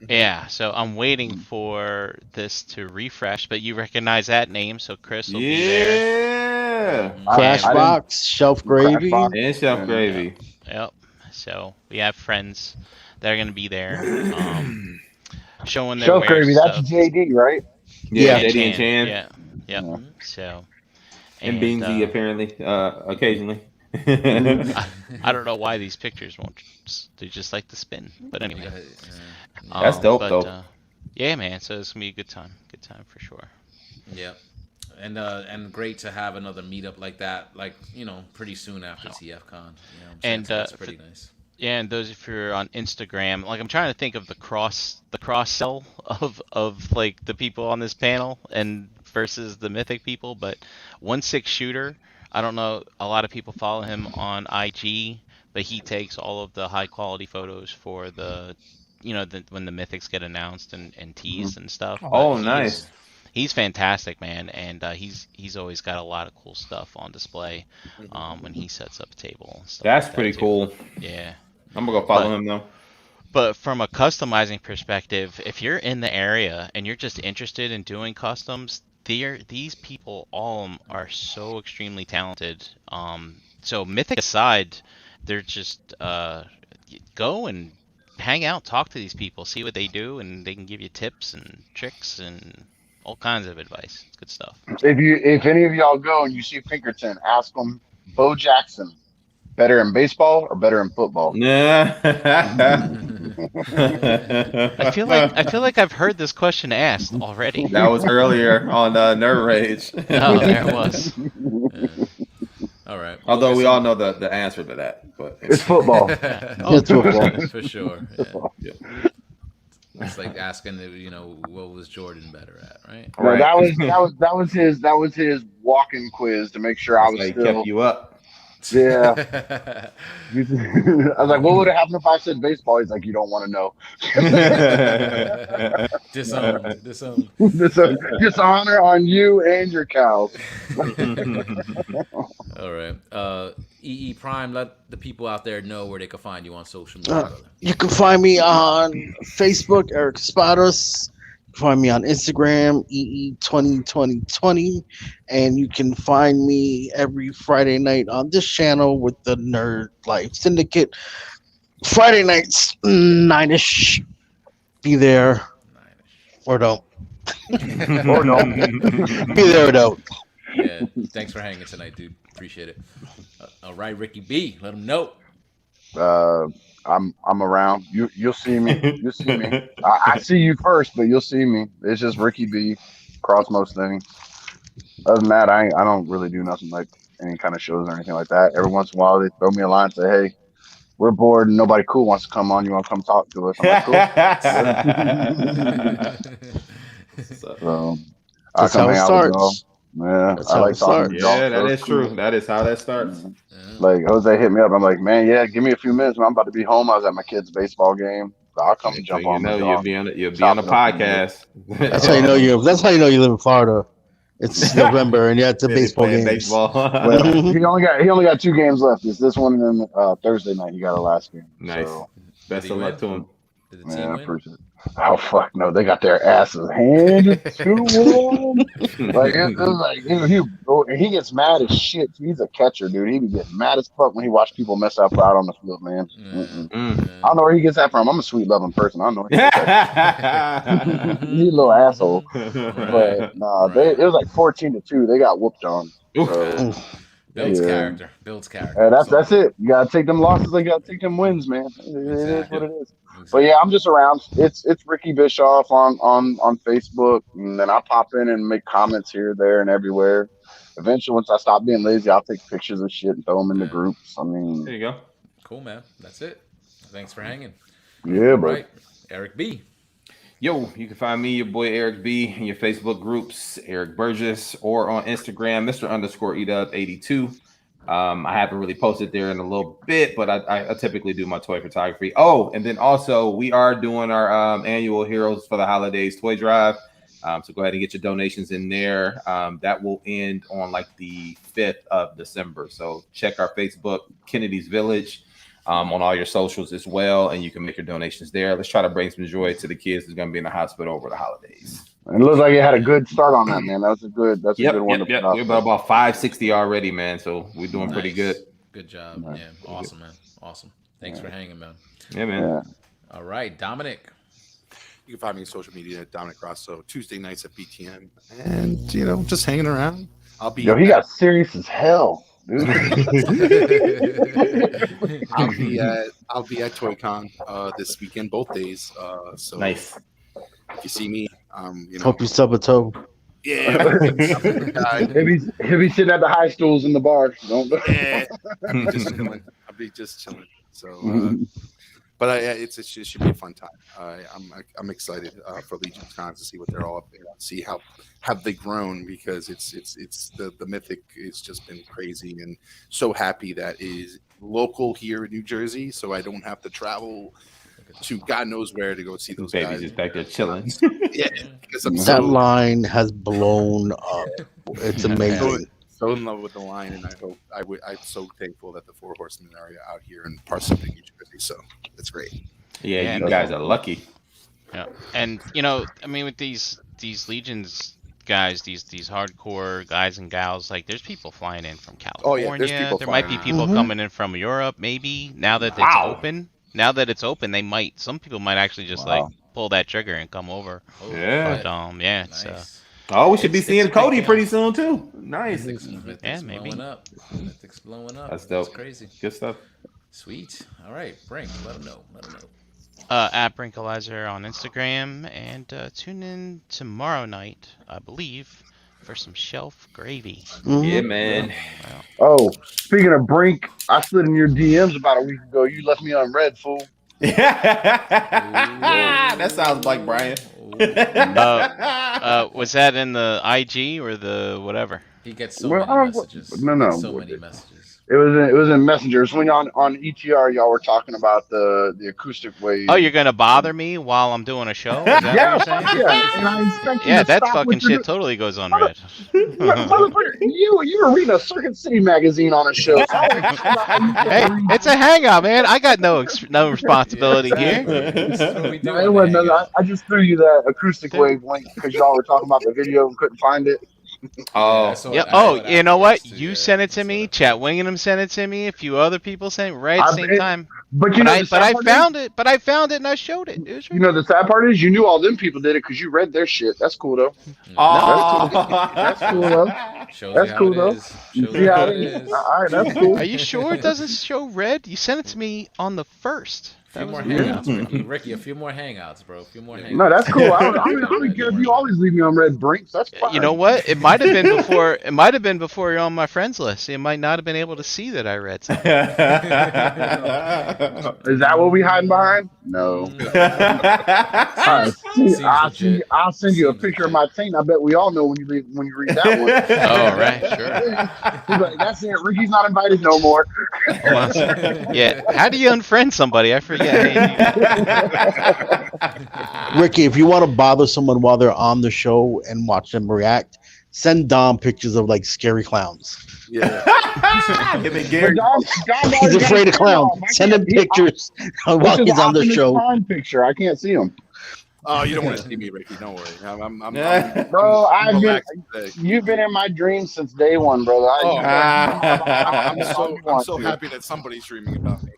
yeah, so I'm waiting for this to refresh, but you recognize that name, so Chris will be there. Yeah. Crash I Box, Shelf Gravy. Box. And Chef Gravy. Yep. So we have friends that are gonna be there, showing their Shelf wares Gravy, that's stuff. JD, right? Yeah, Yeah. JD and Chan. Yeah. Yep. Yeah. So. And Beansy, apparently, occasionally. I don't know why these pictures won't. They just like to spin. But anyway. That's dope, though. Yeah, man. So it's gonna be a good time. Good time for sure. Yeah, and great to have another meetup like that, like pretty soon after TFCon. You know what I'm saying? And, So that's pretty nice. Yeah, and those if you're on Instagram, like I'm trying to think of the cross sell of like the people on this panel and versus the Mythic people, but 1/6 Shooter, I don't know, a lot of people follow him on IG, but he takes all of the high quality photos for the when the Mythics get announced and teased and stuff. Oh, But nice. He's fantastic, man, and he's always got a lot of cool stuff on display when he sets up a table and stuff. That's like pretty that, too. cool. Yeah. I'm going to go follow him, though. But from a customizing perspective, if you're in the area and you're just interested in doing customs, these people all are so extremely talented. So Mythic aside, they're just go and hang out, talk to these people, see what they do, and they can give you tips and tricks and all kinds of advice. It's good stuff. If any of y'all go and you see Pinkerton, ask them, Bo Jackson, better in baseball or better in football? Yeah. I feel like I've heard this question asked already. That was earlier on Nerd Rage. Oh, there it was. All right. Although we all know the answer to that, but It's football. It's football. For sure. Yeah. Yeah. It's like asking, what was Jordan better at, right? No, Right. that was his walk-in quiz to make sure I was He still. kept you up. Yeah. I was like, what would have happened if I said baseball? He's like, you don't want to know. Disowned. Dishonor on you and your cows. All right. EE Prime, let the people out there know where they can find you on social media. Brother. You can find me on Facebook, Eric Spados. Find me on Instagram, EE202020, and you can find me every Friday night on this channel with the Nerd Life Syndicate. Friday nights, 9ish. Be there or don't. Or no. Be there or don't. Yeah. Thanks for hanging tonight, dude. Appreciate it. All right, Ricky B. Let them know. I'm around. You'll see me. You'll see me. I see you first, but you'll see me. It's just Ricky B across most things. Other than that, I don't really do nothing like any kind of shows or anything like that. Every once in a while, they throw me a line and say, "Hey, we're bored and nobody cool wants to come on. You want to come talk to us?" I'm like, cool. So I That's come how it hang out with y'all. starts. Yeah, That's I how like it talking to starts. y'all. Yeah, that So is it's cool. true. That is how that starts. Like Jose hit me up. I'm like, man, yeah, give me a few minutes. Man. I'm about to be home. I was at my kid's baseball game. So I'll come and So jump on. you'll y'all. be on you'll be Chop on the it up a little podcast. That's how you know you. That's how you know you live in Florida. It's November and you're at the baseball playing games. baseball. Well, he only got 2 games left. It's this one and then Thursday night. He got a last game. Nice. So, Best Did he of luck win? to him. Did the yeah, team I win? appreciate it. Oh fuck no! They got their asses handed to them. Like it was like he gets mad as shit. He's a catcher, dude. He be getting mad as fuck when he watch people mess up out on the field, man. I don't know where he gets that from. I'm a sweet loving person. I don't know where he gets that from. He's a little asshole. But nah, it was like 14-2. They got whooped on. So, Builds yeah. character. Builds character. that's it. You gotta take them losses. You gotta take them wins, man. It is what it is. But yeah, I'm just around. It's Ricky Bischoff on Facebook, and then I pop in and make comments here, there, and everywhere. Eventually, once I stop being lazy, I'll take pictures of shit and throw them in the groups. I mean, There you go. Cool, man. That's it. Thanks for hanging. yeah, All bro. right. Eric B. Yo, you can find me, your boy Eric B, in your Facebook groups, Eric Burgess, or on Instagram, Mr_EDub82. I haven't really posted there in a little bit, but I typically do my toy photography. Oh, and then also we are doing our annual Heroes for the Holidays toy drive. So go ahead and get your donations in there. That will end on like the 5th of December. So check our Facebook, Kennedy's Village, on all your socials as well, and you can make your donations there. Let's try to bring some joy to the kids who's going to be in the hospital over the holidays. And it looks like it had a good start on that, man. That's a good one. Yep. We're about 560 already, man. So we're doing pretty good. Good job. Nice. Yeah. Awesome, man. Awesome. Thanks for hanging, man. Yeah, man. Yeah. All right, Dominic. You can find me on social media at Dominic Rosso, Tuesday nights at BTM, and just hanging around. I'll be. Yo, he got serious as hell, dude. I'll be at ToyCon this weekend, both days. So Nice. if you see me, Hope you stub a toe. yeah, He'll be sitting at the high stools in the bar. Don't. I'll be just chilling. So, but it should be a fun time. I'm excited for Legion's Cons to see what they're all up there, see how have they grown, because it's the Mythic has just been crazy, and so happy that is local here in New Jersey, so I don't have to travel to God knows where to go see those Baby's guys. just back there chilling. Yeah, because I'm That line has blown up. It's amazing. so in love with the line, and I'm so thankful that the Four Horsemen are out here in Parsippany, New Jersey. So it's great. Yeah, you guys are lucky. Yeah, and with these Legions guys, these hardcore guys and gals, like there's people flying in from California. Oh, yeah, there's people there might be flying people coming in from Europe, maybe. Now that it's open, some people might actually just like pull that trigger and come over. Yeah. But Nice. Oh, we should be It's seeing Cody picking pretty up. soon too. Nice. Mythic's maybe. blowing up. Mythic's blowing up. That's dope. crazy. Good stuff. Sweet. All right, Brink, let him know. At Brinkalizer on Instagram, and tune in tomorrow night, I believe, for some shelf gravy. Yeah, man. Oh, speaking of Brink, I slid in your DMs about a week ago. You left me on red, fool. That sounds like Brian. Was that in the IG or the whatever? He gets so Well, many messages. no, He no. gets so many messages. It was in messengers when on ETR y'all were talking about the acoustic wave. Oh, you're gonna bother me while I'm doing a show? Is that what you're saying? Yeah, and I expect you Yeah, to that stop fucking what you're shit totally goes on red. Motherfucker, you were reading a Circuit City magazine on a show. So I don't know how you can't Hey, read. it's a hangout, man. I got no responsibility here. This is what we do. No, it wasn't nothing. I just threw you that acoustic wave link because y'all were talking about the video and couldn't find it. Oh, Yeah. Oh, you know what? You sent it to me. Chat Wingingham sent it to me. A few other people sent it right at the same time. But I found it. But I found it and I showed it. It was You know, the sad part is you knew all them people did it because you read their shit. That's cool though. That's cool though. Shows That's you how cool, it though. is. Shows See you how how it it is. is. All right, that's cool. Are you sure it doesn't show red? You sent it to me on the 1st. A few more hangouts, Ricky. A few more hangouts, bro. A few more hangouts. No, that's cool. I don't care if you always leave me on red brinks. That's fine. You know what? It might have been before. It might have been before you're on my friends list. You might not have been able to see that I read something. Is that what we hiding behind? No. I'll send you a picture of my taint. I bet we all know when you read that one. Oh, right, sure. He's like, that's it. Ricky's not invited no more. Yeah. How do you unfriend somebody? I forget. Ricky, if you want to bother someone while they're on the show and watch them react, send Dom pictures of like scary clowns. Yeah. He's afraid of clowns. Send him pictures while he's on the show. Picture. I can't see him. Oh, you don't want to see me, Ricky. Don't worry. Bro, relaxed you've been in my dreams since day one, brother. I'm so happy that somebody's dreaming about me.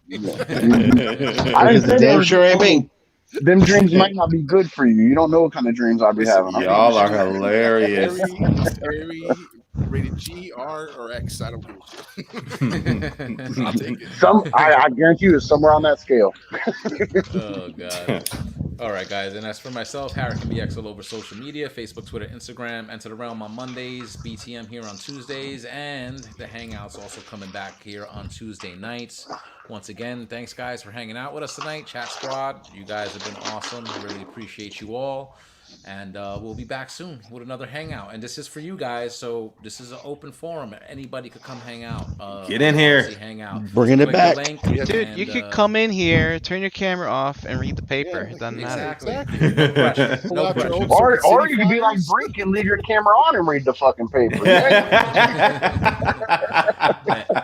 I didn't say Damn sure ain't me. Them dreams might not be good for you. You don't know what kind of dreams I'll be having. Y'all are hilarious. Scary, rated G, R, or X. I don't give a shit. I'll take it. I guarantee you it's somewhere on that scale. Oh, God. All right, guys. And as for myself, Harry can be X all over social media, Facebook, Twitter, Instagram. Enter the Realm on Mondays, BTM here on Tuesdays, and the Hangouts also coming back here on Tuesday nights. Once again, thanks, guys, for hanging out with us tonight. Chat Squad, you guys have been awesome. Really appreciate you all. And we'll be back soon with another hangout. And this is for you guys, so this is an open forum. Anybody could come hang out. Get in here. Hang out. Bringing it back. Dude, you could come in here, turn your camera off, and read the paper. It doesn't matter. Exactly. No pressure. No pressure. Or you could be like Brink and leave your camera on and read the fucking paper.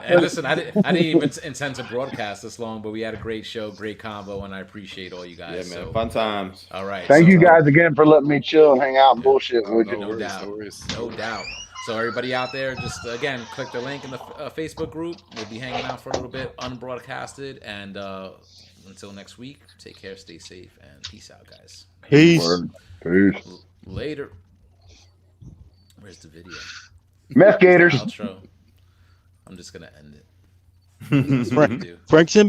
And listen, I didn't even intend to broadcast this long, but we had a great show, great combo, and I appreciate all you guys. Yeah, man. So, Fun times. all right. Thank you guys again for letting me chill and hang out and bullshit with you. No doubt. No doubt. So everybody out there, just again, click the link in the Facebook group. We'll be hanging out for a little bit, unbroadcasted. And until next week, take care, stay safe, and peace out, guys. Peace. Later. Where's the video? Meth Gators. Outro. I'm just going to end it. That's what we do. Frank's in